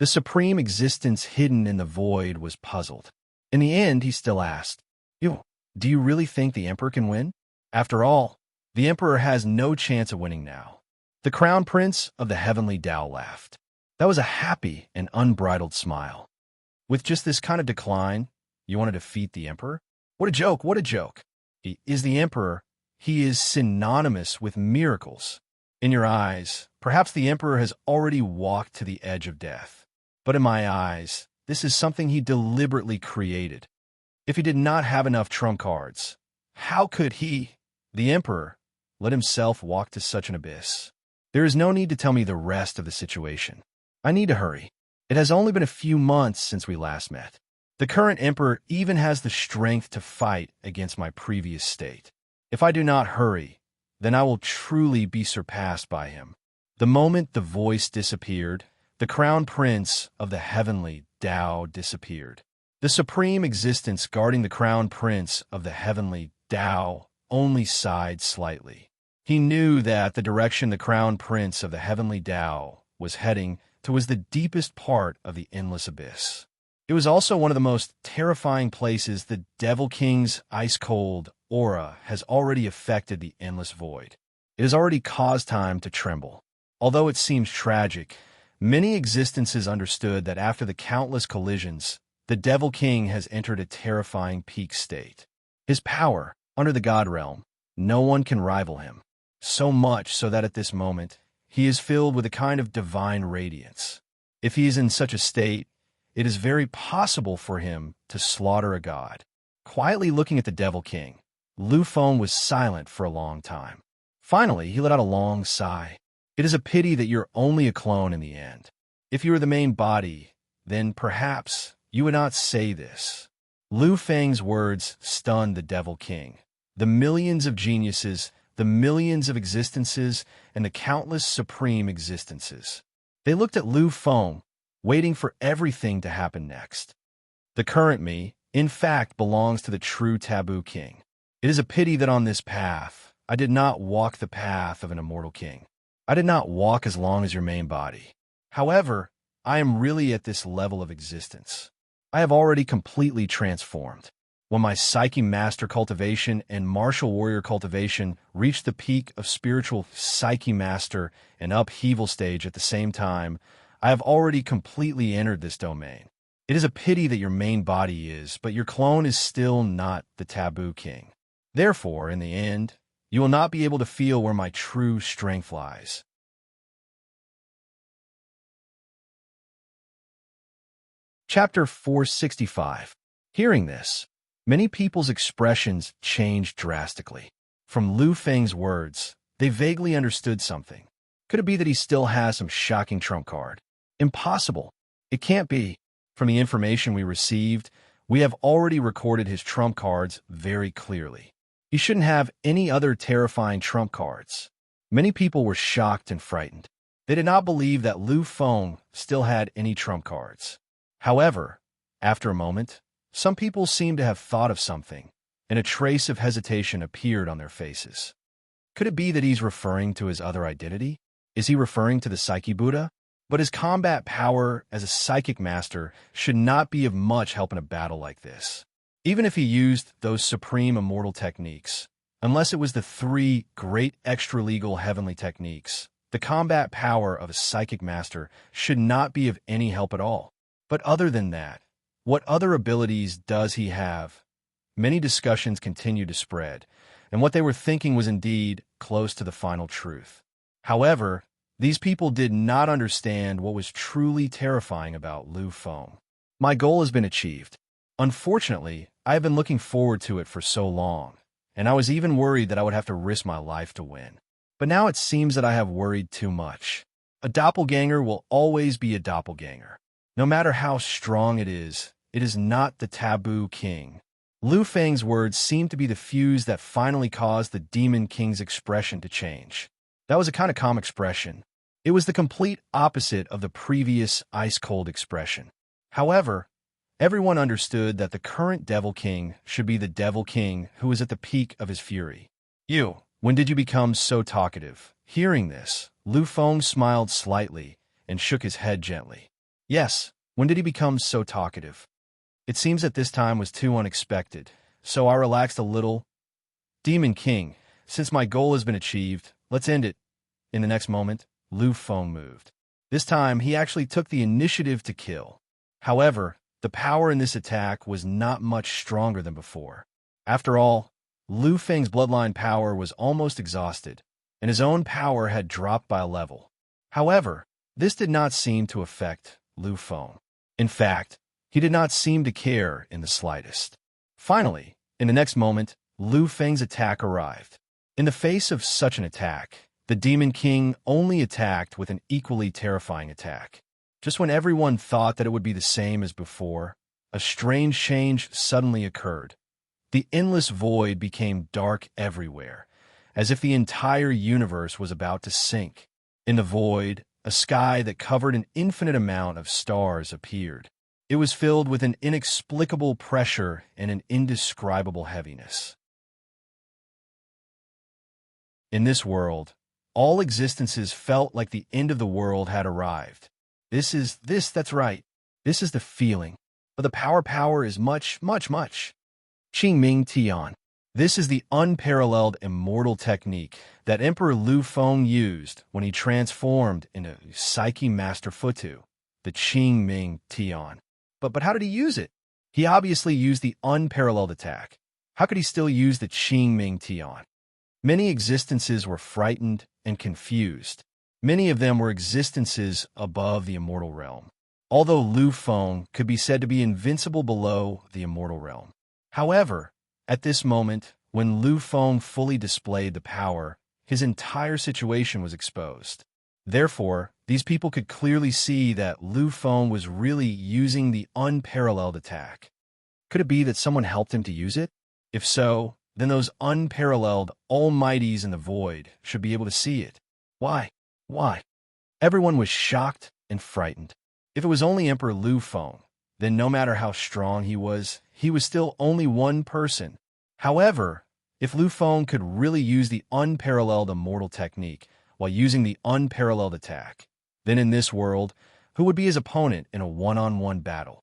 The supreme existence hidden in the void was puzzled. In the end, he still asked, "Do you really think the emperor can win? After all, the emperor has no chance of winning now." The crown prince of the heavenly Tao laughed. That was a happy and unbridled smile. With just this kind of decline, you want to defeat the emperor? What a joke, what a joke. He is the emperor. He is synonymous with miracles. In your eyes, perhaps the emperor has already walked to the edge of death. But in my eyes, this is something he deliberately created. If he did not have enough trump cards, how could he, the emperor, let himself walk to such an abyss? There is no need to tell me the rest of the situation. I need to hurry. It has only been a few months since we last met. The current emperor even has the strength to fight against my previous state. If I do not hurry, then I will truly be surpassed by him. The moment the voice disappeared, the crown prince of the heavenly Tao disappeared. The supreme existence guarding the crown prince of the heavenly Tao only sighed slightly. He knew that the direction the crown prince of the heavenly Tao was heading to was the deepest part of the endless abyss. It was also one of the most terrifying places. The Devil King's ice-cold aura has already affected the endless void. It has already caused time to tremble. Although it seems tragic, many existences understood that after the countless collisions, the Devil King has entered a terrifying peak state. His power, under the God realm, no one can rival him. So much so that at this moment, he is filled with a kind of divine radiance. If he is in such a state, it is very possible for him to slaughter a god. Quietly looking at the Devil King, Lu Feng was silent for a long time. Finally, he let out a long sigh. It is a pity that you're only a clone in the end. If you were the main body, then perhaps you would not say this. Lu Feng's words stunned the Devil King. The millions of geniuses, the millions of existences, and the countless supreme existences. They looked at Lu Feng, waiting for everything to happen next. The current me, in fact, belongs to the true Taboo King. It is a pity that on this path, I did not walk the path of an immortal king. I did not walk as long as your main body. However, I am really at this level of existence. I have already completely transformed. When my Psyche Master cultivation and Martial Warrior cultivation reached the peak of spiritual Psyche Master and upheaval stage at the same time, I have already completely entered this domain. It is a pity that your main body is, but your clone is still not the Taboo King. Therefore, in the end, you will not be able to feel where my true strength lies. Chapter 465. Hearing this, many people's expressions changed drastically. From Lu Feng's words, they vaguely understood something. Could it be that he still has some shocking trump card? Impossible. It can't be. From the information we received, we have already recorded his trump cards very clearly. He shouldn't have any other terrifying trump cards. Many people were shocked and frightened. They did not believe that Lu Feng still had any trump cards. However, after a moment, some people seemed to have thought of something, and a trace of hesitation appeared on their faces. Could it be that he's referring to his other identity? Is he referring to the Psyche Buddha? But his combat power as a psychic master should not be of much help in a battle like this. Even if he used those supreme immortal techniques, unless it was the three great extra-legal heavenly techniques, the combat power of a psychic master should not be of any help at all. But other than that, what other abilities does he have? Many discussions continued to spread, and what they were thinking was indeed close to the final truth. However, these people did not understand what was truly terrifying about Lu Feng. My goal has been achieved. Unfortunately, I have been looking forward to it for so long, and I was even worried that I would have to risk my life to win. But now it seems that I have worried too much. A doppelganger will always be a doppelganger. No matter how strong it is not the taboo king. Lu Feng's words seemed to be the fuse that finally caused the Demon King's expression to change. That was a kind of calm expression. It was the complete opposite of the previous ice-cold expression. However, everyone understood that the current Devil King should be the Devil King who was at the peak of his fury. You, when did you become so talkative? Hearing this, Lu Feng smiled slightly and shook his head gently. Yes, when did he become so talkative? It seems that this time was too unexpected, so I relaxed a little. Demon King, since my goal has been achieved, let's end it. In the next moment, Lu Feng moved. This time, he actually took the initiative to kill. However, the power in this attack was not much stronger than before. After all, Lu Feng's bloodline power was almost exhausted, and his own power had dropped by a level. However, this did not seem to affect Lu Feng. In fact, he did not seem to care in the slightest. Finally, in the next moment, Lu Feng's attack arrived. In the face of such an attack, the Demon King only attacked with an equally terrifying attack. Just when everyone thought that it would be the same as before, a strange change suddenly occurred. The endless void became dark everywhere, as if the entire universe was about to sink. In the void, a sky that covered an infinite amount of stars appeared. It was filled with an inexplicable pressure and an indescribable heaviness. In this world, all existences felt like the end of the world had arrived. That's right. This is the feeling. But the power is much. Qingming Tian. This is the unparalleled immortal technique that Emperor Lu Feng used when he transformed into Psyche Master Futu, the Qingming Tian. But how did he use it? He obviously used the unparalleled attack. How could he still use the Qingming Tian? Many existences were frightened and confused. Many of them were existences above the immortal realm. Although Lu Feng could be said to be invincible below the immortal realm. However, at this moment, when Lu Feng fully displayed the power, his entire situation was exposed. Therefore, these people could clearly see that Lu Feng was really using the unparalleled attack. Could it be that someone helped him to use it? If so, then those unparalleled almighties in the void should be able to see it. Why? Everyone was shocked and frightened. If it was only Emperor Lu Feng, then no matter how strong he was still only one person. However, if Lu Feng could really use the unparalleled immortal technique while using the unparalleled attack, then in this world, who would be his opponent in a one-on-one battle?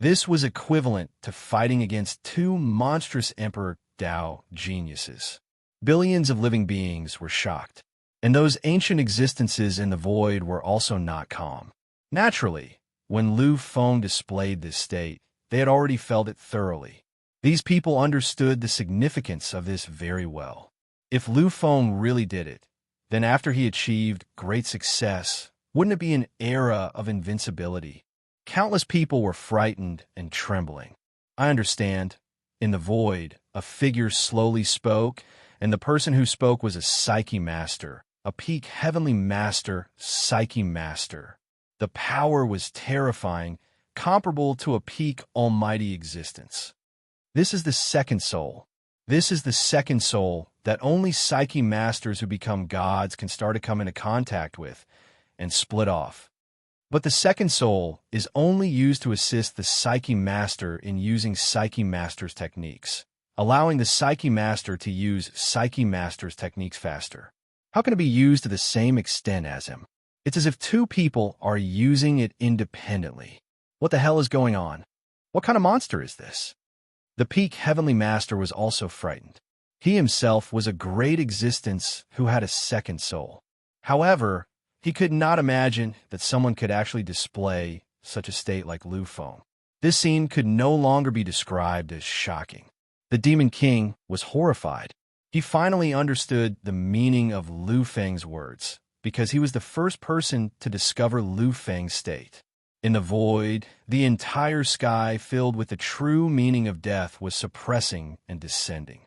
This was equivalent to fighting against two monstrous Emperor Dao geniuses. Billions of living beings were shocked, and those ancient existences in the void were also not calm. Naturally, when Lu Feng displayed this state, they had already felt it thoroughly. These people understood the significance of this very well. If Lu Feng really did it, then after he achieved great success, wouldn't it be an era of invincibility? Countless people were frightened and trembling. I understand. In the void, a figure slowly spoke, and the person who spoke was a Psyche Master, a peak heavenly master, Psyche Master. The power was terrifying, comparable to a peak almighty existence. This is the second soul. This is the second soul that only Psyche Masters who become gods can start to come into contact with and split off. But the second soul is only used to assist the Psyche Master in using Psyche Master's techniques, allowing the Psyche Master to use Psyche Master's techniques faster. How can it be used to the same extent as him? It's as if two people are using it independently. What the hell is going on? What kind of monster is this? The peak heavenly master was also frightened. He himself was a great existence who had a second soul. However, he could not imagine that someone could actually display such a state like Lu Feng. This scene could no longer be described as shocking. The Demon King was horrified. He finally understood the meaning of Lu Feng's words, because he was the first person to discover Lu Feng's state. In the void, the entire sky filled with the true meaning of death was suppressing and descending.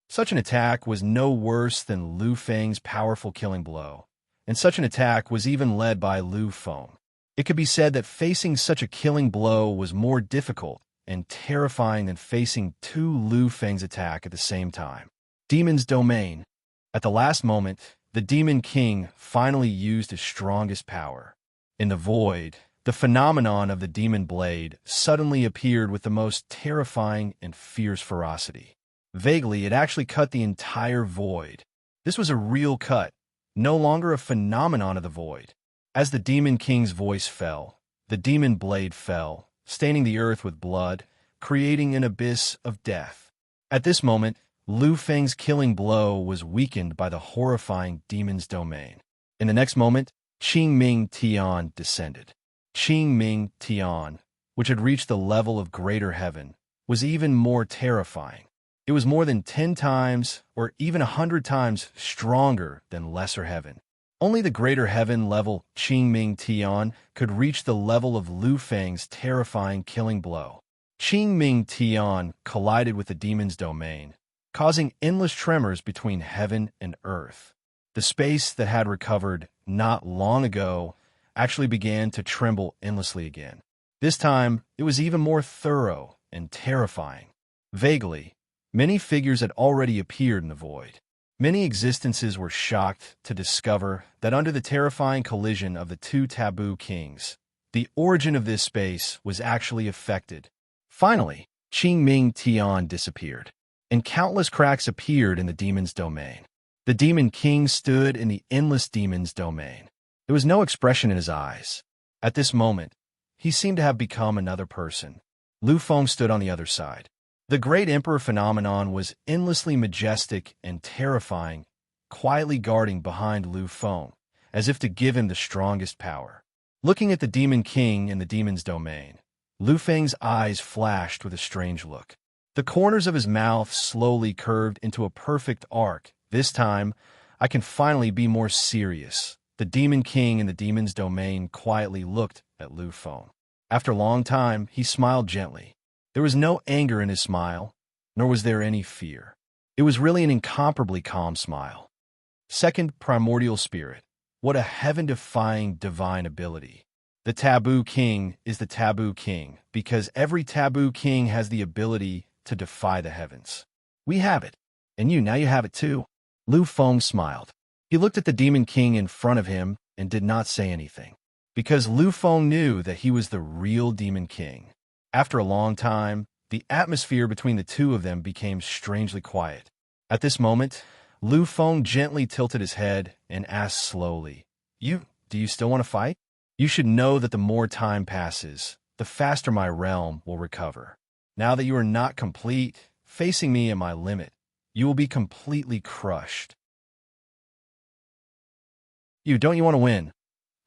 Such an attack was no worse than Lu Feng's powerful killing blow, and such an attack was even led by Lu Feng. It could be said that facing such a killing blow was more difficult and terrifying than facing two Lu Feng's attack at the same time. Demon's Domain. At the last moment, the Demon King finally used his strongest power. In the void, the phenomenon of the Demon Blade suddenly appeared with the most terrifying and fierce ferocity. Vaguely, it actually cut the entire void. This was a real cut, no longer a phenomenon of the void. As the Demon King's voice fell, the Demon Blade fell, staining the earth with blood, creating an abyss of death. At this moment, Lu Feng's killing blow was weakened by the horrifying Demon's Domain. In the next moment, Qing Ming Tian descended. Qing Ming Tian, which had reached the level of greater heaven, was even more terrifying. It was more than 10 times or even 100 times stronger than lesser heaven. Only the greater heaven level Qing Ming Tian could reach the level of Lu Feng's terrifying killing blow. Qing Ming Tian collided with the Demon's Domain, causing endless tremors between heaven and earth. The space that had recovered not long ago actually began to tremble endlessly again. This time, it was even more thorough and terrifying. Vaguely, many figures had already appeared in the void. Many existences were shocked to discover that under the terrifying collision of the two taboo kings, the origin of this space was actually affected. Finally, Qing Ming Tian disappeared, and countless cracks appeared in the Demon's Domain. The Demon King stood in the endless Demon's Domain. There was no expression in his eyes. At this moment, he seemed to have become another person. Lu Feng stood on the other side. The Great Emperor phenomenon was endlessly majestic and terrifying, quietly guarding behind Lu Feng, as if to give him the strongest power. Looking at the Demon King in the Demon's Domain, Lu Feng's eyes flashed with a strange look. The corners of his mouth slowly curved into a perfect arc. This time, I can finally be more serious. The Demon King in the Demon's Domain quietly looked at Lu Feng. After a long time, he smiled gently. There was no anger in his smile, nor was there any fear. It was really an incomparably calm smile. Second primordial spirit. What a heaven-defying divine ability. The Taboo King is the Taboo King because every Taboo King has the ability to defy the heavens. We have it, and now you have it too. Lu Feng smiled. He looked at the Demon King in front of him and did not say anything, because Lu Feng knew that he was the real Demon King. After a long time, the atmosphere between the two of them became strangely quiet. At this moment, Lu Feng gently tilted his head and asked slowly, Do you still want to fight? You should know that the more time passes, the faster my realm will recover. Now that you are not complete, facing me at my limit, you will be completely crushed. Don't you want to win?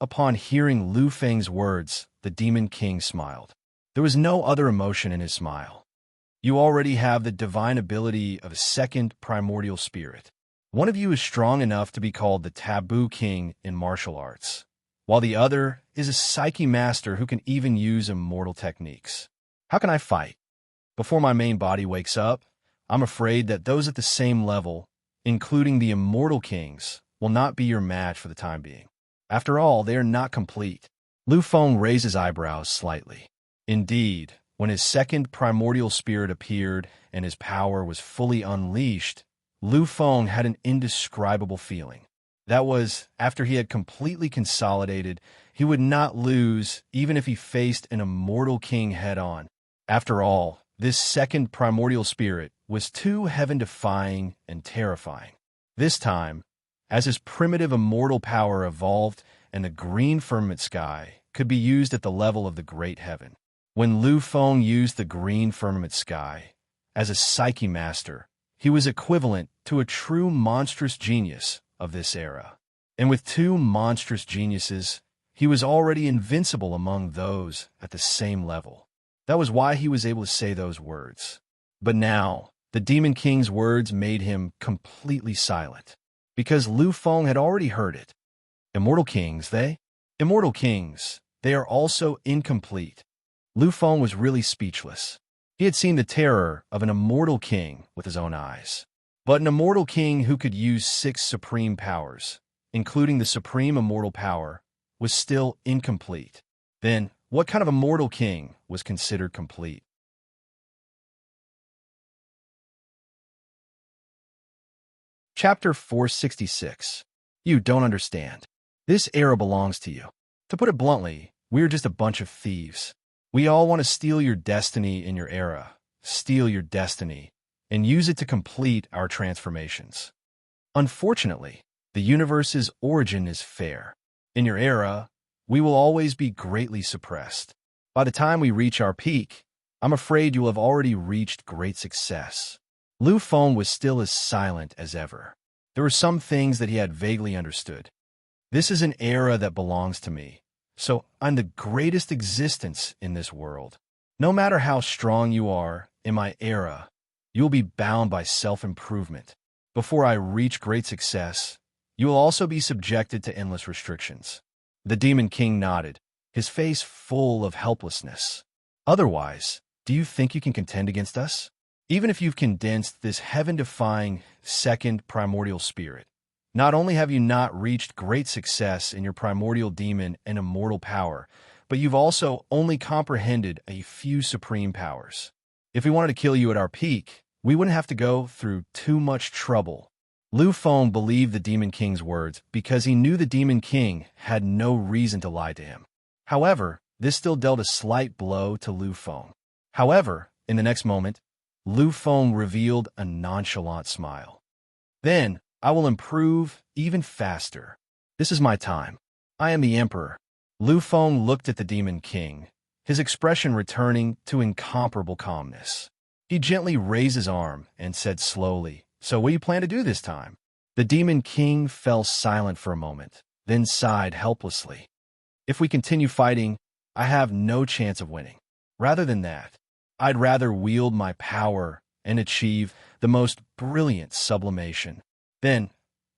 Upon hearing Lu Feng's words, the Demon King smiled. There was no other emotion in his smile. You already have the divine ability of a second primordial spirit. One of you is strong enough to be called the Taboo King in martial arts, while the other is a psyche master who can even use immortal techniques. How can I fight? Before my main body wakes up, I'm afraid that those at the same level, including the immortal kings, will not be your match for the time being. After all, they are not complete. Lu Feng raised his eyebrows slightly. Indeed, when his second primordial spirit appeared and his power was fully unleashed, Lu Feng had an indescribable feeling. That was, after he had completely consolidated, he would not lose even if he faced an immortal king head-on. After all, this second primordial spirit was too heaven-defying and terrifying. This time, as his primitive immortal power evolved and the green firmament sky could be used at the level of the great heaven. When Lu Feng used the green firmament sky as a psyche master, he was equivalent to a true monstrous genius of this era. And with two monstrous geniuses, he was already invincible among those at the same level. That was why he was able to say those words. But now, the Demon King's words made him completely silent, because Lu Feng had already heard it. Immortal kings, they? Immortal kings, they are also incomplete. Lu Feng was really speechless. He had seen the terror of an immortal king with his own eyes. But an immortal king who could use 6 supreme powers, including the supreme immortal power, was still incomplete. Then, what kind of immortal king was considered complete? Chapter 466. You don't understand. This era belongs to you. To put it bluntly, we're just a bunch of thieves. We all want to steal your destiny in your era, steal your destiny, and use it to complete our transformations. Unfortunately, the universe's origin is fair. In your era, we will always be greatly suppressed. By the time we reach our peak, I'm afraid you'll have already reached great success. Lu Feng was still as silent as ever. There were some things that he had vaguely understood. This is an era that belongs to me, so I'm the greatest existence in this world. No matter how strong you are in my era, you'll be bound by self-improvement. Before I reach great success, you will also be subjected to endless restrictions. The Demon King nodded, his face full of helplessness. Otherwise, do you think you can contend against us? Even if you've condensed this heaven-defying second primordial spirit, not only have you not reached great success in your primordial demon and immortal power, but you've also only comprehended a few supreme powers. If we wanted to kill you at our peak, we wouldn't have to go through too much trouble. Lu Feng believed the Demon King's words because he knew the Demon King had no reason to lie to him. However, this still dealt a slight blow to Lu Feng. However, in the next moment, Lu Feng revealed a nonchalant smile. Then, I will improve even faster. This is my time. I am the Emperor. Lu Feng looked at the Demon King, his expression returning to incomparable calmness. He gently raised his arm and said slowly, "So what do you plan to do this time?" The Demon King fell silent for a moment, then sighed helplessly. "If we continue fighting, I have no chance of winning. Rather than that, I'd rather wield my power and achieve the most brilliant sublimation. Then,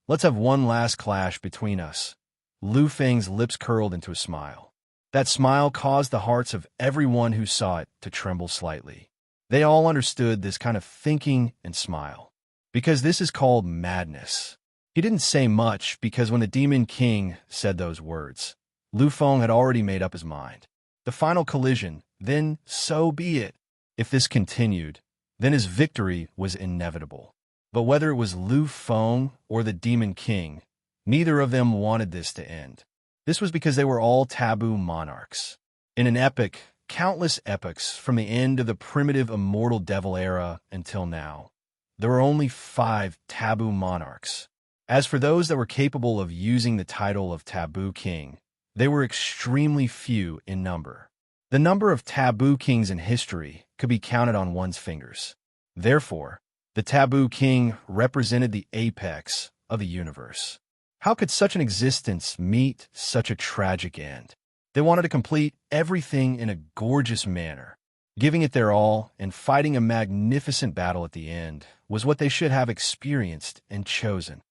let's have one last clash between us." Lu Feng's lips curled into a smile. That smile caused the hearts of everyone who saw it to tremble slightly. They all understood this kind of thinking and smile, because this is called madness. He didn't say much because when the Demon King said those words, Lu Feng had already made up his mind. The final collision, then so be it. If this continued, then his victory was inevitable. But whether it was Lu Feng or the Demon King, neither of them wanted this to end. This was because they were all taboo monarchs. In an epic, countless epochs from the end of the primitive immortal devil era until now, there were only 5 taboo monarchs. As for those that were capable of using the title of taboo king, they were extremely few in number. The number of taboo kings in history could be counted on one's fingers. Therefore, the taboo king represented the apex of the universe. How could such an existence meet such a tragic end? They wanted to complete everything in a gorgeous manner. Giving it their all and fighting a magnificent battle at the end was what they should have experienced and chosen.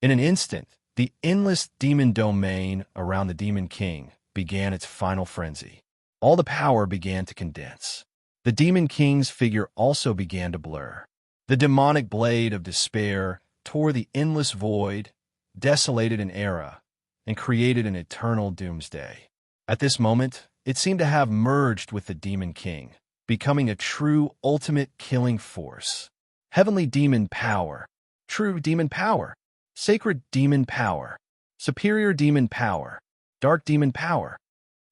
In an instant, the endless demon domain around the Demon King began its final frenzy. All the power began to condense. The Demon King's figure also began to blur. The demonic blade of despair tore the endless void, desolated an era, and created an eternal doomsday. At this moment, it seemed to have merged with the Demon King, becoming a true ultimate killing force. Heavenly demon power, true demon power, sacred demon power, superior demon power, dark demon power.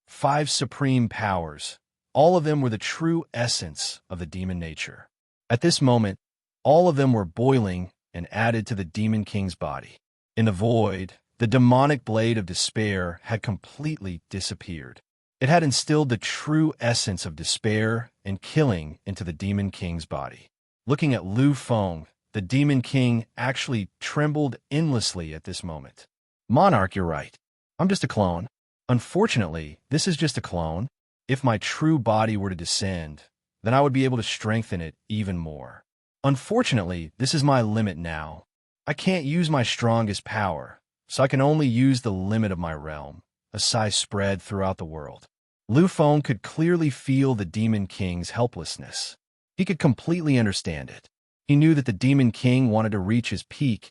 5 supreme powers, all of them were the true essence of the demon nature. At this moment, all of them were boiling and added to the Demon King's body. In the void, the demonic blade of despair had completely disappeared. It had instilled the true essence of despair and killing into the Demon King's body. Looking at Lu Feng, the Demon King actually trembled endlessly at this moment. "Monarch, you're right. I'm just a clone. Unfortunately, this is just a clone. If my true body were to descend, then I would be able to strengthen it even more. Unfortunately, this is my limit now. I can't use my strongest power, so I can only use the limit of my realm. A sigh spread throughout the world. Lu Feng could clearly feel the Demon King's helplessness. He could completely understand it. He knew that the Demon King wanted to reach his peak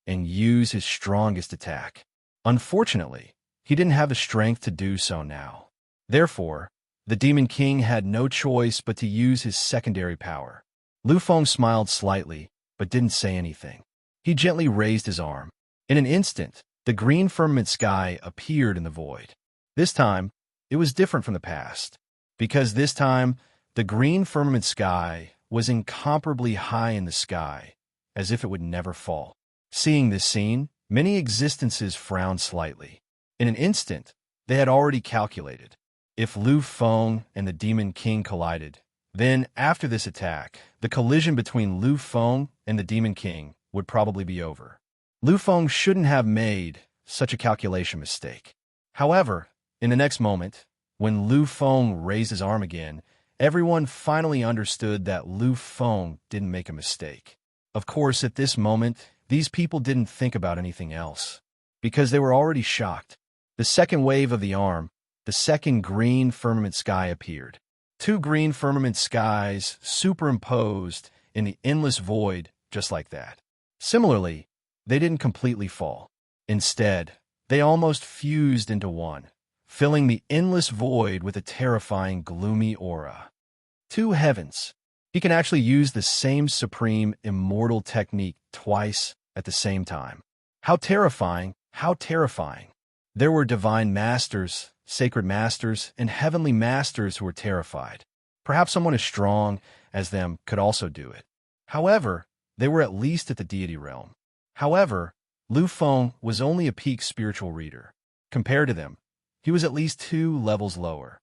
and use his strongest attack. Unfortunately, he didn't have the strength to do so now. Therefore, the Demon King had no choice but to use his secondary power. Lu Feng smiled slightly, but didn't say anything. He gently raised his arm. In an instant, the green firmament sky appeared in the void. This time, it was different from the past, because this time, the green firmament sky was incomparably high in the sky, as if it would never fall. Seeing this scene, many existences frowned slightly. In an instant, they had already calculated. If Lu Feng and the Demon King collided, then, after this attack, the collision between Lu Feng and the Demon King would probably be over. Lu Feng shouldn't have made such a calculation mistake. However, in the next moment, when Lu Feng raised his arm again, everyone finally understood that Lu Feng didn't make a mistake. Of course, at this moment, these people didn't think about anything else, because they were already shocked. The second wave of the arm, the second green firmament sky appeared. Two green firmament skies superimposed in the endless void just like that. Similarly, they didn't completely fall. Instead, they almost fused into one, filling the endless void with a terrifying, gloomy aura. Two heavens. He can actually use the same supreme, immortal technique twice at the same time. How terrifying, how terrifying. There were divine masters, sacred masters, and heavenly masters who were terrified. Perhaps someone as strong as them could also do it. However, they were at least at the deity realm. However, Lu Feng was only a peak spiritual reader. Compared to them, he was at least 2 levels lower.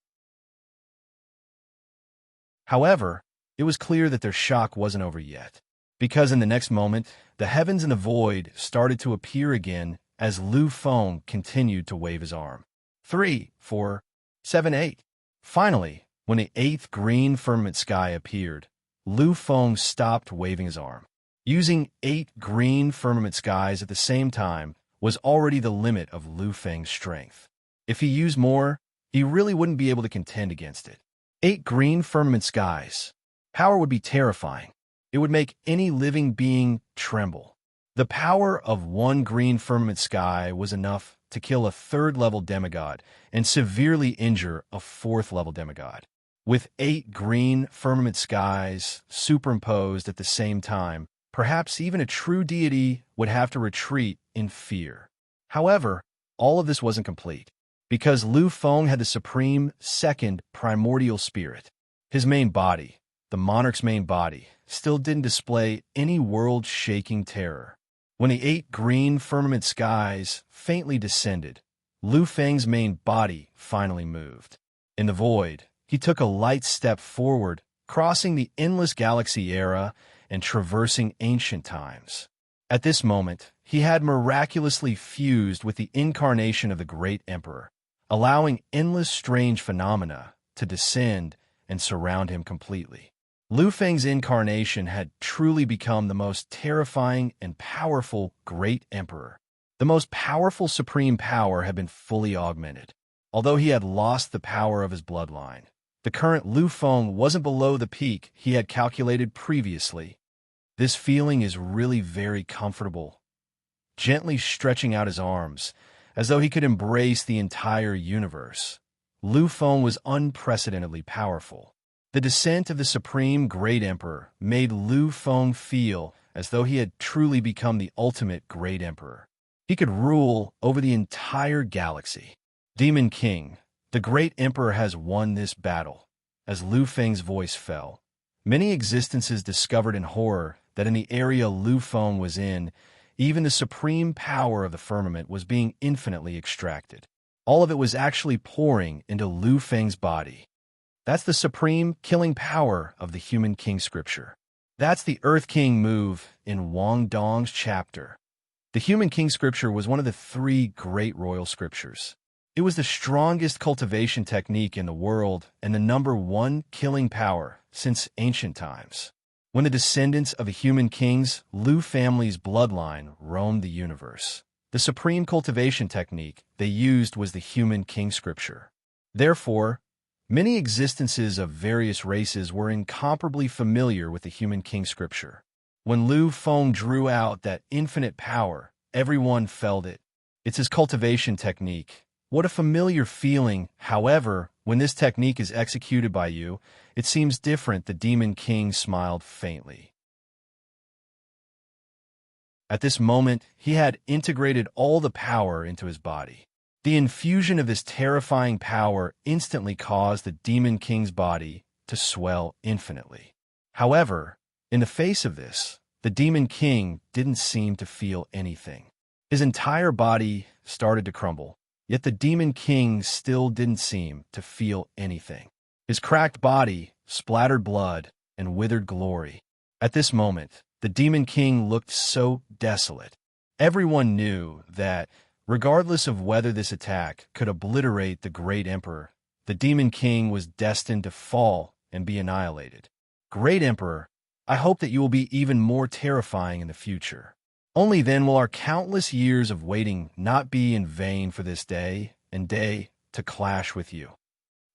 However, it was clear that their shock wasn't over yet, because in the next moment, the heavens and the void started to appear again as Lu Feng continued to wave his arm. 3, 4, 7, 8. Finally, when the 8th green firmament sky appeared, Lu Feng stopped waving his arm. Using 8 green firmament skies at the same time was already the limit of Lu Feng's strength. If he used more, he really wouldn't be able to contend against it. 8 green firmament skies. Power would be terrifying. It would make any living being tremble. The power of 1 green firmament sky was enough to kill a 3rd-level demigod and severely injure a 4th-level demigod. With 8 green firmament skies superimposed at the same time, perhaps even a true deity would have to retreat in fear. However, all of this wasn't complete, because Lu Feng had the supreme second primordial spirit. His main body, the monarch's main body, still didn't display any world-shaking terror. When the 8 green firmament skies faintly descended, Lu Feng's main body finally moved. In the void, he took a light step forward, crossing the endless galaxy era and traversing ancient times. At this moment, he had miraculously fused with the incarnation of the great emperor, allowing endless strange phenomena to descend and surround him completely. Lu Feng's incarnation had truly become the most terrifying and powerful great emperor. The most powerful supreme power had been fully augmented. Although he had lost the power of his bloodline, the current Lu Feng wasn't below the peak he had calculated previously. This feeling is really very comfortable. Gently stretching out his arms, as though he could embrace the entire universe, Lu Feng was unprecedentedly powerful. The descent of the Supreme Great Emperor made Lu Feng feel as though he had truly become the ultimate Great Emperor. He could rule over the entire galaxy. Demon King, the Great Emperor has won this battle. As Lu Feng's voice fell, many existences discovered in horror that in the area Lu Feng was in, even the supreme power of the firmament was being infinitely extracted. All of it was actually pouring into Lu Feng's body. That's the supreme killing power of the Human King scripture. That's the Earth King move in Wang Dong's chapter. The Human King scripture was one of the 3 great royal scriptures. It was the strongest cultivation technique in the world and the #1 killing power since ancient times. When the descendants of the human kings, Lu family's bloodline roamed the universe, The supreme cultivation technique they used was the human king scripture. Therefore, many existences of various races were incomparably familiar with the human king scripture. When Lu Feng drew out that infinite power, everyone felt it. It's his cultivation technique. What a familiar feeling. However, when this technique is executed by you, it seems different. The demon king smiled faintly. At this moment, he had integrated all the power into his body. The infusion of this terrifying power instantly caused the demon king's body to swell infinitely. However, in the face of this, the demon king didn't seem to feel anything. His entire body started to crumble, yet the demon king still didn't seem to feel anything. His cracked body splattered blood and withered glory. At this moment, the demon king looked so desolate. Everyone knew that, regardless of whether this attack could obliterate the great emperor, the demon king was destined to fall and be annihilated. Great emperor, I hope that you will be even more terrifying in the future. Only then will our countless years of waiting not be in vain for this day and day to clash with you.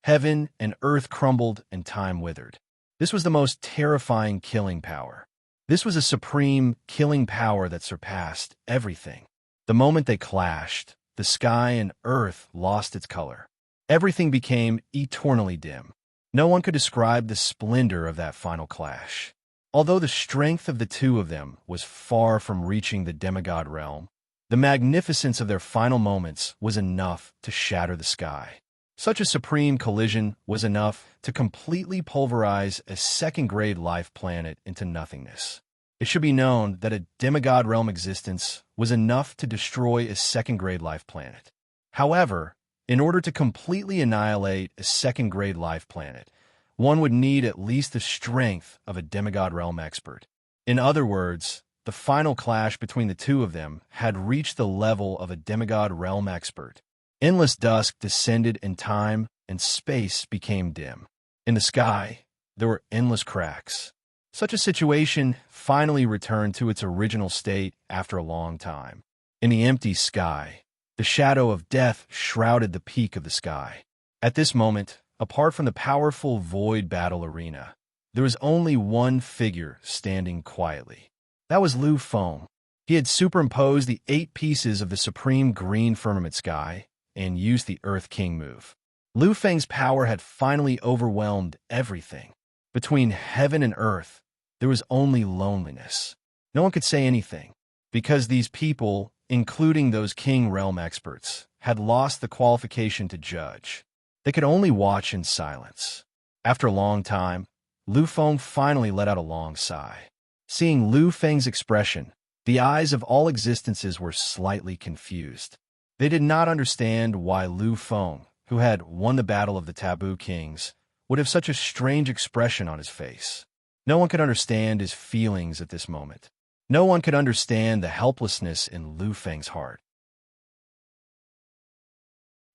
Heaven and earth crumbled and time withered. This was the most terrifying killing power. This was a supreme killing power that surpassed everything. The moment they clashed, the sky and earth lost its color. Everything became eternally dim. No one could describe the splendor of that final clash. Although the strength of the two of them was far from reaching the demigod realm, the magnificence of their final moments was enough to shatter the sky. Such a supreme collision was enough to completely pulverize a second-grade life planet into nothingness. It should be known that a demigod realm existence was enough to destroy a second-grade life planet. However, in order to completely annihilate a second-grade life planet, one would need at least the strength of a demigod realm expert. In other words, the final clash between the two of them had reached the level of a demigod realm expert. Endless dusk descended and time and space became dim. In the sky, there were endless cracks. Such a situation finally returned to its original state after a long time. In the empty sky, the shadow of death shrouded the peak of the sky. At this moment, apart from the powerful void battle arena, there was only one figure standing quietly. That was Lu Feng. He had superimposed the 8 pieces of the supreme green firmament sky and used the Earth King move. Lu Feng's power had finally overwhelmed everything. Between heaven and earth, there was only loneliness. No one could say anything, because these people, including those King Realm experts, had lost the qualification to judge. They could only watch in silence. After a long time, Lu Feng finally let out a long sigh. Seeing Lu Feng's expression, the eyes of all existences were slightly confused. They did not understand why Lu Feng, who had won the battle of the Taboo Kings, would have such a strange expression on his face. No one could understand his feelings at this moment. No one could understand the helplessness in Lu Feng's heart.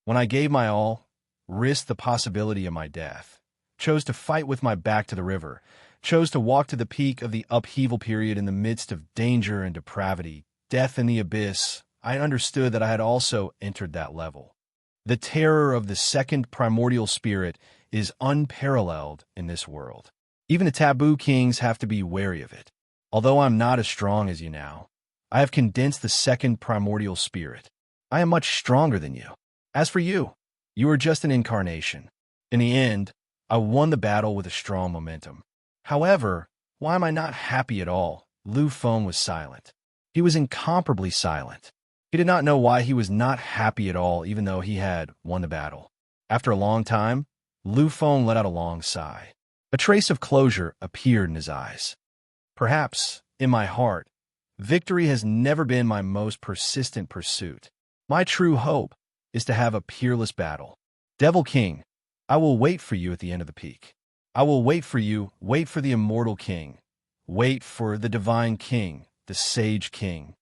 When I gave my all, risked the possibility of my death, chose to fight with my back to the river, chose to walk to the peak of the upheaval period in the midst of danger and depravity, death in the abyss, I understood that I had also entered that level. The terror of the second primordial spirit is unparalleled in this world. Even the Taboo Kings have to be wary of it. Although I'm not as strong as you now, I have condensed the second primordial spirit. I am much stronger than you. As for you, you are just an incarnation. In the end, I won the battle with a strong momentum. However, why am I not happy at all? Lu Feng was silent. He was incomparably silent. He did not know why he was not happy at all, even though he had won the battle. After a long time, Lu Feng let out a long sigh. A trace of closure appeared in his eyes. Perhaps, in my heart, victory has never been my most persistent pursuit. My true hope is to have a peerless battle. Devil King, I will wait for you at the end of the peak. I will wait for you, wait for the immortal king. Wait for the divine king, the sage king.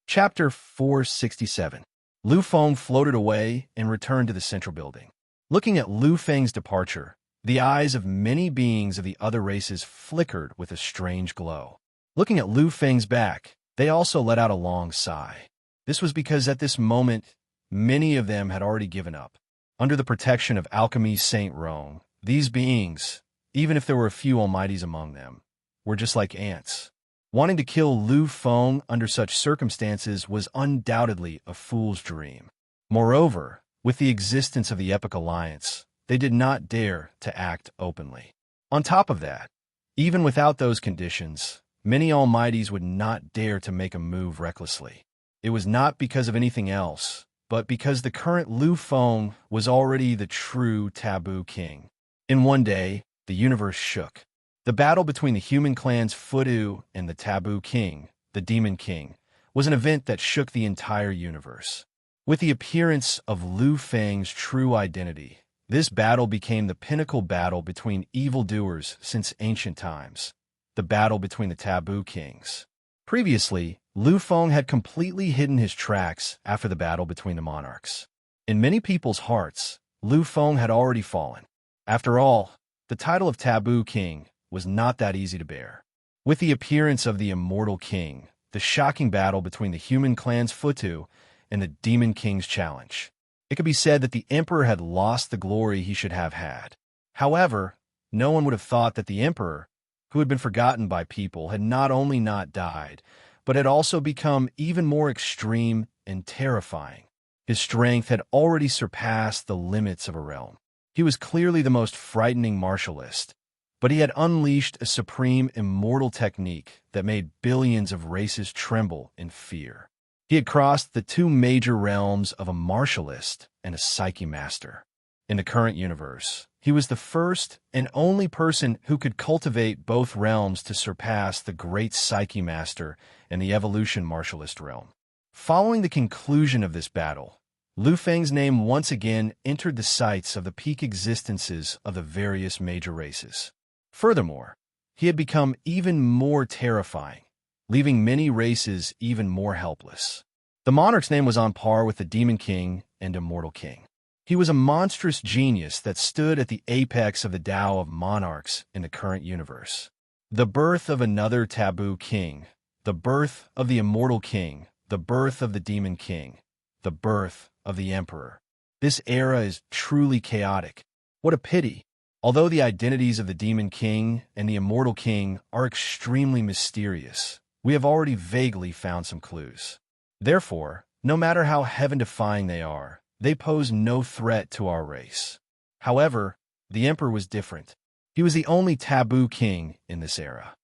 Chapter 467. Lu Feng floated away and returned to the central building. Looking at Lu Feng's departure, The eyes of many beings of the other races flickered with a strange glow. Looking at Lu Feng's back, they also let out a long sigh. This was because at this moment, many of them had already given up. Under the protection of Alchemy's Saint Rome, these beings, even if there were a few almighties among them, were just like ants. Wanting to kill Lu Feng under such circumstances was undoubtedly a fool's dream. Moreover, with the existence of the Epic Alliance, they did not dare to act openly. On top of that, even without those conditions, many almighties would not dare to make a move recklessly. It was not because of anything else, but because the current Lu Feng was already the true taboo king. In one day, the universe shook. The battle between the human clans Fudu and the taboo king, the demon king, was an event that shook the entire universe. With the appearance of Lu Feng's true identity, this battle became the pinnacle battle between evildoers since ancient times, the battle between the taboo kings. Previously, Lu Feng had completely hidden his tracks after the battle between the monarchs. In many people's hearts, Lu Feng had already fallen. After all, the title of Taboo King was not that easy to bear. With the appearance of the Immortal King, the shocking battle between the human clans Futu and the Demon King's challenge, it could be said that the Emperor had lost the glory he should have had. However, no one would have thought that the Emperor, who had been forgotten by people, had not only not died, but had also become even more extreme and terrifying. His strength had already surpassed the limits of a realm. He was clearly the most frightening martialist, but he had unleashed a supreme immortal technique that made billions of races tremble in fear. He had crossed the two major realms of a martialist and a psyche master. In the current universe, he was the first and only person who could cultivate both realms to surpass the great psyche master and the evolution martialist realm. Following the conclusion of this battle, Lu Feng's name once again entered the sights of the peak existences of the various major races. Furthermore, he had become even more terrifying, leaving many races even more helpless. The monarch's name was on par with the Demon King and Immortal King. He was a monstrous genius that stood at the apex of the Tao of monarchs in the current universe. The birth of another taboo king, the birth of the Immortal King, the birth of the Demon King, the birth of the Emperor. This era is truly chaotic. What a pity. Although the identities of the Demon King and the Immortal King are extremely mysterious, we have already vaguely found some clues. Therefore, no matter how heaven-defying they are, they pose no threat to our race. However, the Emperor was different. He was the only taboo king in this era.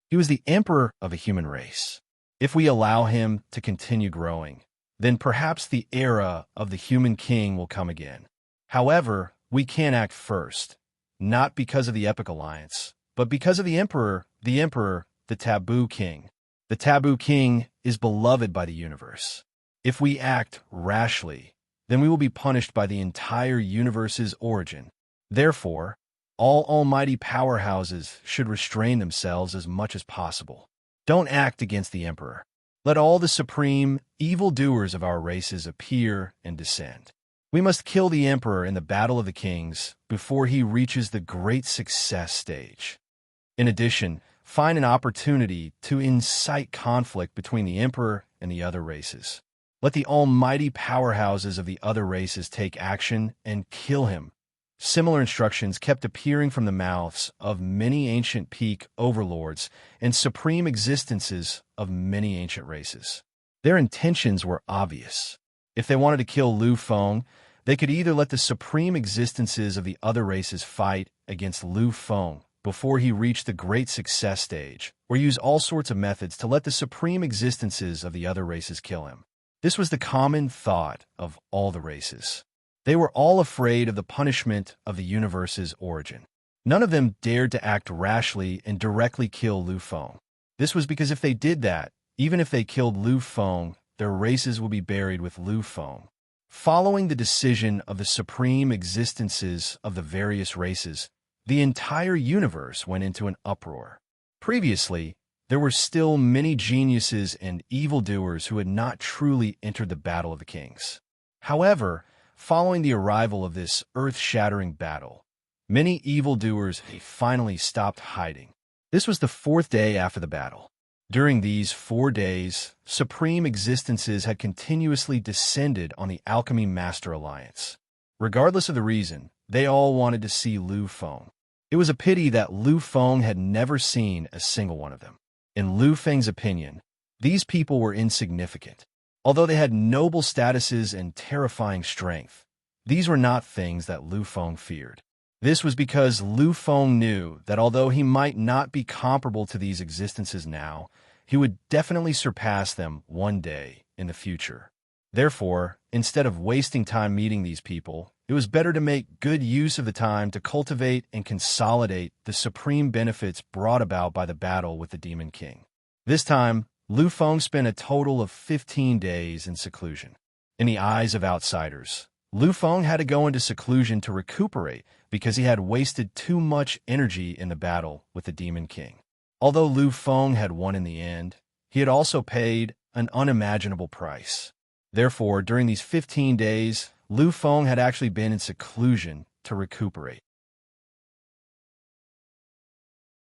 He was the Emperor of a human race. If we allow him to continue growing, then perhaps the era of the human king will come again. However, we can act first, not because of the Epic Alliance, but because of the Emperor, the Taboo King. The Taboo King is beloved by the universe. If we act rashly, then we will be punished by the entire universe's origin. Therefore, all almighty powerhouses should restrain themselves as much as possible. Don't act against the Emperor. Let all the supreme evildoers of our races appear and descend. We must kill the Emperor in the Battle of the Kings before he reaches the great success stage. In addition, find an opportunity to incite conflict between the Emperor and the other races. Let the almighty powerhouses of the other races take action and kill him. Similar instructions kept appearing from the mouths of many ancient peak overlords and supreme existences of many ancient races. Their intentions were obvious. If they wanted to kill Lu Feng, they could either let the supreme existences of the other races fight against Lu Feng before he reached the great success stage, or use all sorts of methods to let the supreme existences of the other races kill him. This was the common thought of all the races. They were all afraid of the punishment of the universe's origin. None of them dared to act rashly and directly kill Lu Feng. This was because if they did that, even if they killed Lu Feng, their races would be buried with Lu Feng. Following the decision of the supreme existences of the various races, the entire universe went into an uproar. Previously, there were still many geniuses and evildoers who had not truly entered the Battle of the Kings. However, following the arrival of this earth-shattering battle, many evildoers finally stopped hiding. This was the 4th day after the battle. During these 4 days, supreme existences had continuously descended on the Alchemy Master Alliance. Regardless of the reason, they all wanted to see Lu Feng. It was a pity that Lu Feng had never seen a single one of them. In Lu Feng's opinion, these people were insignificant. Although they had noble statuses and terrifying strength, these were not things that Lu Feng feared. This was because Lu Feng knew that although he might not be comparable to these existences now, he would definitely surpass them one day in the future. Therefore, instead of wasting time meeting these people, it was better to make good use of the time to cultivate and consolidate the supreme benefits brought about by the battle with the Demon King. This time, Lu Feng spent a total of 15 days in seclusion. In the eyes of outsiders, Lu Feng had to go into seclusion to recuperate because he had wasted too much energy in the battle with the Demon King. Although Lu Feng had won in the end, he had also paid an unimaginable price. Therefore, during these 15 days, Lu Feng had actually been in seclusion to recuperate.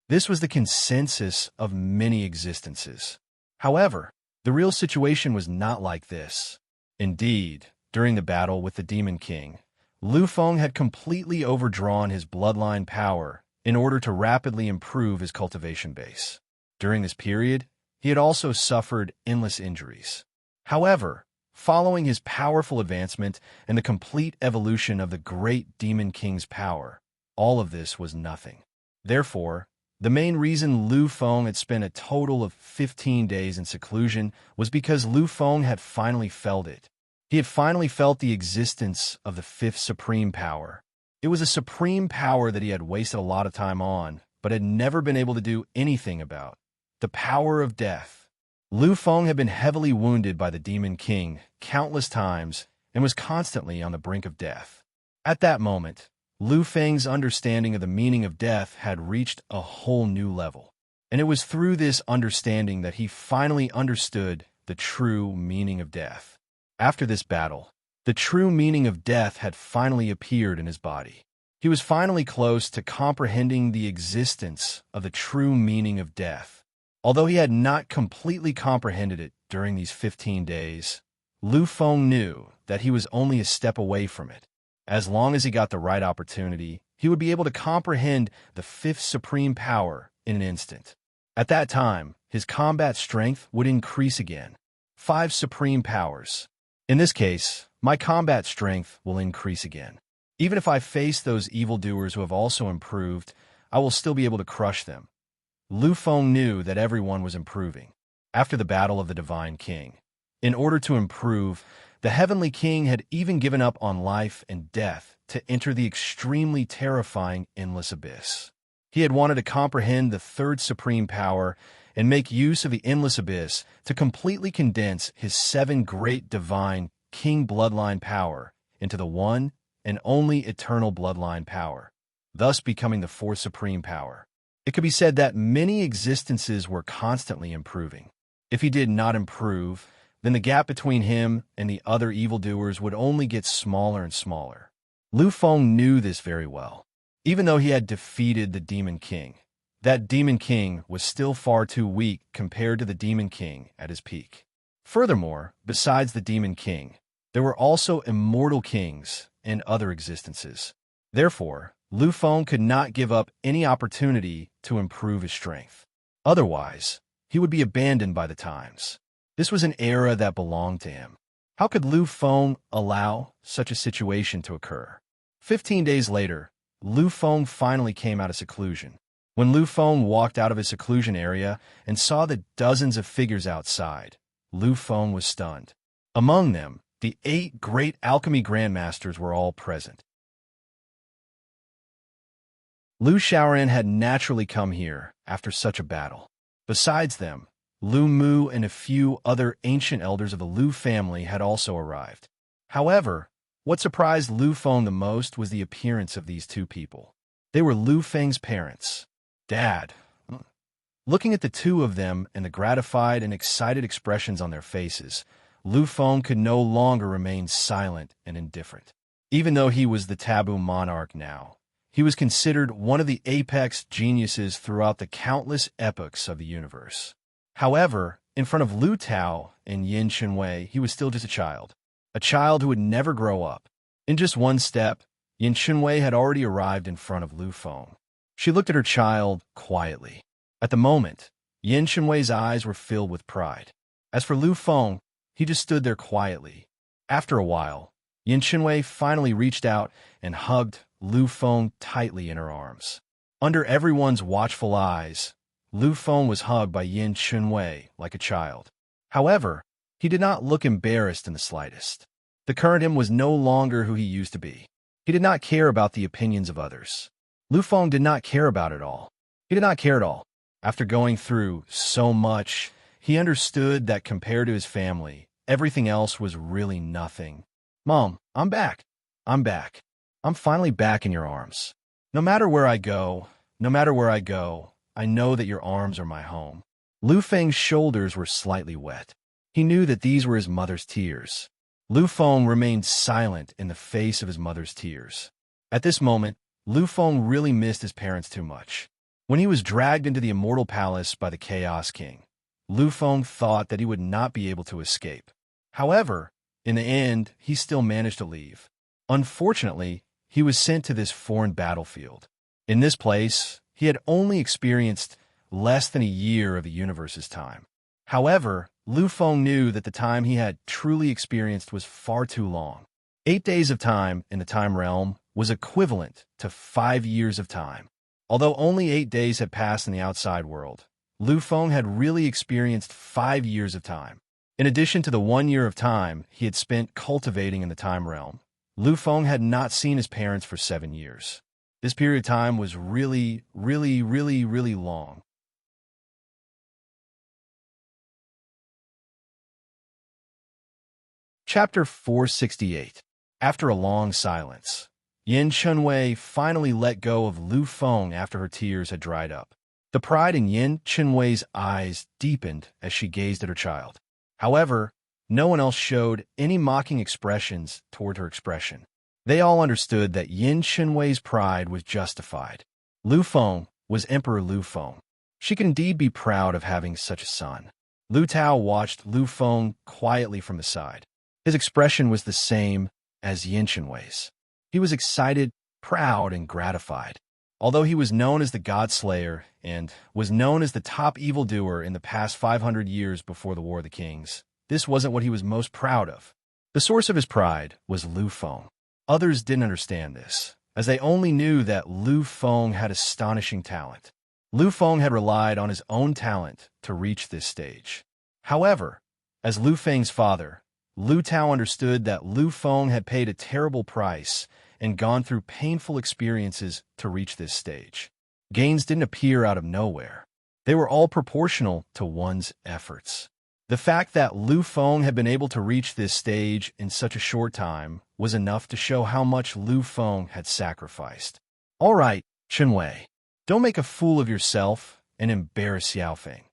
This was the consensus of many existences. However, the real situation was not like this. Indeed, during the battle with the Demon King, Lu Feng had completely overdrawn his bloodline power in order to rapidly improve his cultivation base. During this period, he had also suffered endless injuries. However, following his powerful advancement and the complete evolution of the great Demon King's power, all of this was nothing. Therefore, the main reason Lu Feng had spent a total of 15 days in seclusion was because Lu Feng had finally felt it. He had finally felt the existence of the 5th supreme power. It was a supreme power that he had wasted a lot of time on, but had never been able to do anything about. The power of death. Lu Feng had been heavily wounded by the Demon King countless times and was constantly on the brink of death. At that moment, Lu Feng's understanding of the meaning of death had reached a whole new level. And it was through this understanding that he finally understood the true meaning of death. After this battle, the true meaning of death had finally appeared in his body. He was finally close to comprehending the existence of the true meaning of death. Although he had not completely comprehended it during these 15 days, Lu Feng knew that he was only a step away from it. As long as he got the right opportunity, he would be able to comprehend the 5th supreme power in an instant. At that time, his combat strength would increase again. 5 supreme powers. In this case, my combat strength will increase again. Even if I face those evildoers who have also improved, I will still be able to crush them. Lu Feng knew that everyone was improving. After the battle of the Divine King, in order to improve, the Heavenly King had even given up on life and death to enter the extremely terrifying Endless Abyss. He had wanted to comprehend the 3rd supreme power and make use of the Endless Abyss to completely condense his 7 great divine king bloodline power into the one and only eternal bloodline power, thus becoming the 4th supreme power. It could be said that many existences were constantly improving. If he did not improve, then the gap between him and the other evildoers would only get smaller and smaller. Lu Feng knew this very well. Even though he had defeated the Demon King, that Demon King was still far too weak compared to the Demon King at his peak. Furthermore, besides the Demon King, there were also immortal kings and other existences. Therefore, Lu Feng could not give up any opportunity to improve his strength. Otherwise, he would be abandoned by the times. This was an era that belonged to him. How could Lu Feng allow such a situation to occur? 15 days later, Lu Feng finally came out of seclusion. When Lu Feng walked out of his seclusion area and saw the dozens of figures outside, Lu Feng was stunned. Among them, the 8 great alchemy grandmasters were all present. Lu Shaoran had naturally come here after such a battle. Besides them, Lu Mu and a few other ancient elders of the Lu family had also arrived. However, what surprised Lu Feng the most was the appearance of these 2 people. They were Lu Feng's parents. Dad. Looking at the 2 of them and the gratified and excited expressions on their faces, Lu Feng could no longer remain silent and indifferent. Even though he was the taboo monarch now, he was considered one of the apex geniuses throughout the countless epochs of the universe. However, in front of Lu Tao and Yin Chenwei, he was still just a child who would never grow up. In just one step, Yin Chenwei had already arrived in front of Lu Feng. She looked at her child quietly. At the moment, Yin Chenwei's eyes were filled with pride. As for Lu Feng, he just stood there quietly. After a while, Yin Chenwei finally reached out and hugged Lu Feng tightly in her arms. Under everyone's watchful eyes, Lu Feng was hugged by Yin Chenwei like a child. However, he did not look embarrassed in the slightest. The current him was no longer who he used to be. He did not care about the opinions of others. Lu Feng did not care about it all. He did not care at all. After going through so much, he understood that compared to his family, everything else was really nothing. Mom, I'm back. I'm back. I'm finally back in your arms. No matter where I go, I know that your arms are my home. Lu Feng's shoulders were slightly wet. He knew that these were his mother's tears. Lu Feng remained silent in the face of his mother's tears. At this moment, Lu Feng really missed his parents too much. When he was dragged into the immortal palace by the Chaos King, Lu Feng thought that he would not be able to escape. However, in the end, he still managed to leave. Unfortunately, he was sent to this foreign battlefield. In this place, he had only experienced less than a year of the universe's time. However, Lu Feng knew that the time he had truly experienced was far too long. 8 days of time in the time realm was equivalent to 5 years of time. Although only 8 days had passed in the outside world, Lu Feng had really experienced 5 years of time. In addition to the 1 year of time he had spent cultivating in the time realm, Lu Feng had not seen his parents for 7 years. This period of time was really long. Chapter 468. After a long silence, Yin Chenwei finally let go of Lu Feng after her tears had dried up. The pride in Yin Chenwei's eyes deepened as she gazed at her child. However, no one else showed any mocking expressions toward her expression. They all understood that Yin Chenwei's pride was justified. Lu Feng was Emperor Lu Feng. She could indeed be proud of having such a son. Lu Tao watched Lu Feng quietly from the side. His expression was the same as Yin Chenwei's. He was excited, proud, and gratified. Although he was known as the God Slayer and was known as the top evildoer in the past 500 years before the War of the Kings, this wasn't what he was most proud of. The source of his pride was Lu Feng. Others didn't understand this, as they only knew that Lu Feng had astonishing talent. Lu Feng had relied on his own talent to reach this stage. However, as Lu Feng's father, Lu Tao understood that Lu Feng had paid a terrible price and gone through painful experiences to reach this stage. Gains didn't appear out of nowhere. They were all proportional to one's efforts. The fact that Lu Feng had been able to reach this stage in such a short time was enough to show how much Lu Feng had sacrificed. All right, Chenwei, don't make a fool of yourself and embarrass Xiaofeng.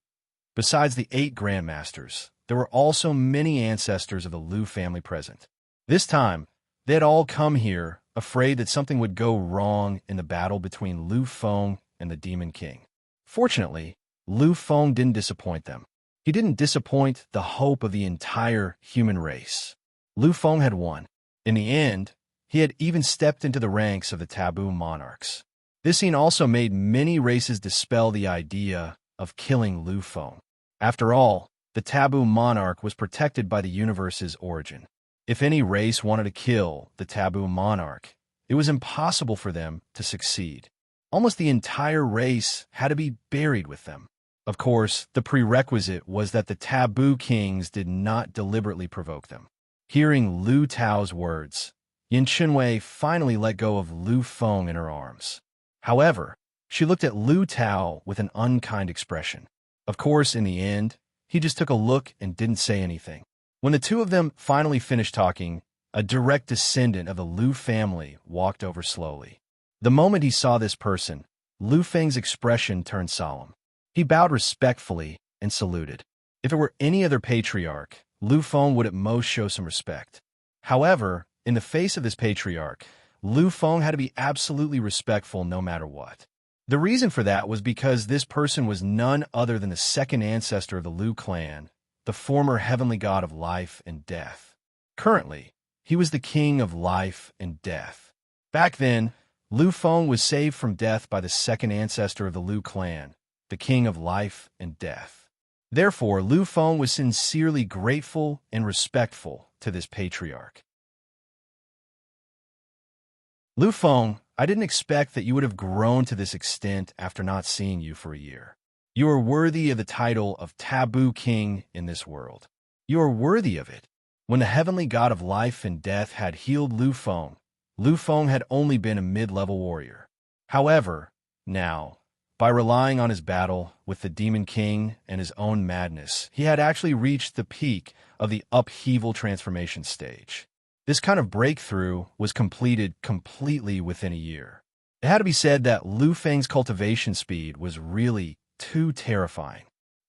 Besides the 8 grandmasters, there were also many ancestors of the Lu family present. This time, they had all come here, afraid that something would go wrong in the battle between Lu Feng and the Demon King. Fortunately, Lu Feng didn't disappoint them. He didn't disappoint the hope of the entire human race. Lu Feng had won. In the end, he had even stepped into the ranks of the taboo monarchs. This scene also made many races dispel the idea of killing Lu Feng. After all, the taboo monarch was protected by the universe's origin. If any race wanted to kill the taboo monarch, it was impossible for them to succeed. Almost the entire race had to be buried with them. Of course, the prerequisite was that the taboo kings did not deliberately provoke them. Hearing Lu Tao's words, Yin Chenwei finally let go of Lu Feng in her arms. However, she looked at Lu Tao with an unkind expression. Of course, in the end, he just took a look and didn't say anything. When the two of them finally finished talking, a direct descendant of the Lu family walked over slowly. The moment he saw this person, Lu Feng's expression turned solemn. He bowed respectfully and saluted. If it were any other patriarch, Lu Feng would at most show some respect. However, in the face of this patriarch, Lu Feng had to be absolutely respectful no matter what. The reason for that was because this person was none other than the second ancestor of the Lu clan, the former heavenly god of life and death. Currently, he was the king of life and death. Back then, Lu Feng was saved from death by the second ancestor of the Lu clan, the king of life and death. Therefore, Lu Feng was sincerely grateful and respectful to this patriarch. Lu Feng, I didn't expect that you would have grown to this extent after not seeing you for a year. You are worthy of the title of Taboo King in this world. You are worthy of it. When the heavenly god of life and death had healed Lu Feng had only been a mid-level warrior. However, now, by relying on his battle with the Demon King and his own madness, he had actually reached the peak of the upheaval transformation stage. This kind of breakthrough was completed completely within a year. It had to be said that Lu Feng's cultivation speed was really too terrifying.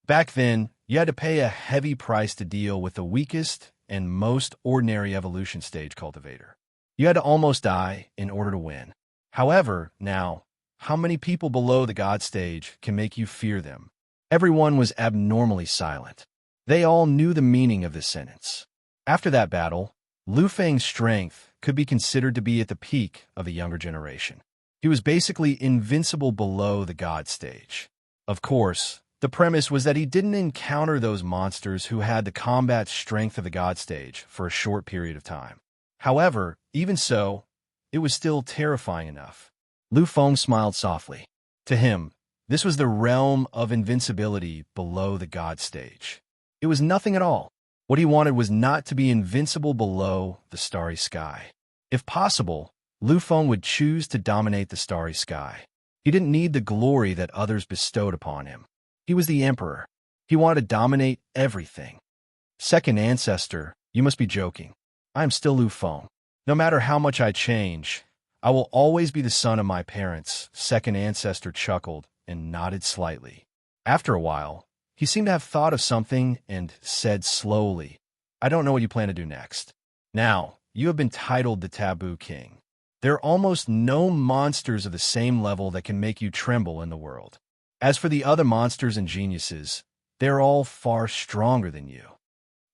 Back then, you had to pay a heavy price to deal with the weakest and most ordinary evolution stage cultivator. You had to almost die in order to win. However, now, how many people below the god stage can make you fear them? Everyone was abnormally silent. They all knew the meaning of this sentence. After that battle, Lu Feng's strength could be considered to be at the peak of the younger generation. He was basically invincible below the god stage. Of course, the premise was that he didn't encounter those monsters who had the combat strength of the god stage for a short period of time. However, even so, it was still terrifying enough. Lu Feng smiled softly. To him, this was the realm of invincibility below the god stage. It was nothing at all. What he wanted was not to be invincible below the starry sky. If possible, Lu Feng would choose to dominate the starry sky. He didn't need the glory that others bestowed upon him. He was the emperor. He wanted to dominate everything. Second ancestor, you must be joking. I am still Lu Feng. No matter how much I change, I will always be the son of my parents. Second ancestor chuckled and nodded slightly. After a while, he seemed to have thought of something and said slowly, I don't know what you plan to do next. Now, you have been titled the Taboo King. There are almost no monsters of the same level that can make you tremble in the world. As for the other monsters and geniuses, they're all far stronger than you.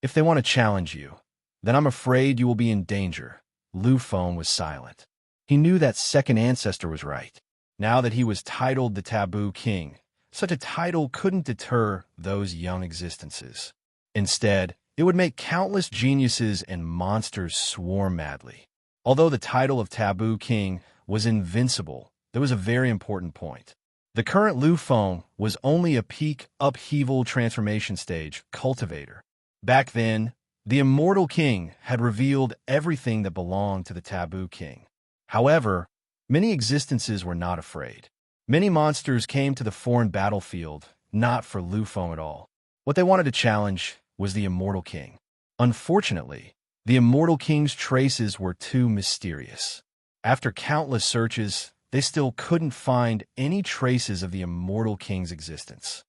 If they want to challenge you, then I'm afraid you will be in danger. Lu Feng was silent. He knew that second ancestor was right. Now that he was titled the Taboo King, such a title couldn't deter those young existences. Instead, it would make countless geniuses and monsters swarm madly. Although the title of Taboo King was invincible, there was a very important point. The current Lu Feng was only a peak upheaval transformation stage cultivator. Back then, the Immortal King had revealed everything that belonged to the Taboo King. However, many existences were not afraid. Many monsters came to the foreign battlefield, not for Lu Feng at all. What they wanted to challenge was the Immortal King. Unfortunately, the Immortal King's traces were too mysterious. After countless searches, they still couldn't find any traces of the Immortal King's existence.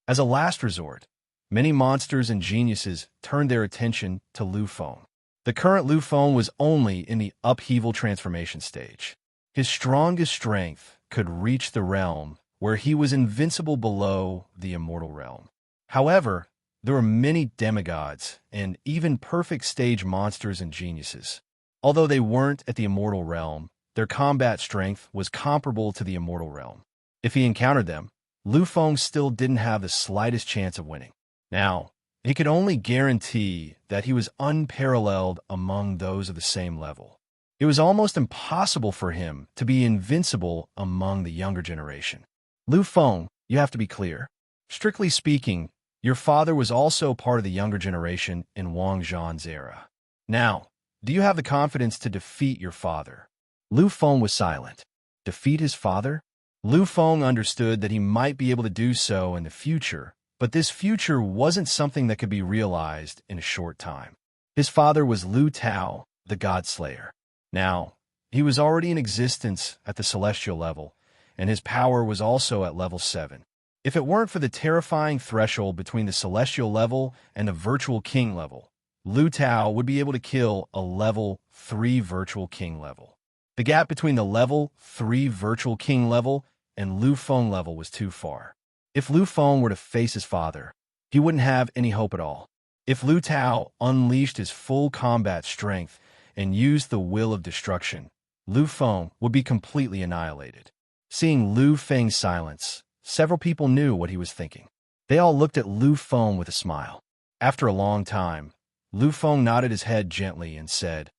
As a last resort, many monsters and geniuses turned their attention to Lu Feng. The current Lu Feng was only in the upheaval transformation stage. His strongest strength could reach the realm where he was invincible below the immortal realm. However, there were many demigods and even perfect stage monsters and geniuses. Although they weren't at the immortal realm, their combat strength was comparable to the immortal realm. If he encountered them, Lu Feng still didn't have the slightest chance of winning. Now, he could only guarantee that he was unparalleled among those of the same level. It was almost impossible for him to be invincible among the younger generation. Lu Feng, you have to be clear. Strictly speaking, your father was also part of the younger generation in Wang Zhan's era. Now, do you have the confidence to defeat your father? Lu Feng was silent. Defeat his father? Lu Feng understood that he might be able to do so in the future, but this future wasn't something that could be realized in a short time. His father was Lu Tao, the God Slayer. Now, he was already in existence at the celestial level, and his power was also at level 7. If it weren't for the terrifying threshold between the celestial level and the virtual king level, Lu Tao would be able to kill a level 3 virtual king level. The gap between the level 3 virtual king level and Lu Feng level was too far. If Lu Feng were to face his father, he wouldn't have any hope at all. If Lu Tao unleashed his full combat strength and used the will of destruction, Lu Feng would be completely annihilated. Seeing Lu Feng's silence, several people knew what he was thinking. They all looked at Lu Feng with a smile. After a long time, Lu Feng nodded his head gently and said,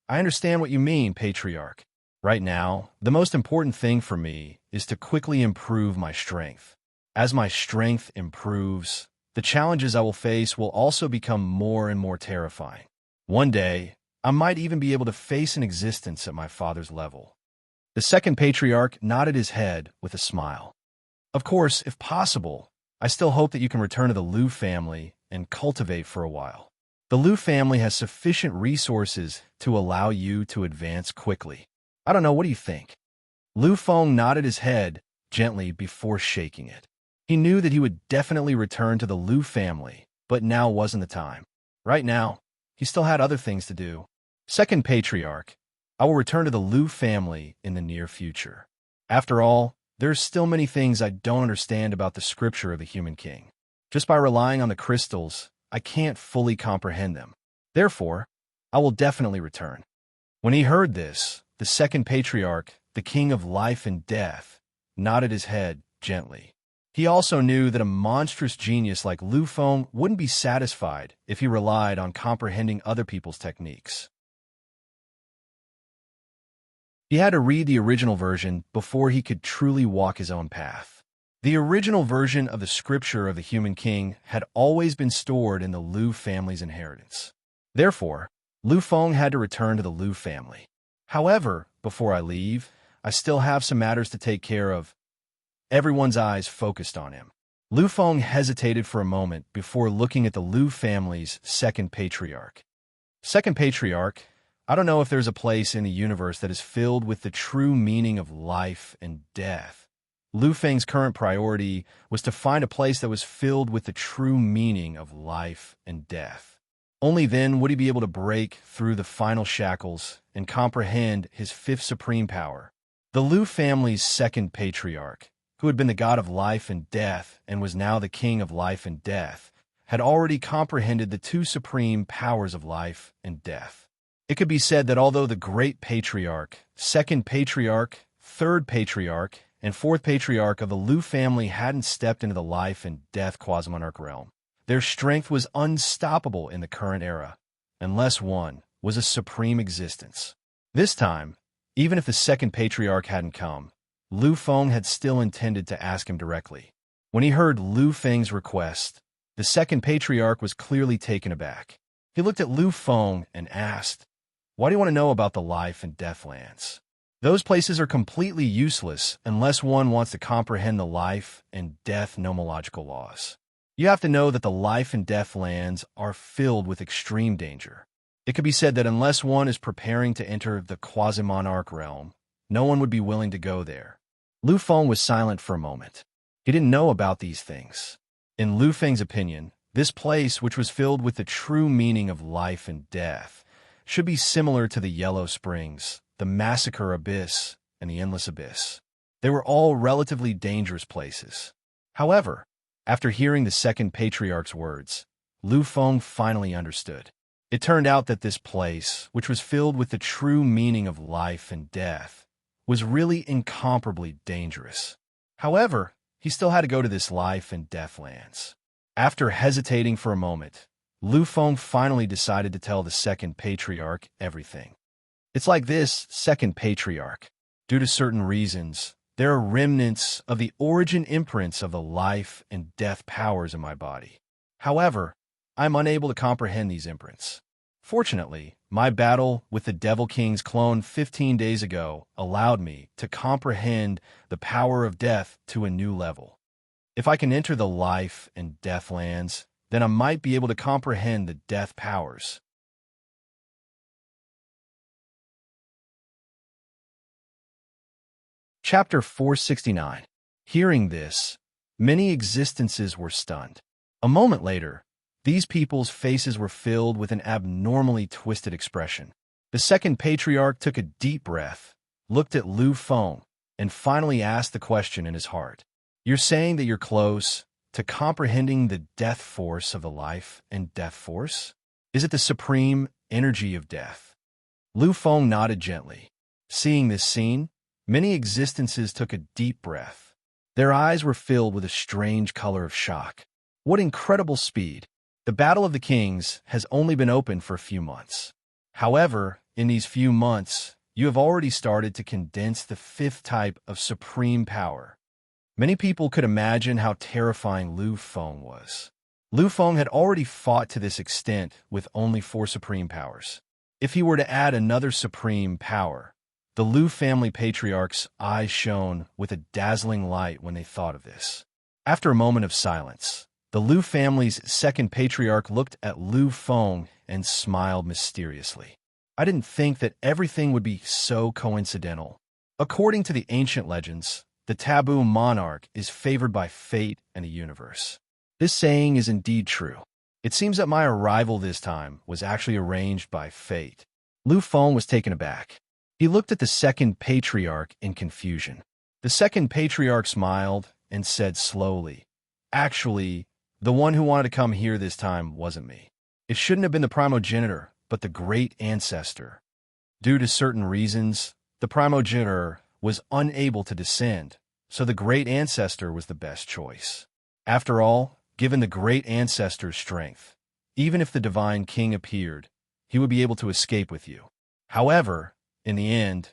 "I understand what you mean, Patriarch. Right now, the most important thing for me is to quickly improve my strength. As my strength improves, the challenges I will face will also become more and more terrifying. One day, I might even be able to face an existence at my father's level." The second patriarch nodded his head with a smile. "Of course, if possible, I still hope that you can return to the Lu family and cultivate for a while. The Lu family has sufficient resources to allow you to advance quickly. I don't know, what do you think?" Lu Feng nodded his head gently before shaking it. He knew that he would definitely return to the Lu family, but now wasn't the time. Right now, he still had other things to do. "Second patriarch, I will return to the Lu family in the near future. After all, there's still many things I don't understand about the scripture of the human king. Just by relying on the crystals, I can't fully comprehend them. Therefore, I will definitely return." When he heard this, the second patriarch, the king of life and death, nodded his head gently. He also knew that a monstrous genius like Lu Feng wouldn't be satisfied if he relied on comprehending other people's techniques. He had to read the original version before he could truly walk his own path. The original version of the scripture of the human king had always been stored in the Lu family's inheritance. Therefore, Lu Feng had to return to the Lu family. "However, before I leave, I still have some matters to take care of." Everyone's eyes focused on him. Lu Feng hesitated for a moment before looking at the Lu family's second patriarch. "Second patriarch, I don't know if there's a place in the universe that is filled with the true meaning of life and death." Lu Feng's current priority was to find a place that was filled with the true meaning of life and death. Only then would he be able to break through the final shackles and comprehend his fifth supreme power. The Lu family's second patriarch, who had been the god of life and death and was now the king of life and death, had already comprehended the two supreme powers of life and death. It could be said that although the great patriarch, second patriarch, third patriarch, and fourth patriarch of the Lu family hadn't stepped into the life and death quasi-monarch realm, their strength was unstoppable in the current era, unless one was a supreme existence. This time, even if the second patriarch hadn't come, Lu Feng had still intended to ask him directly. When he heard Lu Feng's request, the second patriarch was clearly taken aback. He looked at Lu Feng and asked, "Why do you want to know about the life and death lands? Those places are completely useless unless one wants to comprehend the life and death nomological laws. You have to know that the life and death lands are filled with extreme danger. It could be said that unless one is preparing to enter the quasi-monarch realm, no one would be willing to go there." Lu Feng was silent for a moment. He didn't know about these things. In Lu Feng's opinion, this place, which was filled with the true meaning of life and death, should be similar to the Yellow Springs, the Massacre Abyss, and the Endless Abyss. They were all relatively dangerous places. However, after hearing the second patriarch's words, Lu Feng finally understood. It turned out that this place, which was filled with the true meaning of life and death, was really incomparably dangerous. However, he still had to go to this life and death lands. After hesitating for a moment, Lu Feng finally decided to tell the second patriarch everything. "It's like this, second patriarch. Due to certain reasons, there are remnants of the origin imprints of the life and death powers in my body. However, I am unable to comprehend these imprints. Fortunately, my battle with the Devil King's clone 15 days ago allowed me to comprehend the power of death to a new level. If I can enter the life and death lands, then I might be able to comprehend the death powers." Chapter 469. Hearing this, many existences were stunned. A moment later, These people's faces were filled with an abnormally twisted expression. The second patriarch took a deep breath, looked at Lu Feng, and finally asked the question in his heart. You're saying that you're close to comprehending the death force of the life and death force? Is it the supreme energy of death? Lu Feng nodded gently. Seeing this scene, many existences took a deep breath. Their eyes were filled with a strange color of shock. What incredible speed! The Battle of the Kings has only been open for a few months. However, in these few months, you have already started to condense the fifth type of supreme power. Many people could imagine how terrifying Lu Feng was. Lu Feng had already fought to this extent with only 4 supreme powers. If he were to add another supreme power, the Lu family patriarch's eyes shone with a dazzling light when they thought of this. After a moment of silence, the Lu family's second patriarch looked at Lu Feng and smiled mysteriously. I didn't think that everything would be so coincidental. According to the ancient legends, the taboo monarch is favored by fate and the universe. This saying is indeed true. It seems that my arrival this time was actually arranged by fate. Lu Feng was taken aback. He looked at the second patriarch in confusion. The second patriarch smiled and said slowly, Actually, the one who wanted to come here this time wasn't me. It shouldn't have been the primogenitor, but the great ancestor. Due to certain reasons, the primogenitor was unable to descend, so the great ancestor was the best choice. After all, given the great ancestor's strength, even if the divine king appeared, he would be able to escape with you. However, in the end,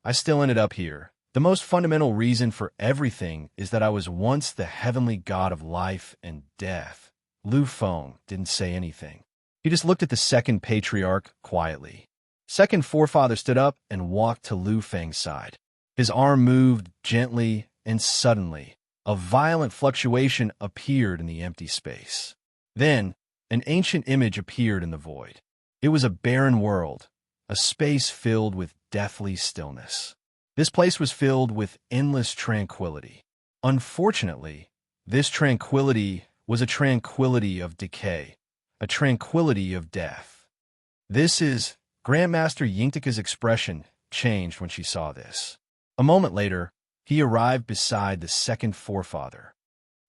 I still ended up here. The most fundamental reason for everything is that I was once the heavenly god of life and death. Lu Feng didn't say anything. He just looked at the second patriarch quietly. Second forefather stood up and walked to Lu Feng's side. His arm moved gently, and suddenly, a violent fluctuation appeared in the empty space. Then, an ancient image appeared in the void. It was a barren world, a space filled with deathly stillness. This place was filled with endless tranquility. Unfortunately, this tranquility was a tranquility of decay, a tranquility of death. Grandmaster Yingtika's expression changed when she saw this. A moment later, he arrived beside the second forefather.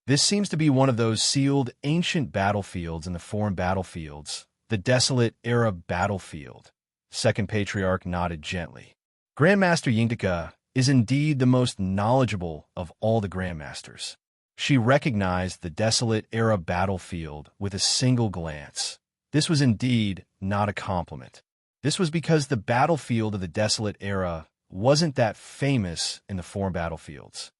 This seems to be one of those sealed ancient battlefields in the foreign battlefields, the desolate era battlefield. Second patriarch nodded gently. Grandmaster Yingtika is indeed the most knowledgeable of all the grandmasters. She recognized the desolate era battlefield with a single glance. This was indeed not a compliment. This was because the battlefield of the desolate era wasn't that famous in the foreign battlefields.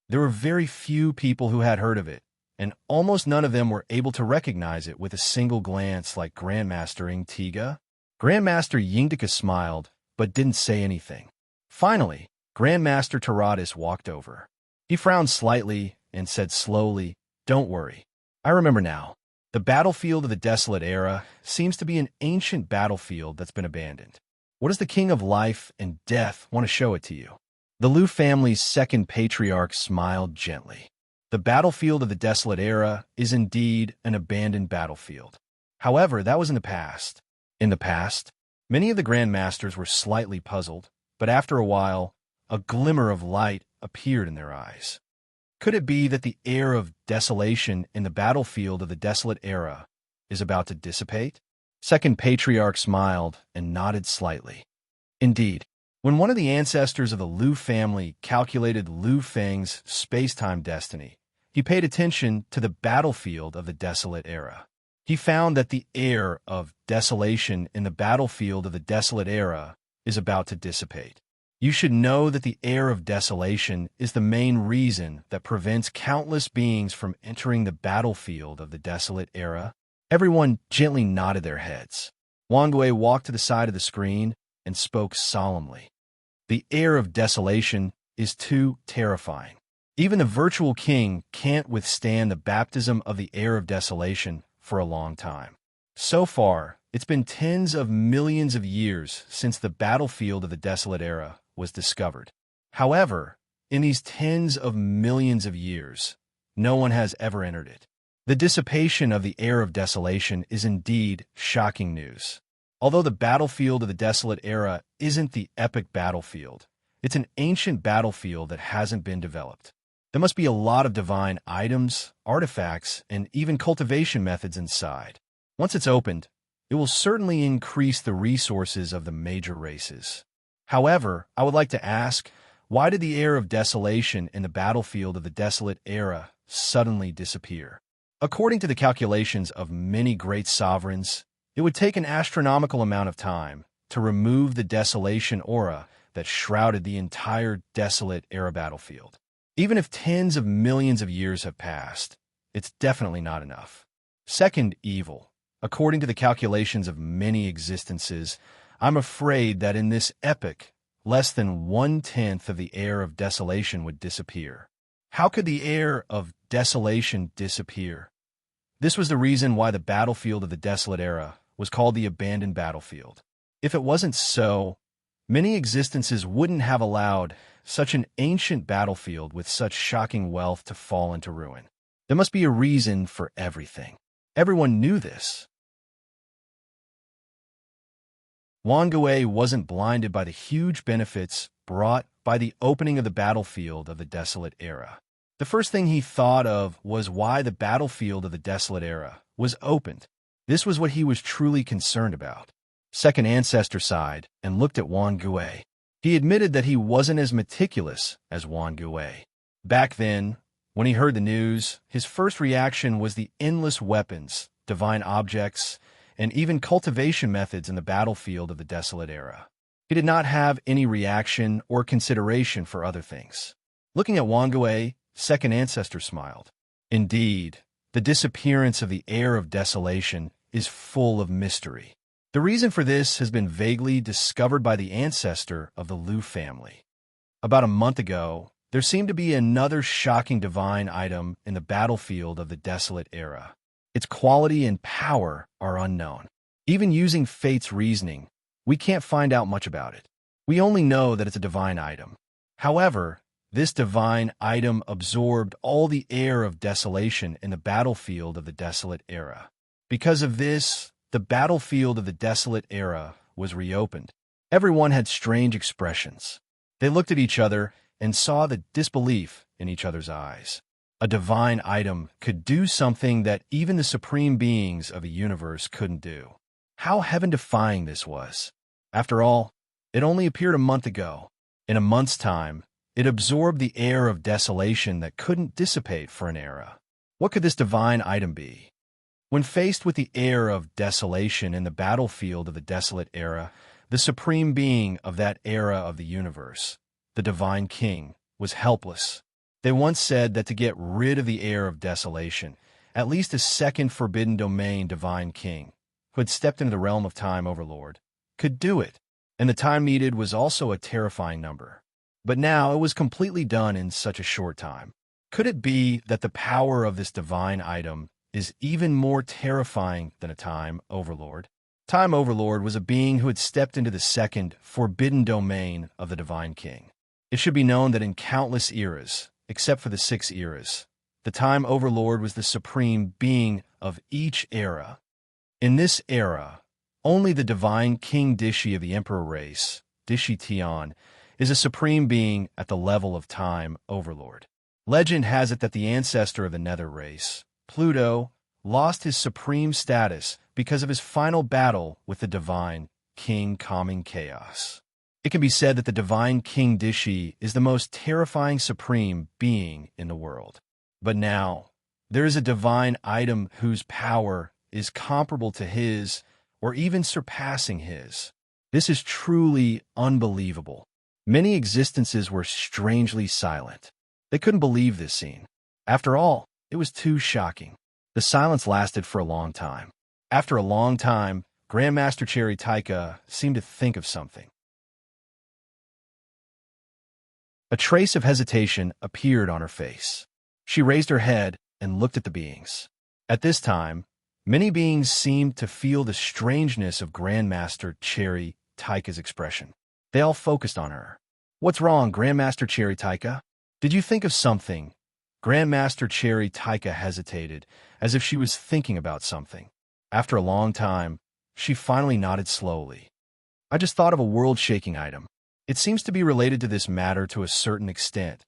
There were very few people who had heard of it, and almost none of them were able to recognize it with a single glance like Grandmaster Yingtika. Grandmaster Yingtika smiled, but didn't say anything. Finally, Grandmaster Taradis walked over. He frowned slightly and said slowly, Don't worry. I remember now. The battlefield of the desolate era seems to be an ancient battlefield that's been abandoned. What does the king of life and death want to show it to you? The Lu family's second patriarch smiled gently. The battlefield of the desolate era is indeed an abandoned battlefield. However, that was in the past. In the past, many of the grandmasters were slightly puzzled, but after a while, a glimmer of light appeared in their eyes. Could it be that the air of desolation in the battlefield of the desolate era is about to dissipate? Second patriarch smiled and nodded slightly. Indeed, when one of the ancestors of the Lu family calculated Lu Feng's space-time destiny, he paid attention to the battlefield of the desolate era. He found that the air of desolation in the battlefield of the desolate era is about to dissipate. You should know that the air of desolation is the main reason that prevents countless beings from entering the battlefield of the desolate era. Everyone gently nodded their heads. Wangui walked to the side of the screen and spoke solemnly. The air of desolation is too terrifying. Even the virtual king can't withstand the baptism of the air of desolation for a long time. So far, it's been tens of millions of years since the battlefield of the desolate era was discovered. However, in these tens of millions of years, no one has ever entered it. The dissipation of the Heir of Desolation is indeed shocking news. Although the battlefield of the Desolate Era isn't the epic battlefield, it's an ancient battlefield that hasn't been developed. There must be a lot of divine items, artifacts, and even cultivation methods inside. Once it's opened, it will certainly increase the resources of the major races. However, I would like to ask, why did the Heir of Desolation in the battlefield of the Desolate Era suddenly disappear? According to the calculations of many great sovereigns, it would take an astronomical amount of time to remove the desolation aura that shrouded the entire Desolate Era battlefield. Even if tens of millions of years have passed, it's definitely not enough. Second, evil. According to the calculations of many existences, I'm afraid that in this epoch, less than 1/10 of the Heir of Desolation would disappear. How could the Heir of Desolation disappear? This was the reason why the battlefield of the Desolate Era was called the Abandoned Battlefield. If it wasn't so, many existences wouldn't have allowed such an ancient battlefield with such shocking wealth to fall into ruin. There must be a reason for everything. Everyone knew this. Wangui wasn't blinded by the huge benefits brought by the opening of the battlefield of the Desolate Era. The first thing he thought of was why the battlefield of the Desolate Era was opened. This was what he was truly concerned about. Second Ancestor sighed and looked at Wangui. He admitted that he wasn't as meticulous as Wangui. Back then, when he heard the news, his first reaction was the endless weapons, divine objects, and even cultivation methods in the battlefield of the Desolate Era. He did not have any reaction or consideration for other things. Looking at Wangui, Second Ancestor smiled. Indeed, the disappearance of the Heir of Desolation is full of mystery. The reason for this has been vaguely discovered by the ancestor of the Liu family. About a month ago, there seemed to be another shocking divine item in the battlefield of the Desolate Era. Its quality and power are unknown. Even using Fate's reasoning, we can't find out much about it. We only know that it's a divine item. However, this divine item absorbed all the Heir of Desolation in the battlefield of the Desolate Era. Because of this, the battlefield of the Desolate Era was reopened. Everyone had strange expressions. They looked at each other and saw the disbelief in each other's eyes. A divine item could do something that even the supreme beings of the universe couldn't do. How heaven-defying this was. After all, it only appeared a month ago. In a month's time, it absorbed the Heir of Desolation that couldn't dissipate for an era. What could this divine item be? When faced with the Heir of Desolation in the battlefield of the Desolate Era, the supreme being of that era of the universe, the Divine King, was helpless. They once said that to get rid of the Heir of Desolation, at least a second Forbidden Domain Divine King, who had stepped into the realm of time Overlord, could do it, and the time needed was also a terrifying number. But now it was completely done in such a short time. Could it be that the power of this divine item is even more terrifying than a time Overlord? Time Overlord was a being who had stepped into the second Forbidden Domain of the Divine King. It should be known that in countless eras, except for the 6 eras, the Time Overlord was the supreme being of each era. In this era, only the Divine King Dishi of the Emperor race, Dishi Tian, is a supreme being at the level of Time Overlord. Legend has it that the ancestor of the Nether race, Pluto, lost his supreme status because of his final battle with the Divine King Calming Chaos. It can be said that the Divine King Dishi is the most terrifying supreme being in the world. But now, there is a divine item whose power is comparable to his, or even surpassing his. This is truly unbelievable. Many existences were strangely silent. They couldn't believe this scene. After all, it was too shocking. The silence lasted for a long time. After a long time, Grandmaster Cherry Taika seemed to think of something. A trace of hesitation appeared on her face. She raised her head and looked at the beings. At this time, many beings seemed to feel the strangeness of Grandmaster Cherry Taika's expression. They all focused on her. "What's wrong, Grandmaster Cherry Taika? Did you think of something?" Grandmaster Cherry Taika hesitated, as if she was thinking about something. After a long time, she finally nodded slowly. I just thought of a world-shaking item. It seems to be related to this matter to a certain extent.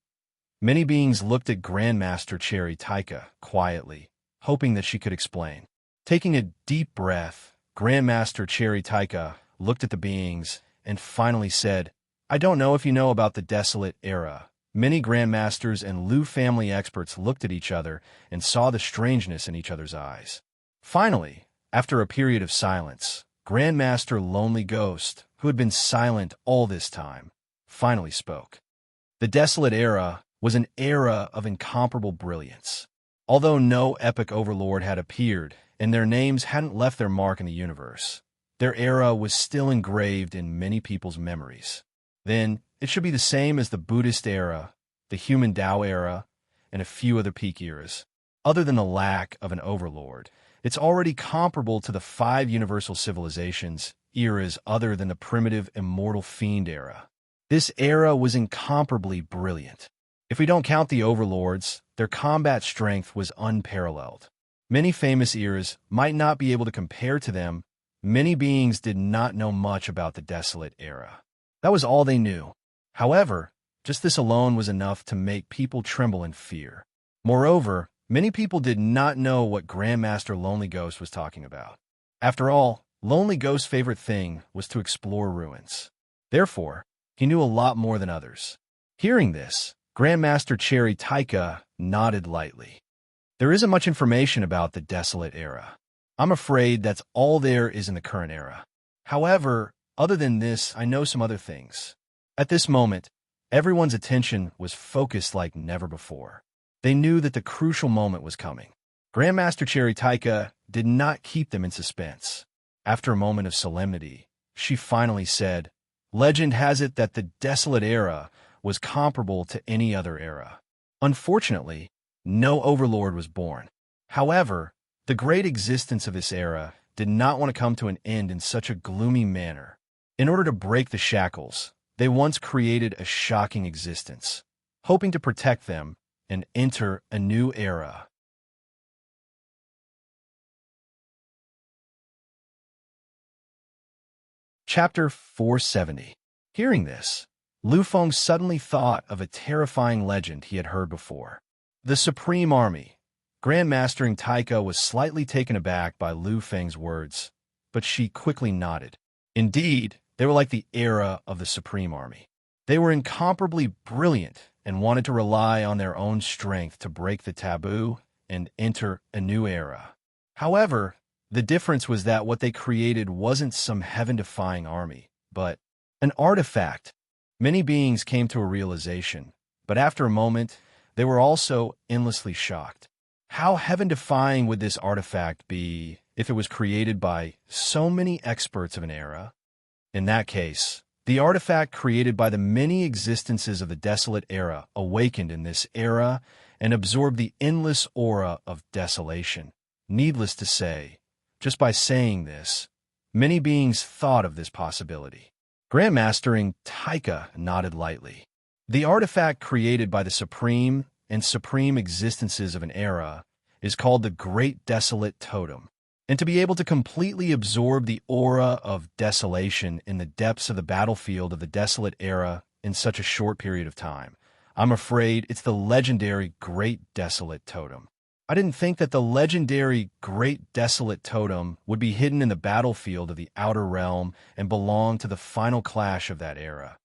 Many beings looked at Grandmaster Cherry Taika quietly, hoping that she could explain. Taking a deep breath, Grandmaster Cherry Taika looked at the beings and finally said, I don't know if you know about the Desolate Era. Many Grandmasters and Lu family experts looked at each other and saw the strangeness in each other's eyes. Finally, after a period of silence, Grandmaster Lonely Ghost, who had been silent all this time, finally spoke. The Desolate Era was an era of incomparable brilliance. Although no epic overlord had appeared, and their names hadn't left their mark in the universe, their era was still engraved in many people's memories. Then, it should be the same as the Buddhist era, the human Tao era, and a few other peak eras. Other than the lack of an overlord, it's already comparable to the 5 universal civilizations, eras other than the primitive immortal fiend era. This era was incomparably brilliant. If we don't count the overlords, their combat strength was unparalleled. Many famous eras might not be able to compare to them. Many beings did not know much about the Desolate Era. That was all they knew. However, just this alone was enough to make people tremble in fear. Moreover, many people did not know what Grandmaster Lonely Ghost was talking about. After all, Lonely Ghost's favorite thing was to explore ruins. Therefore, he knew a lot more than others. Hearing this, Grandmaster Cherry Taika nodded lightly. There isn't much information about the Desolate Era. I'm afraid that's all there is in the current era. However, other than this, I know some other things. At this moment, everyone's attention was focused like never before. They knew that the crucial moment was coming. Grandmaster Cherry Taika did not keep them in suspense. After a moment of solemnity, she finally said, Legend has it that the Desolate Era was comparable to any other era. Unfortunately, no overlord was born. However, the great existence of this era did not want to come to an end in such a gloomy manner. In order to break the shackles, they once created a shocking existence, hoping to protect them and enter a new era. Chapter 470. Hearing this, Lu Feng suddenly thought of a terrifying legend he had heard before. The Supreme Army. Grandmastering Taika was slightly taken aback by Lu Feng's words, but she quickly nodded. Indeed, they were like the era of the Supreme Army. They were incomparably brilliant and wanted to rely on their own strength to break the taboo and enter a new era. However, the difference was that what they created wasn't some heaven-defying army, but an artifact. Many beings came to a realization, but after a moment, they were also endlessly shocked. How heaven-defying would this artifact be if it was created by so many experts of an era? In that case, the artifact created by the many existences of the Desolate Era awakened in this era and absorbed the endless aura of desolation. Needless to say, just by saying this, many beings thought of this possibility. Grandmastering Taika nodded lightly. The artifact created by the supreme and supreme existences of an era is called the Great Desolate Totem. And to be able to completely absorb the aura of desolation in the depths of the battlefield of the Desolate Era in such a short period of time, I'm afraid it's the legendary Great Desolate Totem. I didn't think that the legendary Great Desolate Totem would be hidden in the battlefield of the Outer Realm and belong to the final clash of that era.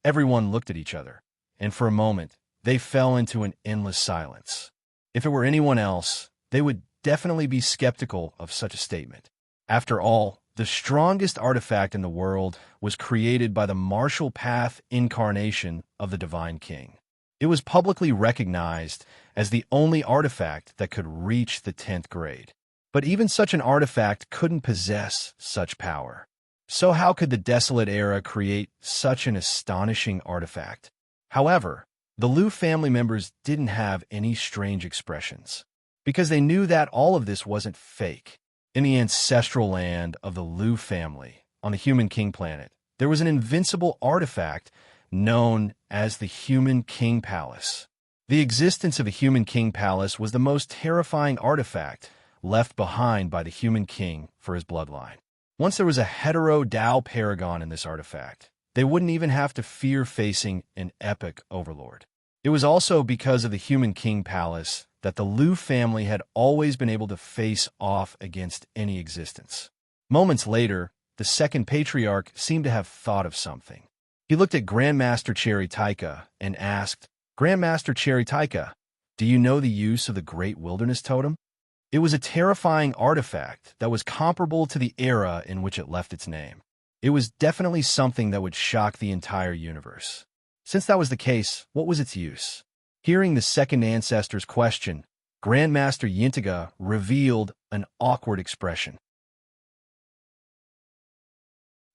Everyone looked at each other, and for a moment, they fell into an endless silence. If it were anyone else, they would definitely be skeptical of such a statement. After all, the strongest artifact in the world was created by the martial path incarnation of the Divine King. It was publicly recognized as the only artifact that could reach the 10th grade. But even such an artifact couldn't possess such power. So how could the Desolate Era create such an astonishing artifact? However, the Lu family members didn't have any strange expressions, because they knew that all of this wasn't fake. In the ancestral land of the Lu family, on the Human King planet, there was an invincible artifact known as the Human King Palace. The existence of a human king palace was the most terrifying artifact left behind by the human king for his bloodline. Once there was a hetero-Dao paragon in this artifact, they wouldn't even have to fear facing an epic overlord. It was also because of the human king palace that the Lu family had always been able to face off against any existence. Moments later, the second patriarch seemed to have thought of something. He looked at Grandmaster Cherry Taika and asked, "Grandmaster Cherry Taika, do you know the use of the Great Wilderness Totem?" It was a terrifying artifact that was comparable to the era in which it left its name. It was definitely something that would shock the entire universe. Since that was the case, what was its use? Hearing the second ancestor's question, Grandmaster Yintiga revealed an awkward expression.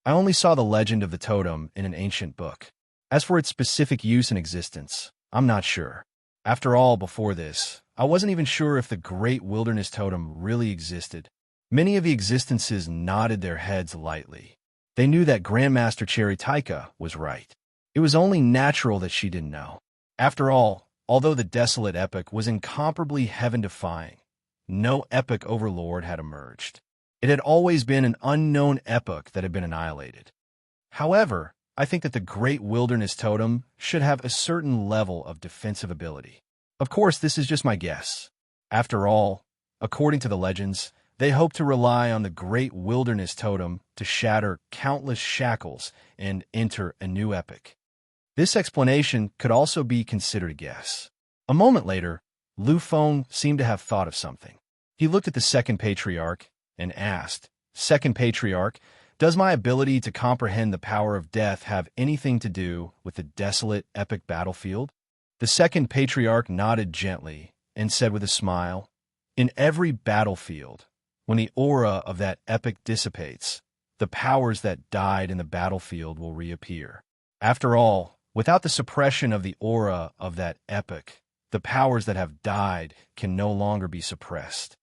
"I only saw the legend of the totem in an ancient book. As for its specific use and existence, I'm not sure. After all, before this, I wasn't even sure if the Great Wilderness Totem really existed." Many of the existences nodded their heads lightly. They knew that Grandmaster Cherry Taika was right. It was only natural that she didn't know. After all, although the desolate epic was incomparably heaven-defying, no epic overlord had emerged. It had always been an unknown epoch that had been annihilated. However, I think that the Great Wilderness Totem should have a certain level of defensive ability. Of course, this is just my guess. After all, according to the legends, they hope to rely on the Great Wilderness Totem to shatter countless shackles and enter a new epoch. This explanation could also be considered a guess. A moment later, Lu Feng seemed to have thought of something. He looked at the second patriarch and asked, "Second patriarch, does my ability to comprehend the power of death have anything to do with the desolate epic battlefield?" The second patriarch nodded gently and said with a smile, "In every battlefield, when the aura of that epic dissipates, the powers that died in the battlefield will reappear. After all, without the suppression of the aura of that epic, the powers that have died can no longer be suppressed.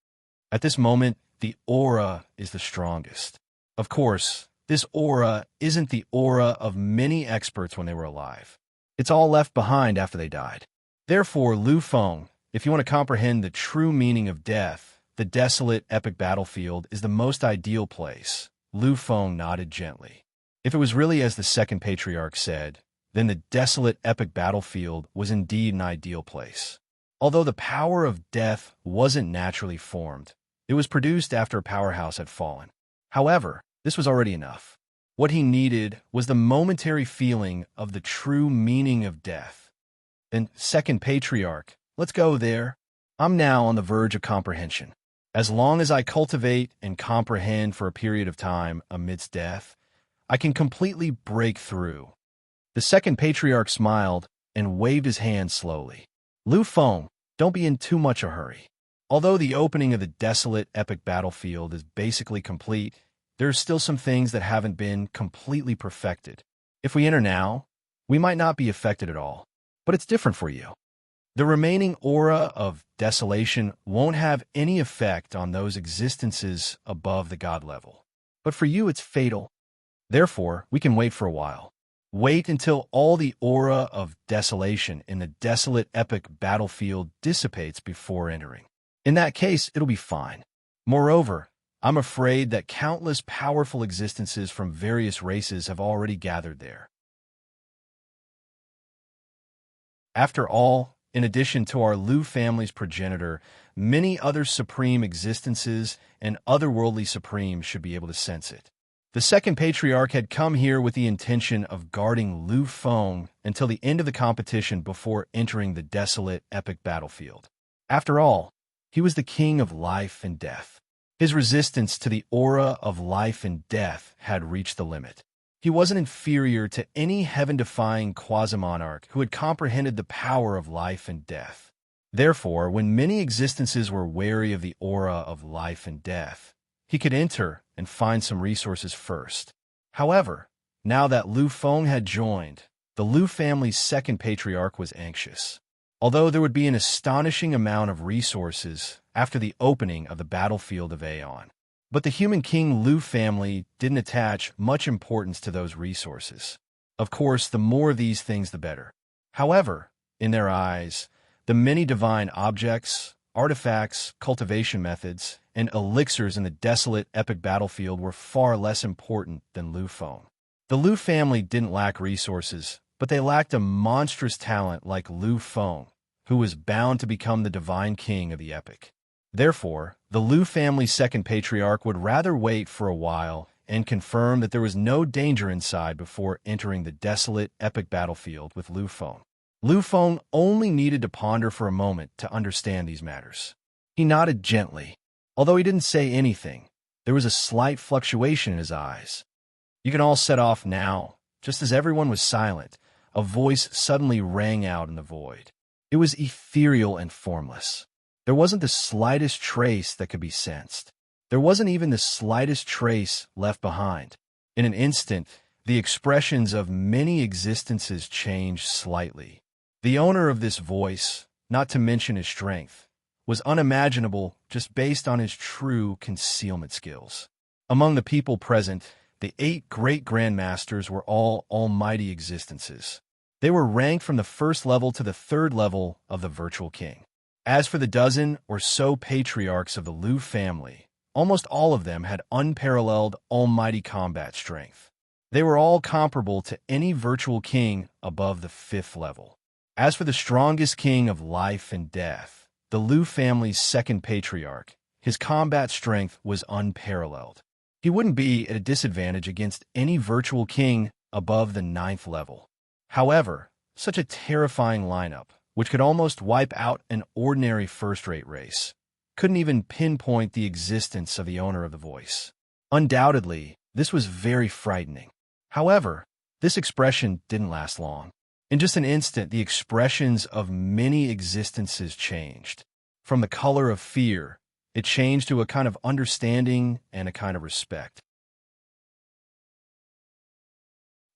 At this moment, the aura is the strongest. Of course, this aura isn't the aura of many experts when they were alive. It's all left behind after they died. Therefore, Lu Feng, if you want to comprehend the true meaning of death, the desolate epic battlefield is the most ideal place." Lu Feng nodded gently. If it was really as the second patriarch said, then the desolate epic battlefield was indeed an ideal place. Although the power of death wasn't naturally formed, it was produced after a powerhouse had fallen. However, this was already enough. What he needed was the momentary feeling of the true meaning of death. "And second patriarch, let's go there. I'm now on the verge of comprehension. As long as I cultivate and comprehend for a period of time amidst death, I can completely break through." The second patriarch smiled and waved his hand slowly. "Lu Feng, don't be in too much a hurry. Although the opening of the desolate epic battlefield is basically complete, there are still some things that haven't been completely perfected. If we enter now, we might not be affected at all, but it's different for you. The remaining aura of desolation won't have any effect on those existences above the god level. But for you, it's fatal. Therefore, we can wait for a while. Wait until all the aura of desolation in the desolate epic battlefield dissipates before entering. In that case, it'll be fine. Moreover, I'm afraid that countless powerful existences from various races have already gathered there. After all, in addition to our Lu family's progenitor, many other supreme existences and otherworldly supremes should be able to sense it. The second patriarch had come here with the intention of guarding Lu Feng until the end of the competition before entering the desolate epic battlefield. After all, he was the king of life and death. His resistance to the aura of life and death had reached the limit. He wasn't inferior to any heaven-defying quasi-monarch who had comprehended the power of life and death. Therefore, when many existences were wary of the aura of life and death, he could enter and find some resources first. However, now that Lu Feng had joined, the Lu family's second patriarch was anxious. Although there would be an astonishing amount of resources after the opening of the battlefield of Aeon. But the human king Lu family didn't attach much importance to those resources. Of course, the more of these things, the better. However, in their eyes, The many divine objects, artifacts, cultivation methods, and elixirs in the desolate epic battlefield were far less important than Lu Feng. The Lu family didn't lack resources, but they lacked a monstrous talent like Lu Feng, who was bound to become the divine king of the epic. Therefore, the Lu family's second patriarch would rather wait for a while and confirm that there was no danger inside before entering the desolate epic battlefield with Lu Feng. Lu Feng only needed to ponder for a moment to understand these matters. He nodded gently. Although he didn't say anything, there was a slight fluctuation in his eyes. "You can all set off now." Just as everyone was silent, a voice suddenly rang out in the void. It was ethereal and formless. There wasn't the slightest trace that could be sensed. There wasn't even the slightest trace left behind. In an instant, the expressions of many existences changed slightly. The owner of this voice, not to mention his strength, was unimaginable just based on his true concealment skills. Among the people present, the 8 great grandmasters were all almighty existences. They were ranked from the first level to the 3rd level of the virtual king. As for the dozen or so patriarchs of the Lu family, almost all of them had unparalleled almighty combat strength. They were all comparable to any virtual king above the 5th level. As for the strongest king of life and death, the Lu family's second patriarch, his combat strength was unparalleled. He wouldn't be at a disadvantage against any virtual king above the 9th level. However, such a terrifying lineup, which could almost wipe out an ordinary first-rate race, couldn't even pinpoint the existence of the owner of the voice. Undoubtedly, this was very frightening. However, this expression didn't last long. In just an instant, the expressions of many existences changed. From the color of fear, it changed to a kind of understanding and a kind of respect.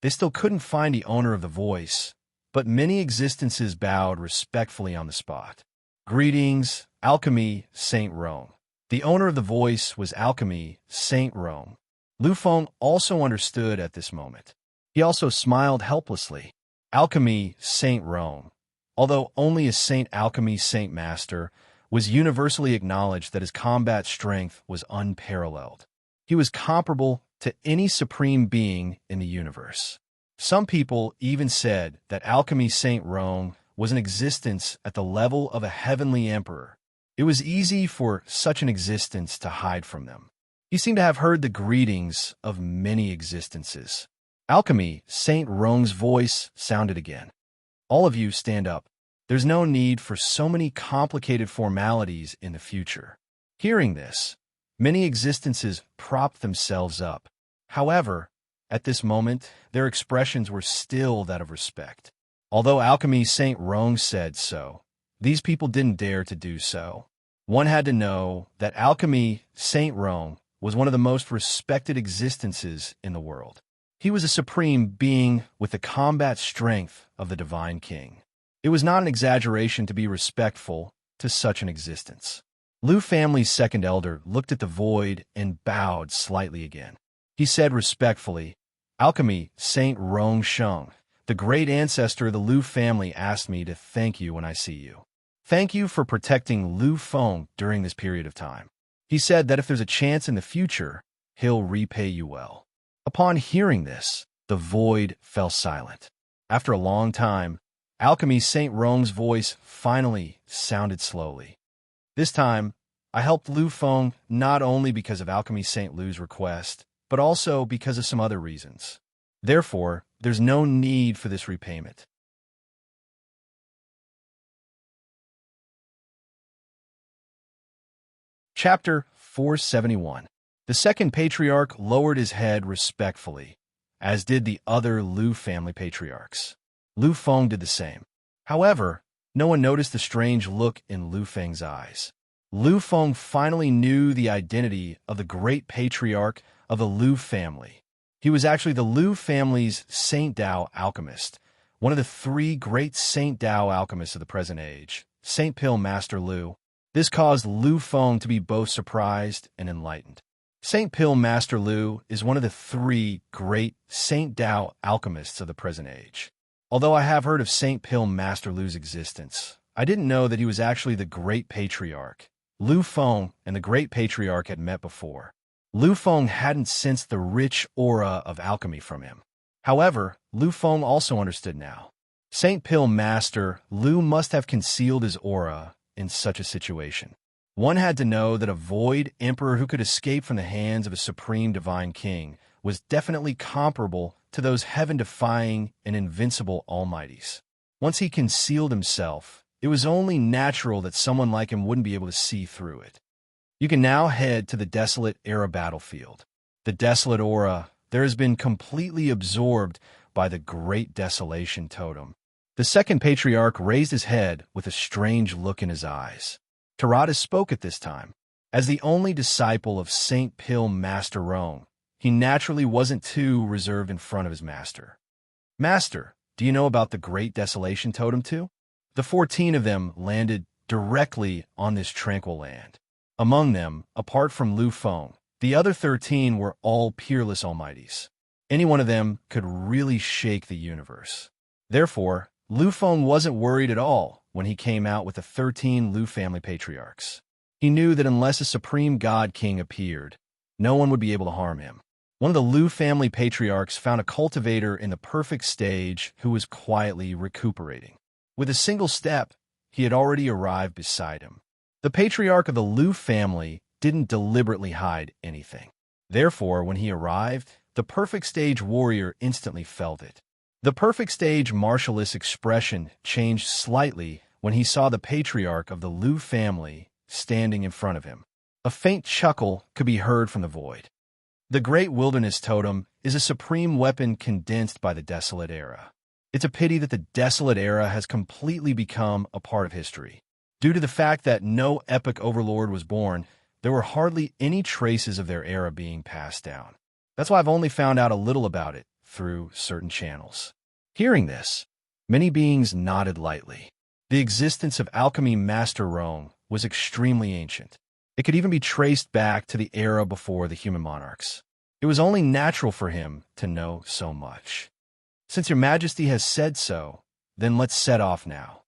They still couldn't find the owner of the voice, but many existences bowed respectfully on the spot. "Greetings, Alchemy, Saint Rome." The owner of the voice was Alchemy, Saint Rome. Lu Feng also understood at this moment. He also smiled helplessly. Alchemy, Saint Rome, although only a Saint Alchemy Saint Master, was universally acknowledged that his combat strength was unparalleled. He was comparable to any supreme being in the universe. Some people even said that Alchemy Saint Rome was an existence at the level of a heavenly emperor. It was easy for such an existence to hide from them. He seemed to have heard the greetings of many existences. Alchemy, Saint Rome's voice sounded again. "All of you stand up. There's no need for so many complicated formalities in the future." Hearing this, many existences propped themselves up. However, at this moment, their expressions were still that of respect. Although Alchemy Saint Rome said so, these people didn't dare to do so. One had to know that Alchemy Saint Rome was one of the most respected existences in the world. He was a supreme being with the combat strength of the divine king. It was not an exaggeration to be respectful to such an existence. Lu family's second elder looked at the void and bowed slightly again. He said respectfully, "Alchemy Saint Rong Sheng, the great ancestor of the Lu family, asked me to thank you when I see you. Thank you for protecting Lu Feng during this period of time. He said that if there's a chance in the future, he'll repay you well." Upon hearing this, the void fell silent. After a long time, Alchemy Saint Rong's voice finally sounded slowly. "This time, I helped Lu Feng not only because of Alchemy Saint Lu's request, but also because of some other reasons. Therefore, there's no need for this repayment." Chapter 471. The second patriarch lowered his head respectfully, as did the other Lu family patriarchs. Lu Feng did the same. However, no one noticed the strange look in Lu Feng's eyes. Lu Feng finally knew the identity of the great patriarch of the Lu family. He was actually the Lu family's Saint Dao alchemist, one of the 3 great Saint Dao alchemists of the present age, Saint Pill Master Lu. This caused Lu Feng to be both surprised and enlightened. Saint Pill Master Lu is one of the 3 great Saint Dao alchemists of the present age. Although I have heard of Saint Pill Master Lu's existence, I didn't know that he was actually the Great Patriarch. Lu Feng and the Great Patriarch had met before. Lu Feng hadn't sensed the rich aura of alchemy from him. However, Lu Feng also understood now. Saint Pill Master Lu must have concealed his aura in such a situation. One had to know that a void emperor who could escape from the hands of a supreme divine king was definitely comparable to those heaven-defying and invincible almighties. Once he concealed himself, it was only natural that someone like him wouldn't be able to see through it. You can now head to the Desolate Era battlefield. The Desolate Aura there has been completely absorbed by the Great Desolation Totem. The second patriarch raised his head with a strange look in his eyes. Tarada spoke at this time. As the only disciple of Saint Pill Master Rome, he naturally wasn't too reserved in front of his master. Master, do you know about the Great Desolation Totem too? The 14 of them landed directly on this tranquil land. Among them, apart from Lu Feng, the other 13 were all peerless almighties. Any one of them could really shake the universe. Therefore, Lu Feng wasn't worried at all when he came out with the 13 Lu family patriarchs. He knew that unless a supreme god king appeared, no one would be able to harm him. One of the Lu family patriarchs found a cultivator in the perfect stage who was quietly recuperating. With a single step, he had already arrived beside him. The patriarch of the Lu family didn't deliberately hide anything. Therefore, when he arrived, the perfect stage warrior instantly felt it. The perfect stage martialist expression changed slightly when he saw the patriarch of the Lu family standing in front of him. A faint chuckle could be heard from the void. The Great Wilderness Totem is a supreme weapon condensed by the Desolate Era. It's a pity that the Desolate Era has completely become a part of history. Due to the fact that no epic overlord was born, there were hardly any traces of their era being passed down. That's why I've only found out a little about it through certain channels. Hearing this, many beings nodded lightly. The existence of Alchemy Master Rome was extremely ancient. It could even be traced back to the era before the human monarchs. It was only natural for him to know so much. Since your majesty has said so, then let's set off now.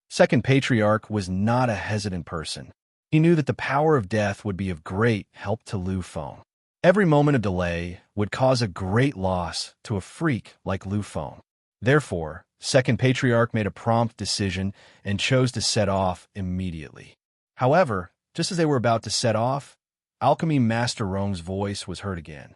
Second Patriarch was not a hesitant person. He knew that the power of death would be of great help to Lu Feng. Every moment of delay would cause a great loss to a freak like Lu Feng. Therefore, Second Patriarch made a prompt decision and chose to set off immediately. However, just as they were about to set off, Alchemy Master Rome's voice was heard again.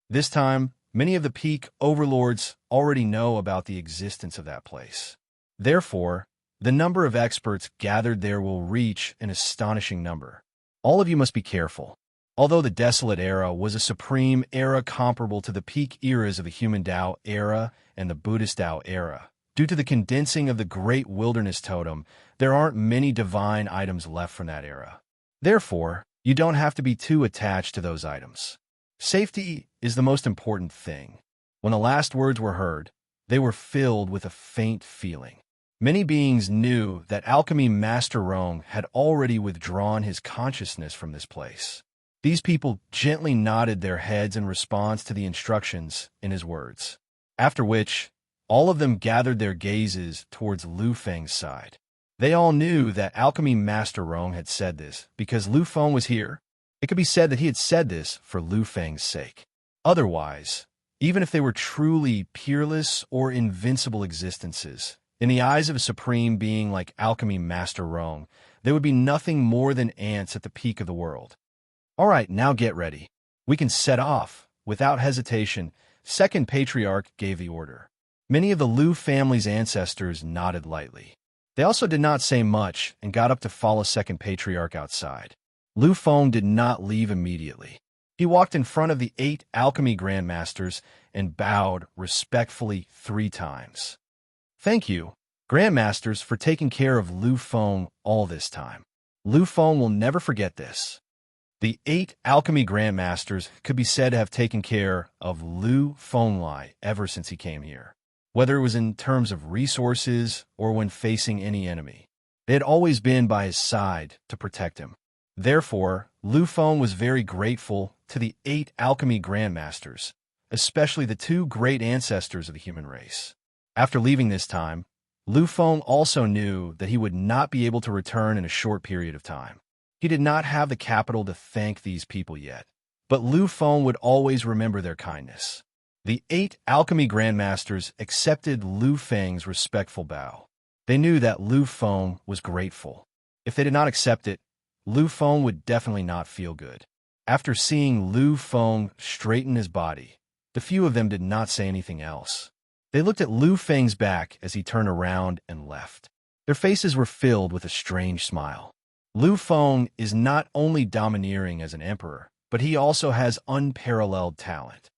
This time, many of the peak overlords already know about the existence of that place. Therefore, the number of experts gathered there will reach an astonishing number. All of you must be careful. Although the Desolate Era was a supreme era comparable to the peak eras of the Human Tao era and the Buddhist Tao era, due to the condensing of the Great Wilderness Totem, there aren't many divine items left from that era. Therefore, you don't have to be too attached to those items. Safety is the most important thing. When the last words were heard, they were filled with a faint feeling. Many beings knew that Alchemy Master Rome had already withdrawn his consciousness from this place. These people gently nodded their heads in response to the instructions in his words, after which all of them gathered their gazes towards Lu Feng's side. They all knew that Alchemy Master Rome had said this because Lu Feng was here. It could be said that he had said this for Lu Feng's sake. Otherwise, even if they were truly peerless or invincible existences, in the eyes of a supreme being like Alchemy Master Rome, they would be nothing more than ants at the peak of the world. All right, now get ready. We can set off. Without hesitation, Second Patriarch gave the order. Many of the Lu family's ancestors nodded lightly. They also did not say much and got up to follow Second Patriarch outside. Lu Feng did not leave immediately. He walked in front of the 8 alchemy grandmasters and bowed respectfully 3 times. Thank you, grandmasters, for taking care of Lu Feng all this time. Lu Feng will never forget this. The 8 alchemy grandmasters could be said to have taken care of Lu Fenglai ever since he came here. Whether it was in terms of resources or when facing any enemy, they had always been by his side to protect him. Therefore, Lu Feng was very grateful to the 8 alchemy grandmasters, especially the 2 great ancestors of the human race. After leaving this time, Lu Feng also knew that he would not be able to return in a short period of time. He did not have the capital to thank these people yet, but Lu Feng would always remember their kindness. The 8 alchemy grandmasters accepted Lu Feng's respectful bow. They knew that Lu Feng was grateful. If they did not accept it, Lu Feng would definitely not feel good. After seeing Lu Feng straighten his body, the few of them did not say anything else. They looked at Lu Feng's back as he turned around and left. Their faces were filled with a strange smile. Lu Feng is not only domineering as an emperor, but he also has unparalleled talent.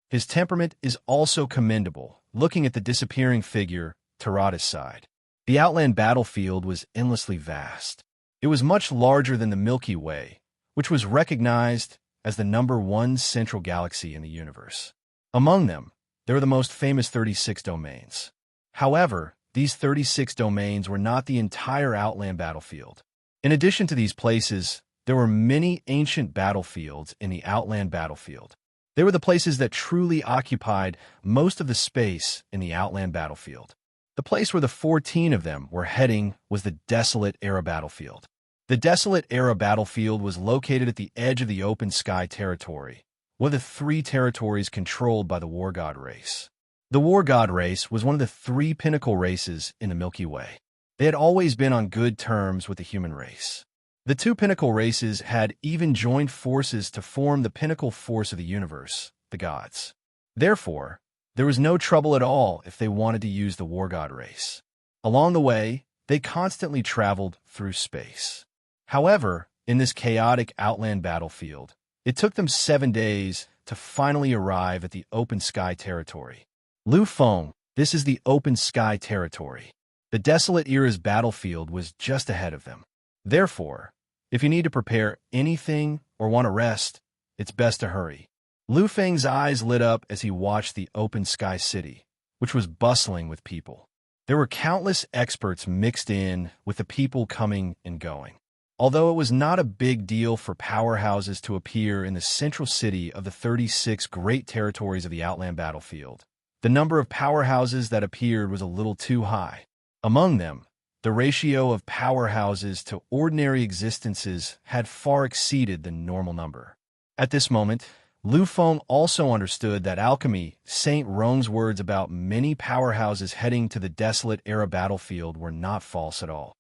His temperament is also commendable, looking at the disappearing figure Tarada's side. The Outland battlefield was endlessly vast. It was much larger than the Milky Way, which was recognized as the #1 central galaxy in the universe. Among them, there were the most famous 36 domains. However, these 36 domains were not the entire Outland battlefield. In addition to these places, there were many ancient battlefields in the Outland battlefield. They were the places that truly occupied most of the space in the Outland battlefield. The place where the 14 of them were heading was the Desolate Era battlefield. The Desolate Era battlefield was located at the edge of the Open Sky territory, one of the 3 territories controlled by the War God race. The War God race was one of the 3 pinnacle races in the Milky Way. They had always been on good terms with the human race. The 2 pinnacle races had even joined forces to form the pinnacle force of the universe, the gods. Therefore, there was no trouble at all if they wanted to use the War God race. Along the way, they constantly traveled through space. However, in this chaotic Outland battlefield, it took them 7 days to finally arrive at the Open Sky territory. Lu Feng, this is the Open Sky territory. The Desolate Era's battlefield was just ahead of them. Therefore, if you need to prepare anything or want to rest, it's best to hurry. Lu Feng's eyes lit up as he watched the Open Sky city, which was bustling with people. There were countless experts mixed in with the people coming and going. Although it was not a big deal for powerhouses to appear in the central city of the 36 great territories of the Outland battlefield, the number of powerhouses that appeared was a little too high. Among them, the ratio of powerhouses to ordinary existences had far exceeded the normal number. At this moment, Lu Feng also understood that alchemy, Saint Rong's words about many powerhouses heading to the Desolate Era battlefield were not false at all.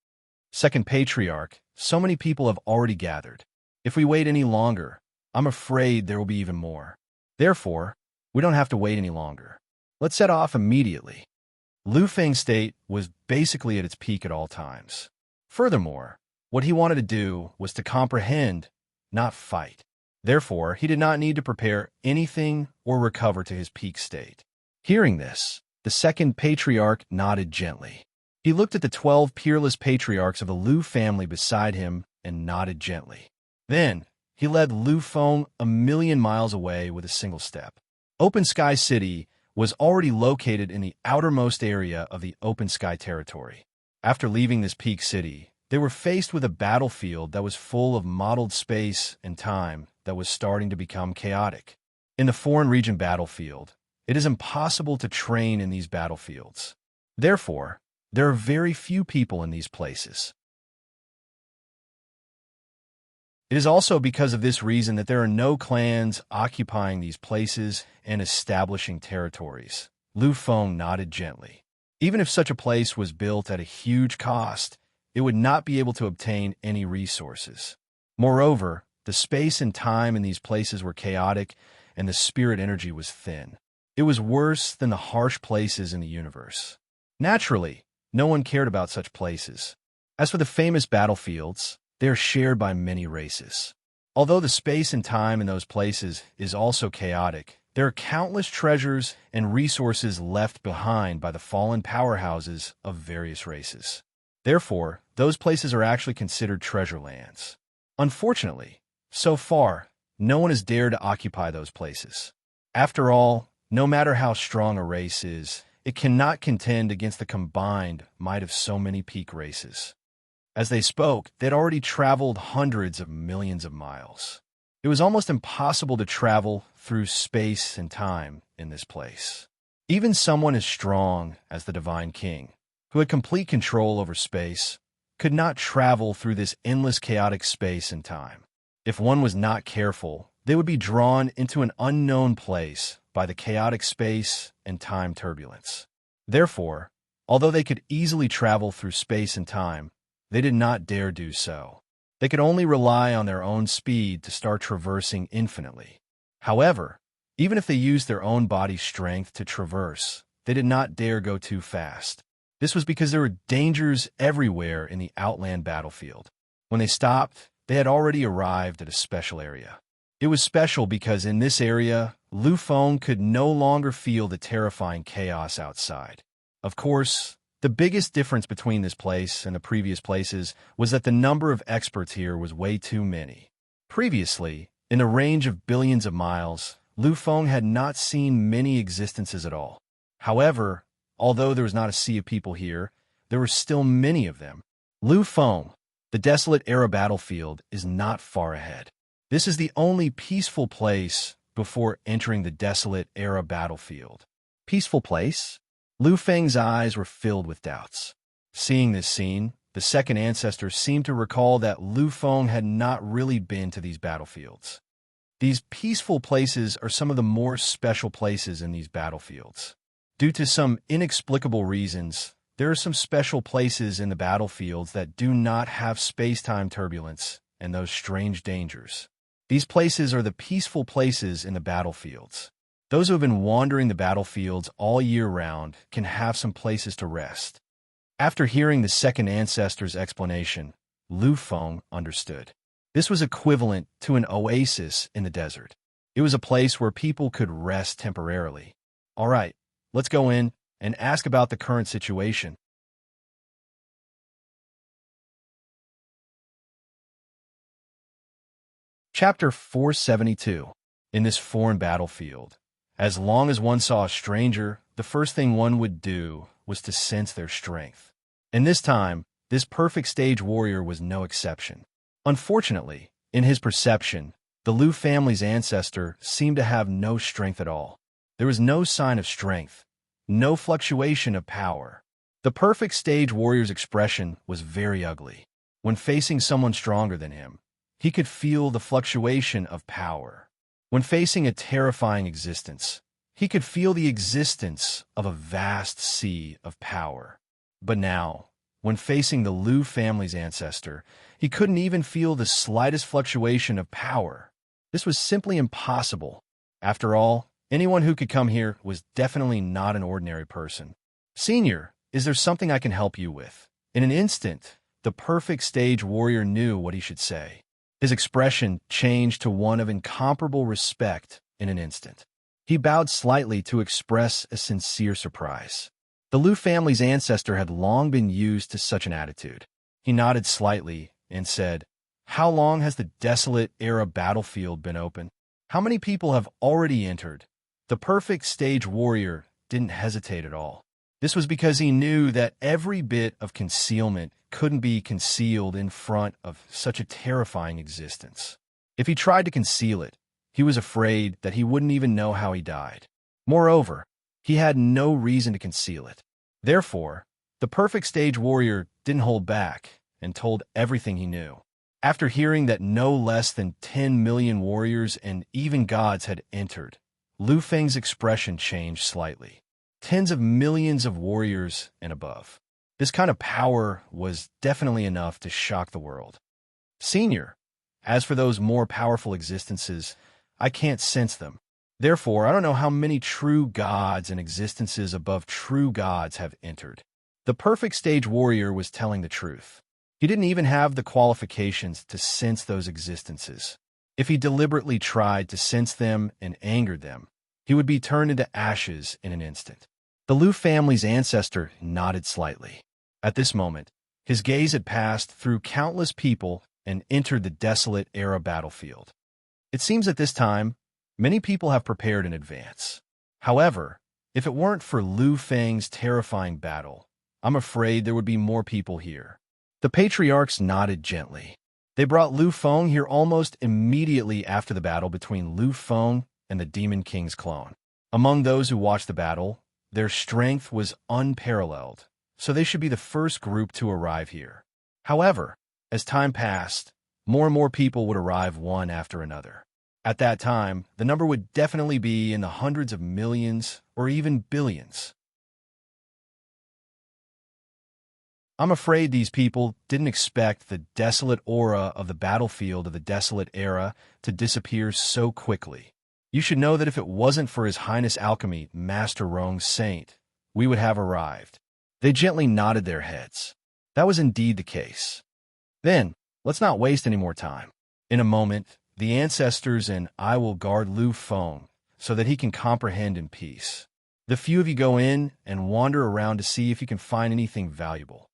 Second Patriarch, so many people have already gathered. If we wait any longer, I'm afraid there will be even more. Therefore, we don't have to wait any longer. Let's set off immediately. Lu Feng's state was basically at its peak at all times. Furthermore, what he wanted to do was to comprehend, not fight. Therefore, he did not need to prepare anything or recover to his peak state. Hearing this, the second patriarch nodded gently. He looked at the 12 peerless patriarchs of the Lu family beside him and nodded gently. Then, he led Lu Feng a million miles away with a single step. Open Sky City was already located in the outermost area of the Open Sky territory. After leaving this peak city, they were faced with a battlefield that was full of modeled space and time that was starting to become chaotic. In the foreign region battlefield, it is impossible to train in these battlefields. Therefore, there are very few people in these places. It is also because of this reason that there are no clans occupying these places and establishing territories. Lu Feng nodded gently. Even if such a place was built at a huge cost, it would not be able to obtain any resources. Moreover, the space and time in these places were chaotic and the spirit energy was thin. It was worse than the harsh places in the universe. Naturally, no one cared about such places. As for the famous battlefields, they are shared by many races. Although the space and time in those places is also chaotic, there are countless treasures and resources left behind by the fallen powerhouses of various races. Therefore, those places are actually considered treasure lands. Unfortunately, so far, no one has dared to occupy those places. After all, no matter how strong a race is, it cannot contend against the combined might of so many peak races. As they spoke, they had already traveled hundreds of millions of miles. It was almost impossible to travel through space and time in this place. Even someone as strong as the Divine King, who had complete control over space, could not travel through this endless chaotic space and time. If one was not careful, they would be drawn into an unknown place by the chaotic space and time turbulence. Therefore, although they could easily travel through space and time, they did not dare do so. They could only rely on their own speed to start traversing infinitely. However, even if they used their own body's strength to traverse, they did not dare go too fast. This was because there were dangers everywhere in the Outland battlefield. When they stopped, they had already arrived at a special area. It was special because in this area, Lu Feng could no longer feel the terrifying chaos outside. Of course, the biggest difference between this place and the previous places was that the number of experts here was way too many. Previously, in a range of billions of miles, Lu Feng had not seen many existences at all. However, although there was not a sea of people here, there were still many of them. Lu Feng, the desolate era battlefield, is not far ahead. This is the only peaceful place before entering the desolate era battlefield. Peaceful place? Lu Feng's eyes were filled with doubts. Seeing this scene, the second ancestor seemed to recall that Lu Feng had not really been to these battlefields. These peaceful places are some of the more special places in these battlefields. Due to some inexplicable reasons, there are some special places in the battlefields that do not have space-time turbulence and those strange dangers. These places are the peaceful places in the battlefields. Those who have been wandering the battlefields all year round can have some places to rest. After hearing the second ancestor's explanation, Lu Feng understood. This was equivalent to an oasis in the desert. It was a place where people could rest temporarily. All right, let's go in and ask about the current situation. Chapter 472. In this foreign battlefield, as long as one saw a stranger, the first thing one would do was to sense their strength. And this time, this perfect stage warrior was no exception. Unfortunately, in his perception, the Lu family's ancestor seemed to have no strength at all. There was no sign of strength, no fluctuation of power. The perfect stage warrior's expression was very ugly. When facing someone stronger than him, he could feel the fluctuation of power. When facing a terrifying existence, he could feel the existence of a vast sea of power. But now, when facing the Lu family's ancestor, he couldn't even feel the slightest fluctuation of power. This was simply impossible. After all, anyone who could come here was definitely not an ordinary person. "Senior, is there something I can help you with?" In an instant, the perfect stage warrior knew what he should say. His expression changed to one of incomparable respect in an instant. He bowed slightly to express a sincere surprise. The Lu family's ancestor had long been used to such an attitude. He nodded slightly and said, "How long has the desolate era battlefield been open? How many people have already entered?" The perfect stage warrior didn't hesitate at all. This was because he knew that every bit of concealment couldn't be concealed in front of such a terrifying existence. If he tried to conceal it, he was afraid that he wouldn't even know how he died. Moreover, he had no reason to conceal it. Therefore, the perfect stage warrior didn't hold back and told everything he knew. After hearing that no less than 10 million warriors and even gods had entered, Lu Feng's expression changed slightly. Tens of millions of warriors and above. This kind of power was definitely enough to shock the world. "Senior, as for those more powerful existences, I can't sense them. Therefore, I don't know how many true gods and existences above true gods have entered." The perfect stage warrior was telling the truth. He didn't even have the qualifications to sense those existences. If he deliberately tried to sense them and angered them, he would be turned into ashes in an instant. The Lu family's ancestor nodded slightly. At this moment, his gaze had passed through countless people and entered the desolate era battlefield. It seems at this time, many people have prepared in advance. However, if it weren't for Lu Feng's terrifying battle, I'm afraid there would be more people here. The patriarchs nodded gently. They brought Lu Feng here almost immediately after the battle between Lu Feng and the Demon King's clone. Among those who watched the battle, their strength was unparalleled, so they should be the first group to arrive here. However, as time passed, more and more people would arrive one after another. At that time, the number would definitely be in the hundreds of millions or even billions. I'm afraid these people didn't expect the desolate aura of the battlefield of the desolate era to disappear so quickly. You should know that if it wasn't for His Highness Alchemy, Master Rong Saint, we would have arrived. They gently nodded their heads. That was indeed the case. Then, let's not waste any more time. In a moment, the ancestors and I will guard Lu Feng so that he can comprehend in peace. The few of you go in and wander around to see if you can find anything valuable.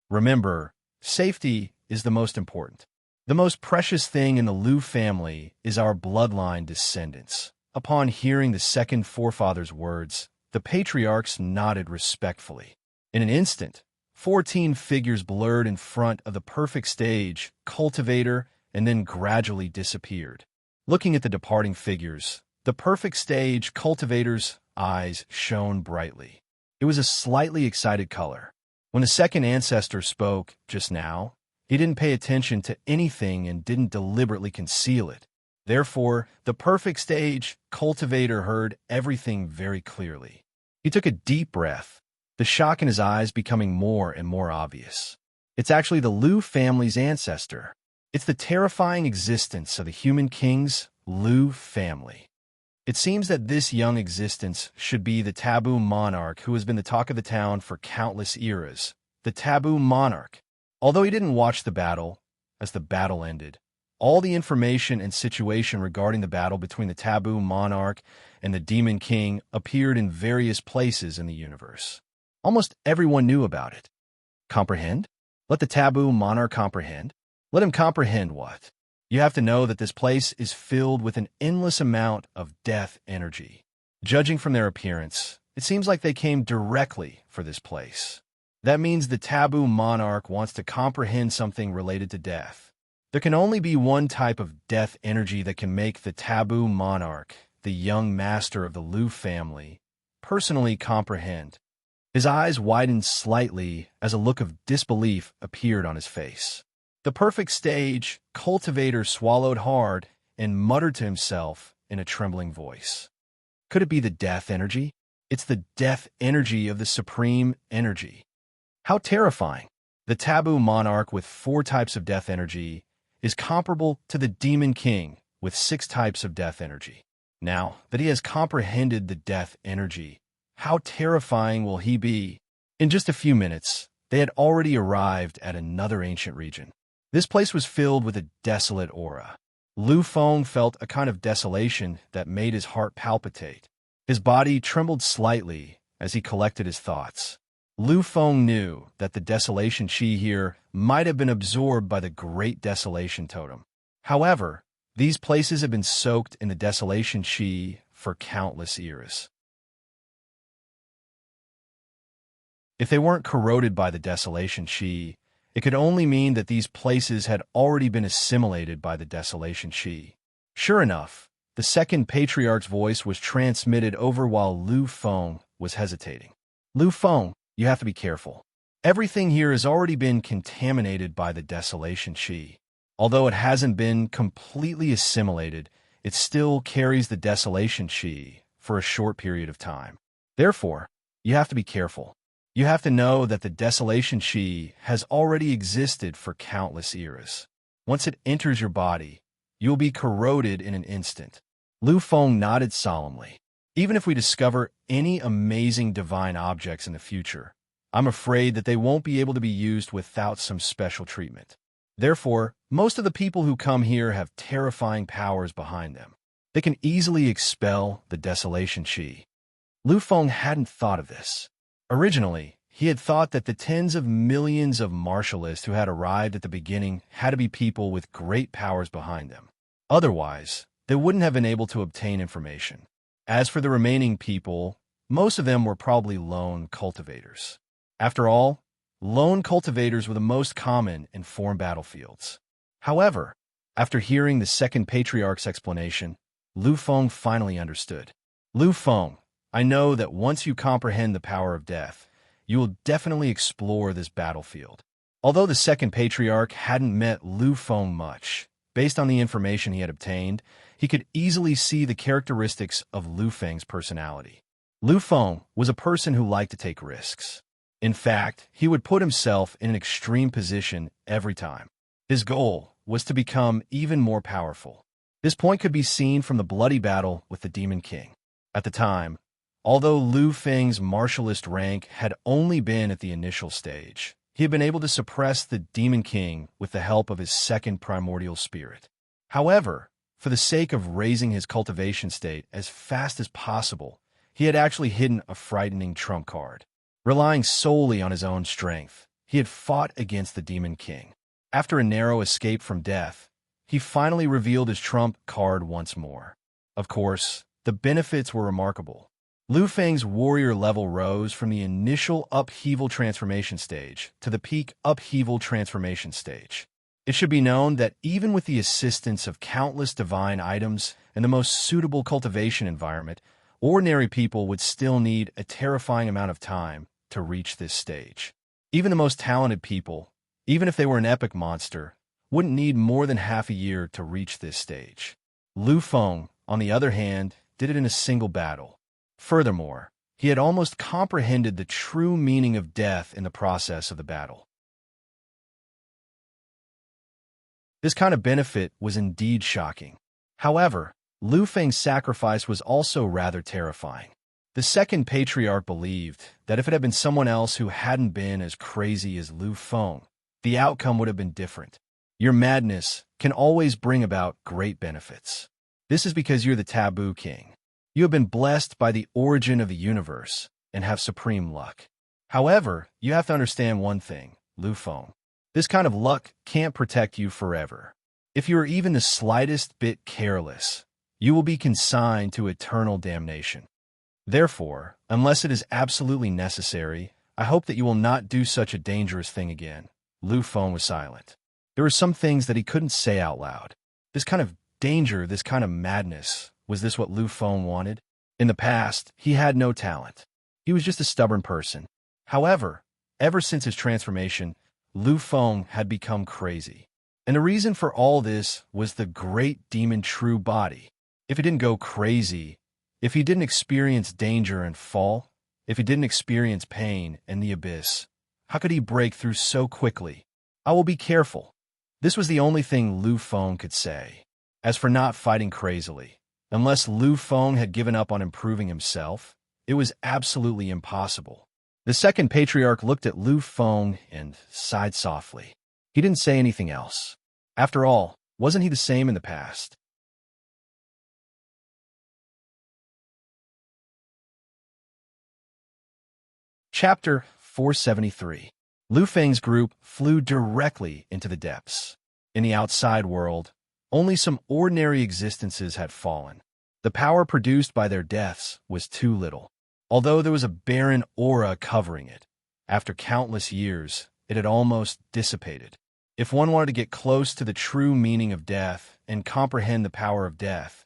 Remember, safety is the most important. The most precious thing in the Lu family is our bloodline descendants. Upon hearing the second forefather's words, the patriarchs nodded respectfully. In an instant, 14 figures blurred in front of the perfect stage, cultivator, and then gradually disappeared. Looking at the departing figures, the perfect stage cultivator's eyes shone brightly. It was a slightly excited color. When the second ancestor spoke just now, he didn't pay attention to anything and didn't deliberately conceal it. Therefore, the perfect stage cultivator heard everything very clearly. He took a deep breath, the shock in his eyes becoming more and more obvious. It's actually the Lu family's ancestor. It's the terrifying existence of the human king's Lu family. It seems that this young existence should be the taboo monarch who has been the talk of the town for countless eras. The taboo monarch. Although he didn't watch the battle, as the battle ended, all the information and situation regarding the battle between the taboo monarch and the demon king appeared in various places in the universe. Almost everyone knew about it. Comprehend? Let the taboo monarch comprehend? Let him comprehend what? You have to know that this place is filled with an endless amount of death energy. Judging from their appearance, it seems like they came directly for this place. That means the taboo monarch wants to comprehend something related to death. There can only be one type of death energy that can make the taboo monarch, the young master of the Lu family, personally comprehend. His eyes widened slightly as a look of disbelief appeared on his face. The perfect stage cultivator swallowed hard and muttered to himself in a trembling voice. Could it be the death energy? It's the death energy of the supreme energy. How terrifying! The taboo monarch with 4 types of death energy is comparable to the demon king with 6 types of death energy. Now that he has comprehended the death energy, how terrifying will he be? In just a few minutes, they had already arrived at another ancient region. This place was filled with a desolate aura. Lu Feng felt a kind of desolation that made his heart palpitate. His body trembled slightly as he collected his thoughts. Lu Feng knew that the desolation chi here might have been absorbed by the Great Desolation Totem. However, these places have been soaked in the desolation chi for countless eras. If they weren't corroded by the desolation chi, it could only mean that these places had already been assimilated by the desolation chi. Sure enough, the second patriarch's voice was transmitted over while Lu Feng was hesitating. Lu Feng, you have to be careful. Everything here has already been contaminated by the desolation chi. Although it hasn't been completely assimilated, it still carries the desolation chi for a short period of time. Therefore, you have to be careful. You have to know that the desolation chi has already existed for countless eras. Once it enters your body, you will be corroded in an instant. Lu Feng nodded solemnly. Even if we discover any amazing divine objects in the future, I'm afraid that they won't be able to be used without some special treatment. Therefore, most of the people who come here have terrifying powers behind them. They can easily expel the desolation chi. Lu Feng hadn't thought of this. Originally, he had thought that the tens of millions of martialists who had arrived at the beginning had to be people with great powers behind them. Otherwise, they wouldn't have been able to obtain information. As for the remaining people, most of them were probably lone cultivators. After all, lone cultivators were the most common in foreign battlefields. However, after hearing the second patriarch's explanation, Lu Feng finally understood. Lu Feng, I know that once you comprehend the power of death, you will definitely explore this battlefield. Although the second patriarch hadn't met Lu Feng much, based on the information he had obtained, he could easily see the characteristics of Lu Feng's personality. Lu Feng was a person who liked to take risks. In fact, he would put himself in an extreme position every time. His goal was to become even more powerful. This point could be seen from the bloody battle with the Demon King. At the time, although Lu Feng's martialist rank had only been at the initial stage, he had been able to suppress the Demon King with the help of his second primordial spirit. However, for the sake of raising his cultivation state as fast as possible, he had actually hidden a frightening trump card. Relying solely on his own strength, he had fought against the Demon King. After a narrow escape from death, he finally revealed his trump card once more. Of course, the benefits were remarkable. Lu Feng's warrior level rose from the initial upheaval transformation stage to the peak upheaval transformation stage. It should be known that even with the assistance of countless divine items and the most suitable cultivation environment, ordinary people would still need a terrifying amount of time to reach this stage. Even the most talented people, even if they were an epic monster, wouldn't need more than half a year to reach this stage. Lu Feng, on the other hand, did it in a single battle. Furthermore, he had almost comprehended the true meaning of death in the process of the battle. This kind of benefit was indeed shocking. However, Lu Feng's sacrifice was also rather terrifying. The second patriarch believed that if it had been someone else who hadn't been as crazy as Lu Feng, the outcome would have been different. Your madness can always bring about great benefits. This is because you're the Taboo King. You have been blessed by the origin of the universe and have supreme luck. However, you have to understand one thing, Lu Feng. This kind of luck can't protect you forever. If you are even the slightest bit careless, you will be consigned to eternal damnation. Therefore, unless it is absolutely necessary, I hope that you will not do such a dangerous thing again. Lu Feng was silent. There were some things that he couldn't say out loud. This kind of danger, this kind of madness, was this what Lu Feng wanted? In the past, he had no talent. He was just a stubborn person. However, ever since his transformation, Lu Feng had become crazy. And the reason for all this was the great demon true body. If he didn't go crazy, if he didn't experience danger and fall, if he didn't experience pain and the abyss, how could he break through so quickly? I will be careful. This was the only thing Lu Feng could say. As for not fighting crazily, unless Lu Feng had given up on improving himself, it was absolutely impossible. The second patriarch looked at Lu Feng and sighed softly. He didn't say anything else. After all, wasn't he the same in the past? Chapter 473. Lu Feng's group flew directly into the depths. In the outside world, only some ordinary existences had fallen. The power produced by their deaths was too little. Although there was a barren aura covering it, after countless years, it had almost dissipated. If one wanted to get close to the true meaning of death and comprehend the power of death,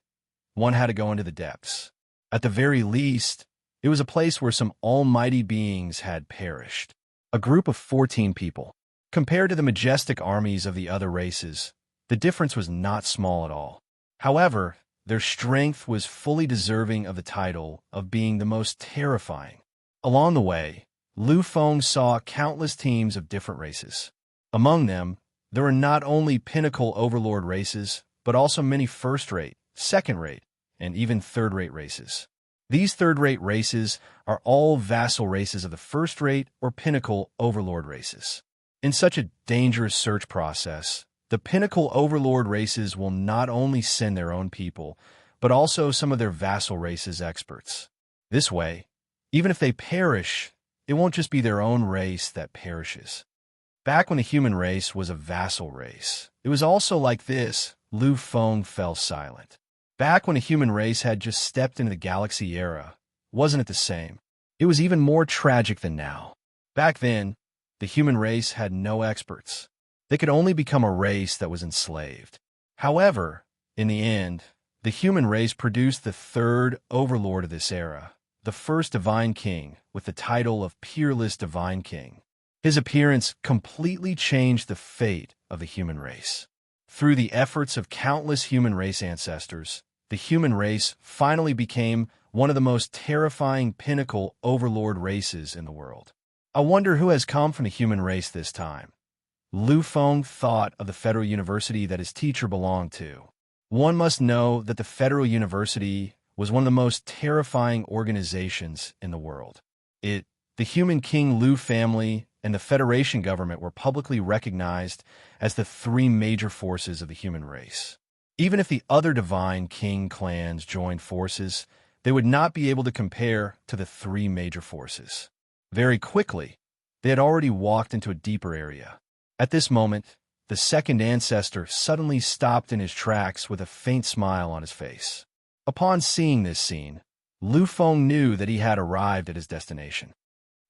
one had to go into the depths. At the very least, it was a place where some almighty beings had perished. A group of 14 people. Compared to the majestic armies of the other races, the difference was not small at all. However, their strength was fully deserving of the title of being the most terrifying. Along the way, Lu Feng saw countless teams of different races. Among them, there were not only pinnacle overlord races, but also many first-rate, second-rate, and even third-rate races. These third-rate races are all vassal races of the first-rate or pinnacle overlord races. In such a dangerous search process, the pinnacle overlord races will not only send their own people, but also some of their vassal races experts. This way, even if they perish, it won't just be their own race that perishes. Back when the human race was a vassal race, it was also like this. Lu Feng fell silent. Back when the human race had just stepped into the galaxy era, wasn't it the same? It was even more tragic than now. Back then, the human race had no experts. They could only become a race that was enslaved. However, in the end, the human race produced the third overlord of this era, the first divine king, with the title of peerless divine king. His appearance completely changed the fate of the human race. Through the efforts of countless human race ancestors, the human race finally became one of the most terrifying pinnacle overlord races in the world. I wonder who has come from the human race this time. Lu Feng thought of the federal university that his teacher belonged to. One must know that the federal university was one of the most terrifying organizations in the world. The human king Lu family and the Federation government were publicly recognized as the three major forces of the human race. Even if the other divine king clans joined forces, they would not be able to compare to the three major forces. Very quickly, they had already walked into a deeper area. At this moment, the second ancestor suddenly stopped in his tracks with a faint smile on his face. Upon seeing this scene, Lu Feng knew that he had arrived at his destination.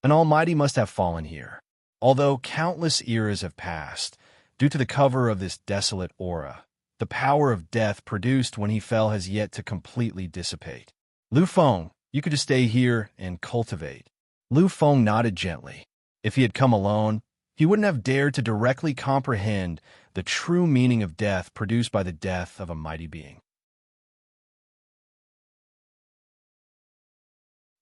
An almighty must have fallen here. Although countless eras have passed, due to the cover of this desolate aura, the power of death produced when he fell has yet to completely dissipate. Lu Feng, you could just stay here and cultivate. Lu Feng nodded gently. If he had come alone, he wouldn't have dared to directly comprehend the true meaning of death produced by the death of a mighty being.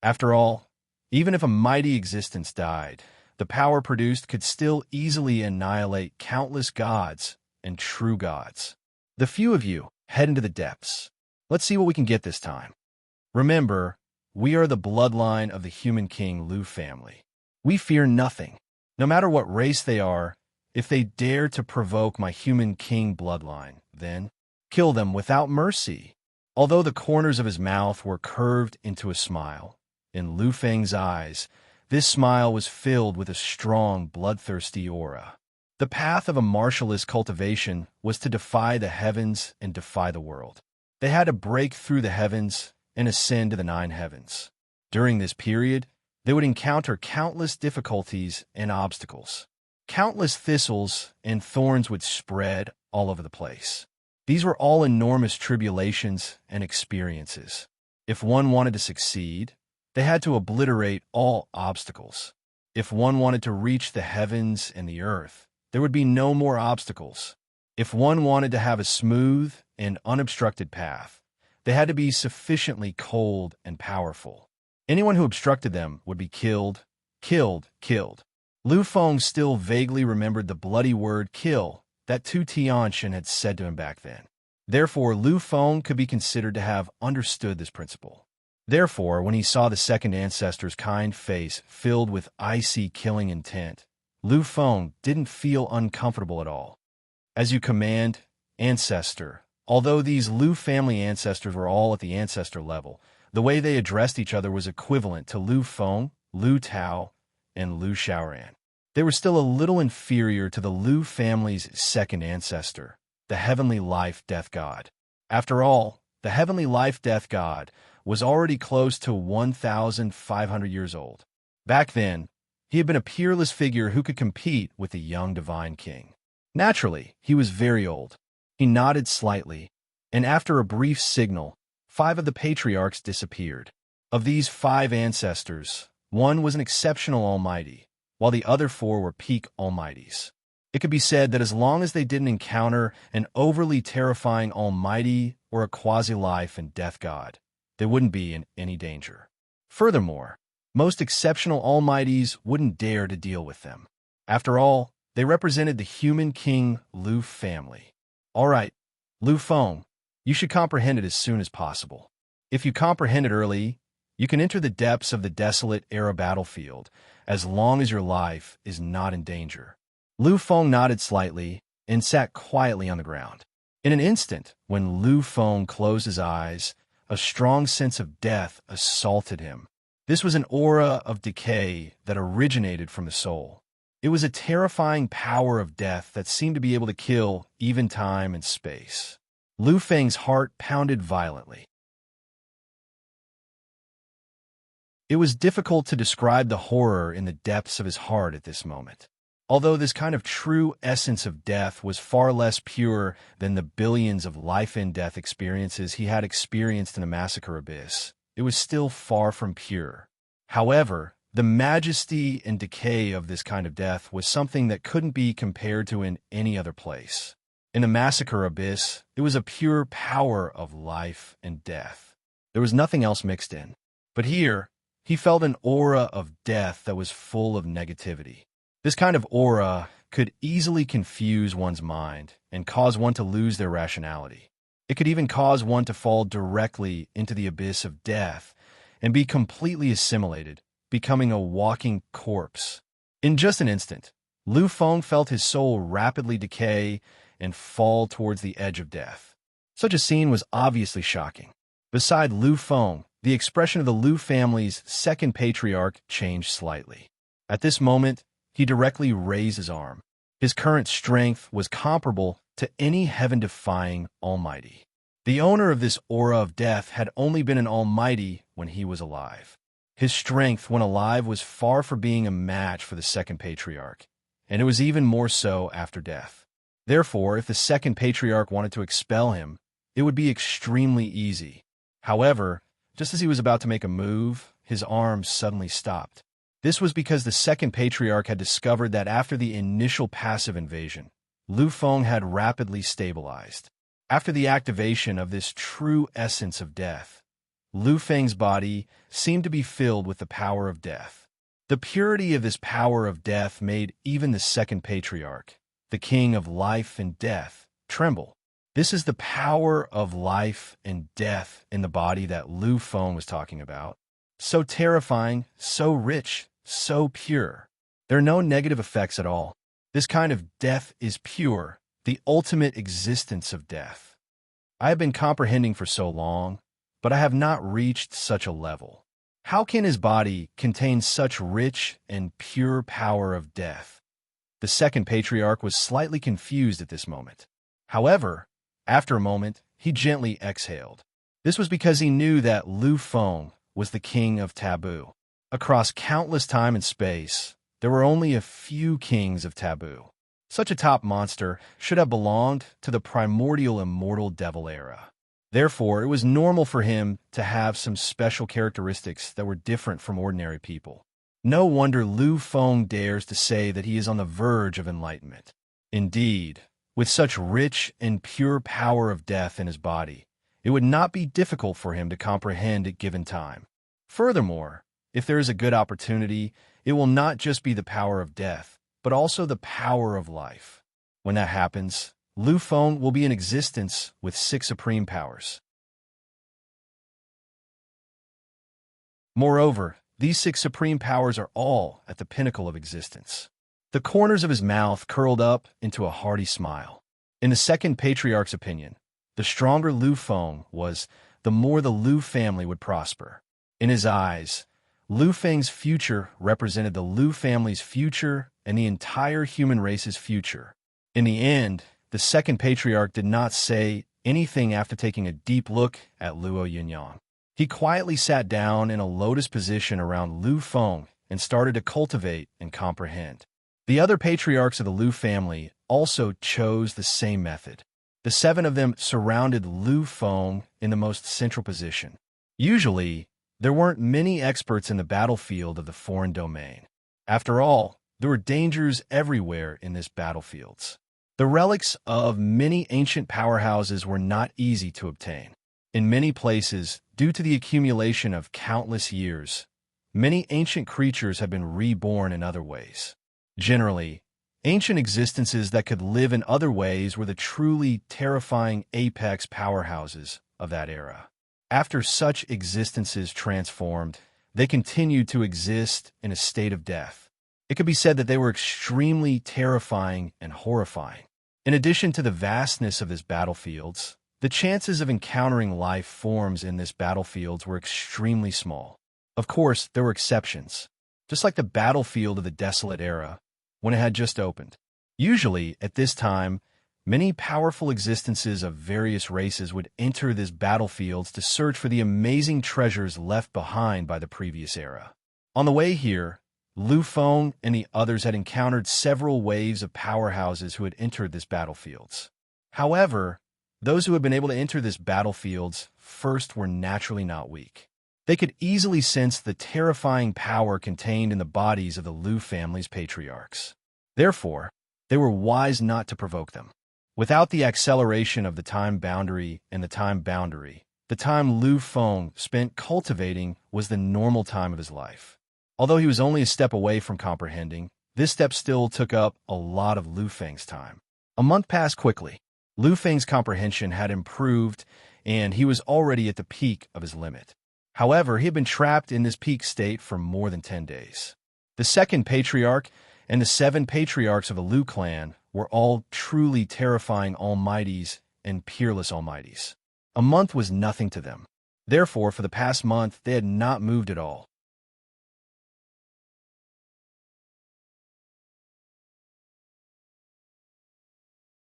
After all, even if a mighty existence died, the power produced could still easily annihilate countless gods and true gods. The few of you head into the depths. Let's see what we can get this time. Remember, we are the bloodline of the human king Lu family. We fear nothing. No matter what race they are, if they dare to provoke my human king bloodline, then kill them without mercy. Although the corners of his mouth were curved into a smile, in Lu Feng's eyes, this smile was filled with a strong, bloodthirsty aura. The path of a martialist cultivation was to defy the heavens and defy the world. They had to break through the heavens and ascend to the 9 heavens. During this period, they would encounter countless difficulties and obstacles. Countless thistles and thorns would spread all over the place. These were all enormous tribulations and experiences. If one wanted to succeed, they had to obliterate all obstacles. If one wanted to reach the heavens and the earth, there would be no more obstacles. If one wanted to have a smooth and unobstructed path, they had to be sufficiently cold and powerful. Anyone who obstructed them would be killed. Lu Feng still vaguely remembered the bloody word kill that Tu Tianshan had said to him back then. Therefore, Lu Feng could be considered to have understood this principle. Therefore, when he saw the second ancestor's kind face filled with icy killing intent, Lu Feng didn't feel uncomfortable at all. As you command, ancestor. Although these Lu family ancestors were all at the ancestor level, the way they addressed each other was equivalent to Lu Feng, Lu Tao, and Lu Xiaoran. They were still a little inferior to the Lu family's second ancestor, the heavenly life-death god. After all, the heavenly life-death god was already close to 1,500 years old. Back then, he had been a peerless figure who could compete with the young divine king. Naturally, he was very old. He nodded slightly, and after a brief signal, 5 of the patriarchs disappeared. Of these 5 ancestors, one was an exceptional almighty, while the other 4 were peak almighties. It could be said that as long as they didn't encounter an overly terrifying almighty or a quasi-life and death god, they wouldn't be in any danger. Furthermore, most exceptional almighties wouldn't dare to deal with them. After all, they represented the human king Lu family. All right, Lu Feng, you should comprehend it as soon as possible. If you comprehend it early, you can enter the depths of the desolate era battlefield as long as your life is not in danger. Lu Feng nodded slightly and sat quietly on the ground. In an instant, when Lu Feng closed his eyes, a strong sense of death assaulted him. This was an aura of decay that originated from the soul. It was a terrifying power of death that seemed to be able to kill even time and space. Lu Feng's heart pounded violently. It was difficult to describe the horror in the depths of his heart at this moment. Although this kind of true essence of death was far less pure than the billions of life-and-death experiences he had experienced in the Massacre Abyss, it was still far from pure. However, the majesty and decay of this kind of death was something that couldn't be compared to in any other place. In the Massacre Abyss, it was a pure power of life and death. There was nothing else mixed in. But here, he felt an aura of death that was full of negativity. This kind of aura could easily confuse one's mind and cause one to lose their rationality. It could even cause one to fall directly into the abyss of death and be completely assimilated, becoming a walking corpse. In just an instant, Lu Feng felt his soul rapidly decay and fall towards the edge of death. Such a scene was obviously shocking. Beside Lu Feng, the expression of the Lu family's second patriarch changed slightly. At this moment, he directly raised his arm. His current strength was comparable to any heaven-defying almighty. The owner of this aura of death had only been an almighty when he was alive. His strength when alive was far from being a match for the second patriarch, and it was even more so after death. Therefore, if the second patriarch wanted to expel him, it would be extremely easy. However, just as he was about to make a move, his arm suddenly stopped. This was because the second patriarch had discovered that after the initial passive invasion, Lu Feng had rapidly stabilized. After the activation of this true essence of death, Lu Feng's body seemed to be filled with the power of death. The purity of this power of death made even the second patriarch, the king of life and death, tremble. This is the power of life and death in the body that Lu Feng was talking about. So terrifying, so rich, so pure. There are no negative effects at all. This kind of death is pure, the ultimate existence of death. I have been comprehending for so long, but I have not reached such a level. How can his body contain such rich and pure power of death? The second patriarch was slightly confused at this moment. However, after a moment, he gently exhaled. This was because he knew that Lu Feng was the king of taboo. Across countless time and space, there were only a few kings of taboo. Such a top monster should have belonged to the primordial immortal devil era. Therefore, it was normal for him to have some special characteristics that were different from ordinary people. No wonder Lu Feng dares to say that he is on the verge of enlightenment. Indeed, with such rich and pure power of death in his body, it would not be difficult for him to comprehend at given time. Furthermore, if there is a good opportunity, it will not just be the power of death, but also the power of life. When that happens, Lu Feng will be in existence with 6 supreme powers. Moreover, these 6 supreme powers are all at the pinnacle of existence. The corners of his mouth curled up into a hearty smile. In the second patriarch's opinion, the stronger Lu Feng was, the more the Lu family would prosper. In his eyes, Lu Feng's future represented the Lu family's future and the entire human race's future. In the end, the second patriarch did not say anything after taking a deep look at Luo Yunyang. He quietly sat down in a lotus position around Lu Feng and started to cultivate and comprehend. The other patriarchs of the Lu family also chose the same method. The 7 of them surrounded Lu Feng in the most central position. Usually, there weren't many experts in the battlefield of the foreign domain. After all, there were dangers everywhere in this battlefields. The relics of many ancient powerhouses were not easy to obtain. In many places, due to the accumulation of countless years, many ancient creatures have been reborn in other ways. Generally, ancient existences that could live in other ways were the truly terrifying apex powerhouses of that era. After such existences transformed, they continued to exist in a state of death. It could be said that they were extremely terrifying and horrifying. In addition to the vastness of this battlefields, the chances of encountering life forms in this battlefields were extremely small. Of course, there were exceptions, just like the battlefield of the Desolate Era, when it had just opened. Usually, at this time, many powerful existences of various races would enter these battlefields to search for the amazing treasures left behind by the previous era. On the way here, Lu Feng and the others had encountered several waves of powerhouses who had entered this battlefields. However, those who had been able to enter this battlefields first were naturally not weak. They could easily sense the terrifying power contained in the bodies of the Lu family's patriarchs. Therefore, they were wise not to provoke them. Without the acceleration of the time boundary, the time Lu Feng spent cultivating was the normal time of his life. Although he was only a step away from comprehending, this step still took up a lot of Lu Feng's time. A month passed quickly. Lu Feng's comprehension had improved, and he was already at the peak of his limit. However, he had been trapped in this peak state for more than 10 days. The second patriarch and the 7 patriarchs of the Lu clan were all truly terrifying almighties and peerless almighties. A month was nothing to them. Therefore, for the past month, they had not moved at all.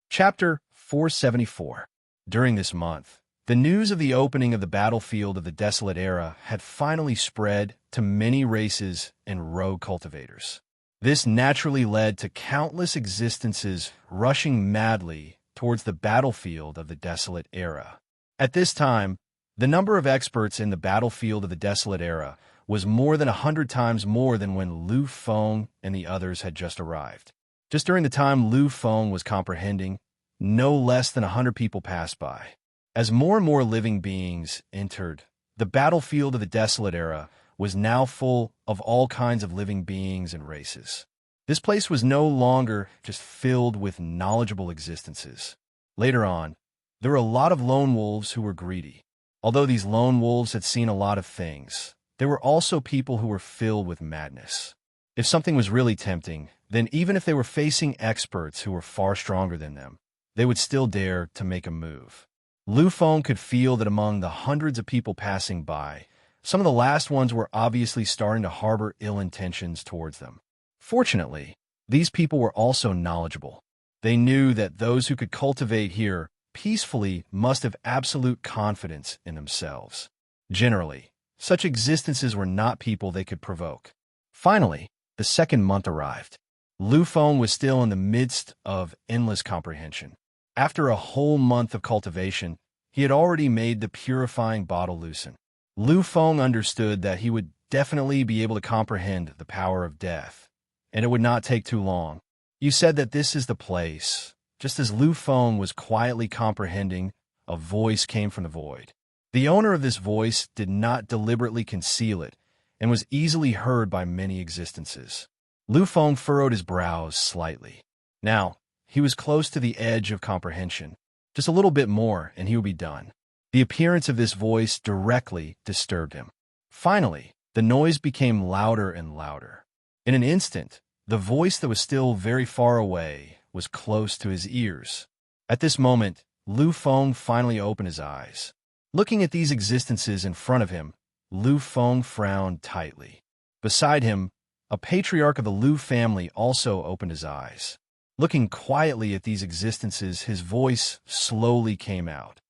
Chapter 474. During this month, the news of the opening of the battlefield of the Desolate Era had finally spread to many races and rogue cultivators. This naturally led to countless existences rushing madly towards the battlefield of the Desolate Era. At this time, the number of experts in the battlefield of the Desolate Era was more than 100 times more than when Lu Feng and the others had just arrived. Just during the time Lu Feng was comprehending, no less than 100 people passed by. As more and more living beings entered, the battlefield of the Desolate Era was now full of all kinds of living beings and races. This place was no longer just filled with knowledgeable existences. Later on, there were a lot of lone wolves who were greedy. Although these lone wolves had seen a lot of things, there were also people who were filled with madness. If something was really tempting, then even if they were facing experts who were far stronger than them, they would still dare to make a move. Lu Feng could feel that among the hundreds of people passing by, some of the last ones were obviously starting to harbor ill intentions towards them. Fortunately, these people were also knowledgeable. They knew that those who could cultivate here peacefully must have absolute confidence in themselves. Generally, such existences were not people they could provoke. Finally, the second month arrived. Lu Feng was still in the midst of endless comprehension. After a whole month of cultivation, he had already made the purifying bottle loosen. Lu Feng understood that he would definitely be able to comprehend the power of death, and it would not take too long. You said that this is the place. Just as Lu Feng was quietly comprehending, a voice came from the void. The owner of this voice did not deliberately conceal it, and was easily heard by many existences. Lu Feng furrowed his brows slightly. Now, he was close to the edge of comprehension. Just a little bit more, and he would be done. The appearance of this voice directly disturbed him. Finally, the noise became louder and louder. In an instant, the voice that was still very far away was close to his ears. At this moment, Lu Feng finally opened his eyes. Looking at these existences in front of him, Lu Feng frowned tightly. Beside him, a patriarch of the Lu family also opened his eyes. Looking quietly at these existences, his voice slowly came out.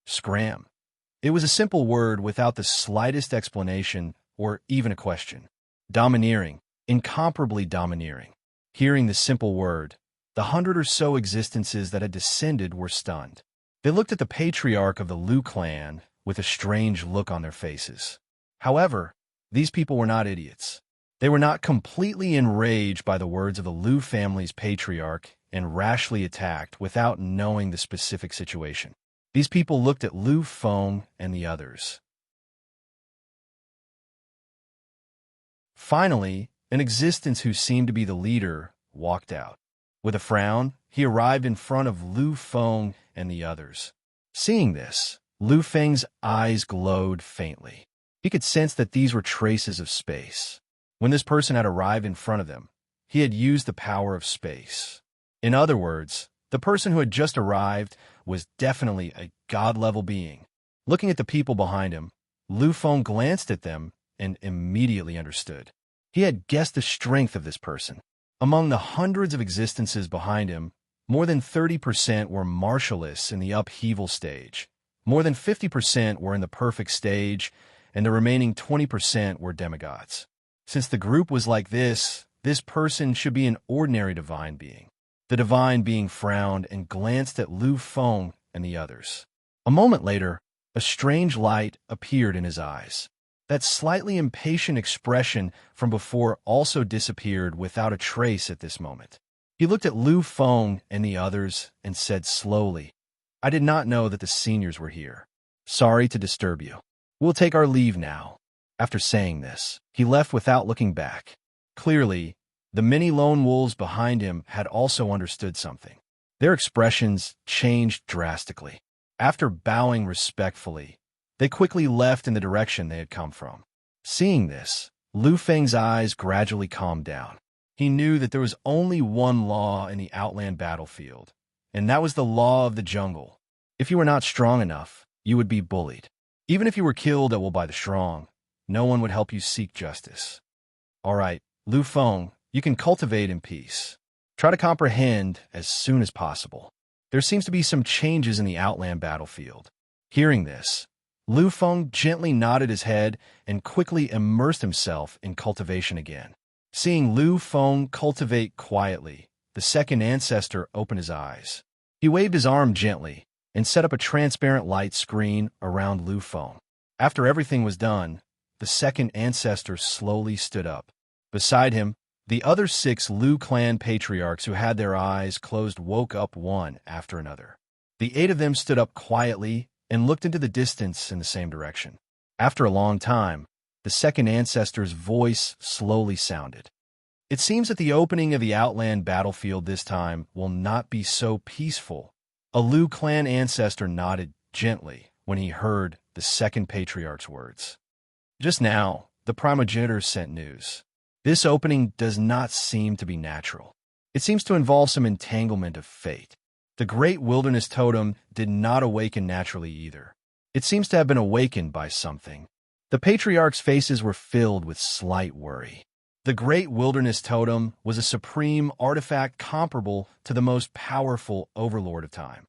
Scram. It was a simple word without the slightest explanation or even a question. Domineering, incomparably domineering. Hearing the simple word, the 100 or so existences that had descended were stunned. They looked at the patriarch of the Lu clan with a strange look on their faces. However, these people were not idiots. They were not completely enraged by the words of the Lu family's patriarch and rashly attacked without knowing the specific situation. These people looked at Lu Feng and the others. Finally, an existence who seemed to be the leader walked out. With a frown, he arrived in front of Lu Feng and the others. Seeing this, Lu Feng's eyes glowed faintly. He could sense that these were traces of space. When this person had arrived in front of them, he had used the power of space. In other words, the person who had just arrived was definitely a god-level being. Looking at the people behind him, Lu Feng glanced at them and immediately understood. He had guessed the strength of this person. Among the hundreds of existences behind him, more than 30% were martialists in the upheaval stage, more than 50% were in the perfect stage, and the remaining 20% were demigods. Since the group was like this person should be an ordinary divine being. The divine being frowned and glanced at Lu Feng and the others. A moment later, a strange light appeared in his eyes. That slightly impatient expression from before also disappeared without a trace at this moment. He looked at Lu Feng and the others and said slowly, "I did not know that the seniors were here. Sorry to disturb you. We'll take our leave now." After saying this, he left without looking back. Clearly, the many lone wolves behind him had also understood something. Their expressions changed drastically. After bowing respectfully, they quickly left in the direction they had come from. Seeing this, Lu Feng's eyes gradually calmed down. He knew that there was only one law in the Outland battlefield, and that was the law of the jungle. If you were not strong enough, you would be bullied. Even if you were killed at will by the strong, no one would help you seek justice. All right, Lu Feng, you can cultivate in peace. Try to comprehend as soon as possible. There seems to be some changes in the Outland battlefield. Hearing this, Lu Feng gently nodded his head and quickly immersed himself in cultivation again. Seeing Lu Feng cultivate quietly, the second ancestor opened his eyes. He waved his arm gently and set up a transparent light screen around Lu Feng. After everything was done, the second ancestor slowly stood up. Beside him, the other 6 Lu clan patriarchs who had their eyes closed woke up one after another. The 8 of them stood up quietly and looked into the distance in the same direction. After a long time, the second ancestor's voice slowly sounded. It seems that the opening of the Outland battlefield this time will not be so peaceful. A Lu clan ancestor nodded gently when he heard the second patriarch's words. Just now, the primogenitor sent news. This opening does not seem to be natural. It seems to involve some entanglement of fate. The great wilderness totem did not awaken naturally either. It seems to have been awakened by something. The patriarchs' faces were filled with slight worry. The great wilderness totem was a supreme artifact comparable to the most powerful overlord of time.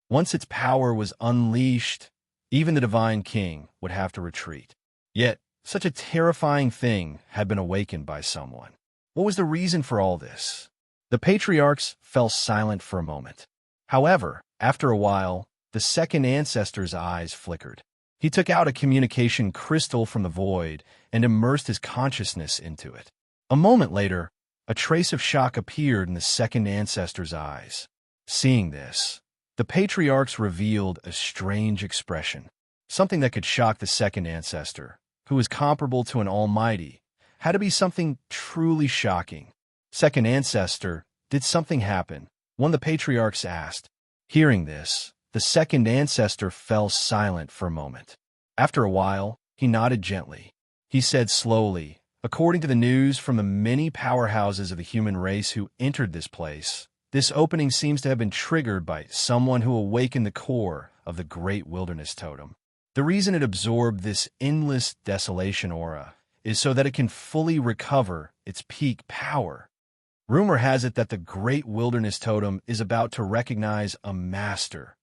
Once its power was unleashed, even the divine king would have to retreat. Yet, such a terrifying thing had been awakened by someone. What was the reason for all this? The patriarchs fell silent for a moment. However, after a while, the second ancestor's eyes flickered. He took out a communication crystal from the void and immersed his consciousness into it. A moment later, a trace of shock appeared in the second ancestor's eyes. Seeing this, the patriarchs revealed a strange expression. Something that could shock the second ancestor, who was comparable to an almighty, had to be something truly shocking. Second ancestor, did something happen? One of the patriarchs asked. Hearing this, the second ancestor fell silent for a moment. After a while, he nodded gently. He said slowly, according to the news from the many powerhouses of the human race who entered this place, this opening seems to have been triggered by someone who awakened the core of the great wilderness totem. The reason it absorbed this endless desolation aura is so that it can fully recover its peak power. Rumor has it that the great wilderness totem is about to recognize a master.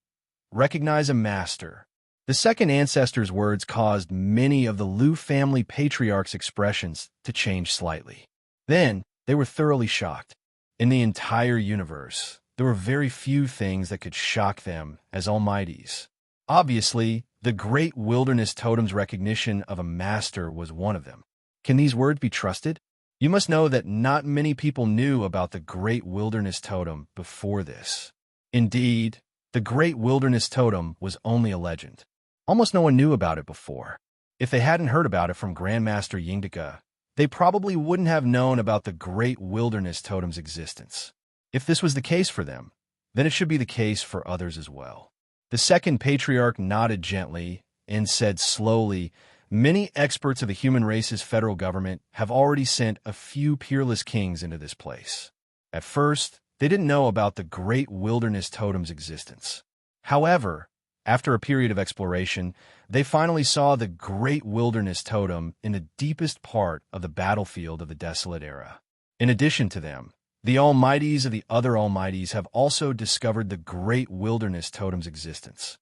Recognize a master. The second ancestor's words caused many of the Lu family patriarchs' expressions to change slightly. Then, they were thoroughly shocked. In the entire universe, there were very few things that could shock them as almighties. Obviously, the great wilderness totem's recognition of a master was one of them. Can these words be trusted? You must know that not many people knew about the great wilderness totem before this. Indeed, the great wilderness totem was only a legend. Almost no one knew about it before. If they hadn't heard about it from Grandmaster Yingdika, they probably wouldn't have known about the great wilderness totem's existence. If this was the case for them, then it should be the case for others as well. The second patriarch nodded gently and said slowly, many experts of the human race's federal government have already sent a few peerless kings into this place. At first, they didn't know about the great wilderness totem's existence. However, after a period of exploration, they finally saw the great wilderness totem in the deepest part of the battlefield of the Desolate Era. In addition to them, the almighties of the other almighties have also discovered the great wilderness totem's existence.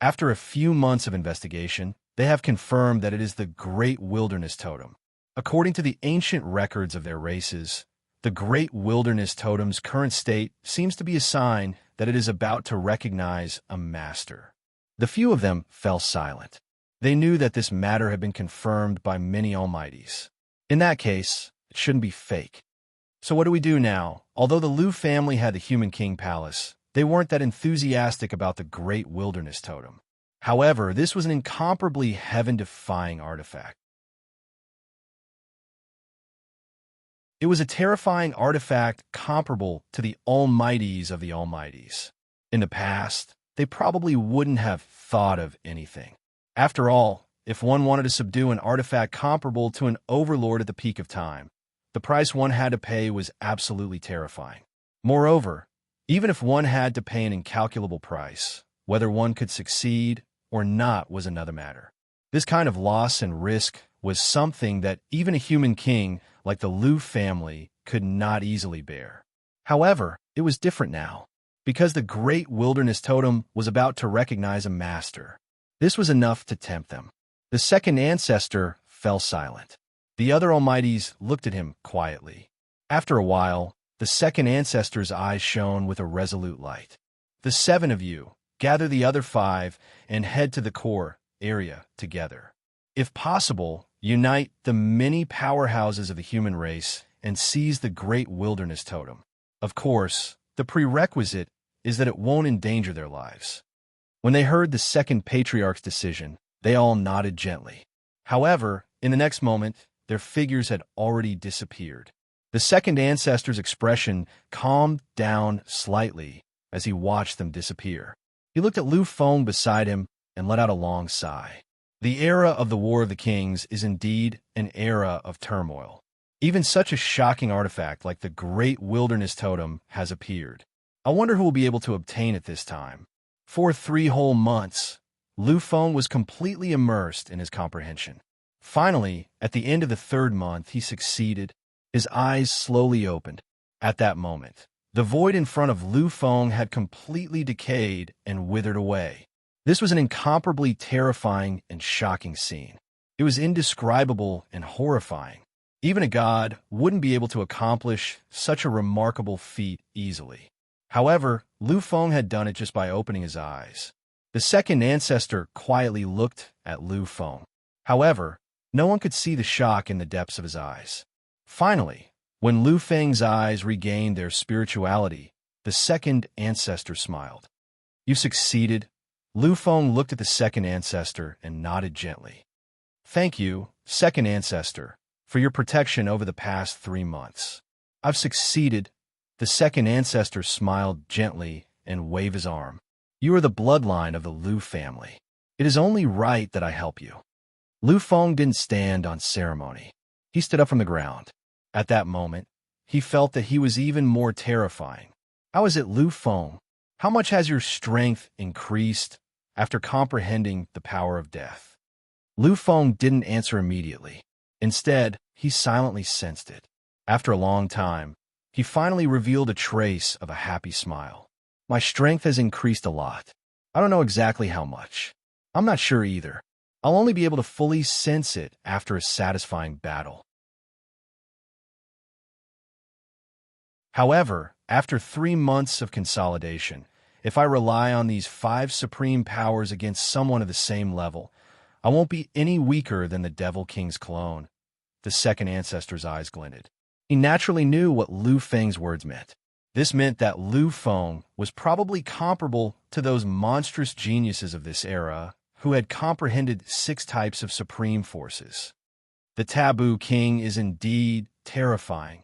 After a few months of investigation, They have confirmed that it is the Great Wilderness Totem. According to the ancient records of their races, the Great Wilderness Totem's current state seems to be a sign that it is about to recognize a master. The few of them fell silent. They knew that this matter had been confirmed by many almighties. In that case, it shouldn't be fake. So what do we do now? Although the Lu family had the Human King Palace, they weren't that enthusiastic about the Great Wilderness Totem. However, this was an incomparably heaven-defying artifact. It was a terrifying artifact comparable to the almighties of the almighties. In the past, they probably wouldn't have thought of anything. After all, if one wanted to subdue an artifact comparable to an overlord at the peak of time, the price one had to pay was absolutely terrifying. Moreover, even if one had to pay an incalculable price, whether one could succeed or not was another matter. This kind of loss and risk was something that even a human king like the Lu family could not easily bear. However, it was different now, because the Great Wilderness Totem was about to recognize a master. This was enough to tempt them. The second ancestor fell silent. The other almighties looked at him quietly. After a while, the second ancestor's eyes shone with a resolute light. The 7 of you, gather the other 5 and head to the core area together. If possible, unite the many powerhouses of the human race and seize the Great Wilderness Totem. Of course, the prerequisite is that it won't endanger their lives. When they heard the second patriarch's decision, they all nodded gently. However, in the next moment, their figures had already disappeared. The second ancestor's expression calmed down slightly as he watched them disappear. He looked at Lu Feng beside him and let out a long sigh. The era of the War of the Kings is indeed an era of turmoil. Even such a shocking artifact like the Great Wilderness Totem has appeared. I wonder who will be able to obtain it this time. For 3 whole months, Lu Feng was completely immersed in his comprehension. Finally, at the end of the 3rd month, he succeeded. His eyes slowly opened. At that moment, the void in front of Lu Feng had completely decayed and withered away. This was an incomparably terrifying and shocking scene. It was indescribable and horrifying. Even a god wouldn't be able to accomplish such a remarkable feat easily. However, Lu Feng had done it just by opening his eyes. The second ancestor quietly looked at Lu Feng. However, no one could see the shock in the depths of his eyes. Finally, when Lu Feng's eyes regained their spirituality, the second ancestor smiled. "You succeeded." Lu Feng looked at the second ancestor and nodded gently. "Thank you, second ancestor, for your protection over the past 3 months. I've succeeded." The second ancestor smiled gently and waved his arm. "You are the bloodline of the Lu family. It is only right that I help you." Lu Feng didn't stand on ceremony. He stood up from the ground. At that moment, he felt that he was even more terrifying. "How is it, Lu Feng? How much has your strength increased after comprehending the power of death?" Lu Feng didn't answer immediately. Instead, he silently sensed it. After a long time, he finally revealed a trace of a happy smile. "My strength has increased a lot. I don't know exactly how much. I'm not sure either. I'll only be able to fully sense it after a satisfying battle." However, after 3 months of consolidation, if I rely on these 5 supreme powers against someone of the same level, I won't be any weaker than the Devil King's clone. The second ancestor's eyes glinted. He naturally knew what Lu Feng's words meant. This meant that Lu Feng was probably comparable to those monstrous geniuses of this era who had comprehended 6 types of supreme forces. The Taboo King is indeed terrifying.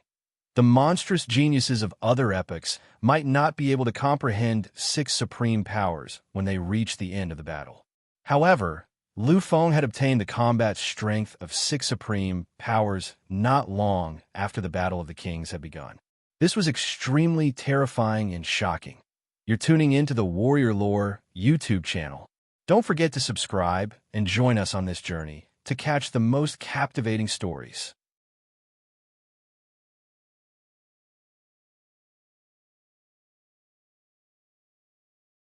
The monstrous geniuses of other epochs might not be able to comprehend 6 supreme powers when they reach the end of the battle. However, Lu Feng had obtained the combat strength of 6 supreme powers not long after the Battle of the Kings had begun. This was extremely terrifying and shocking. You're tuning into the Warrior Lore YouTube channel. Don't forget to subscribe and join us on this journey to catch the most captivating stories.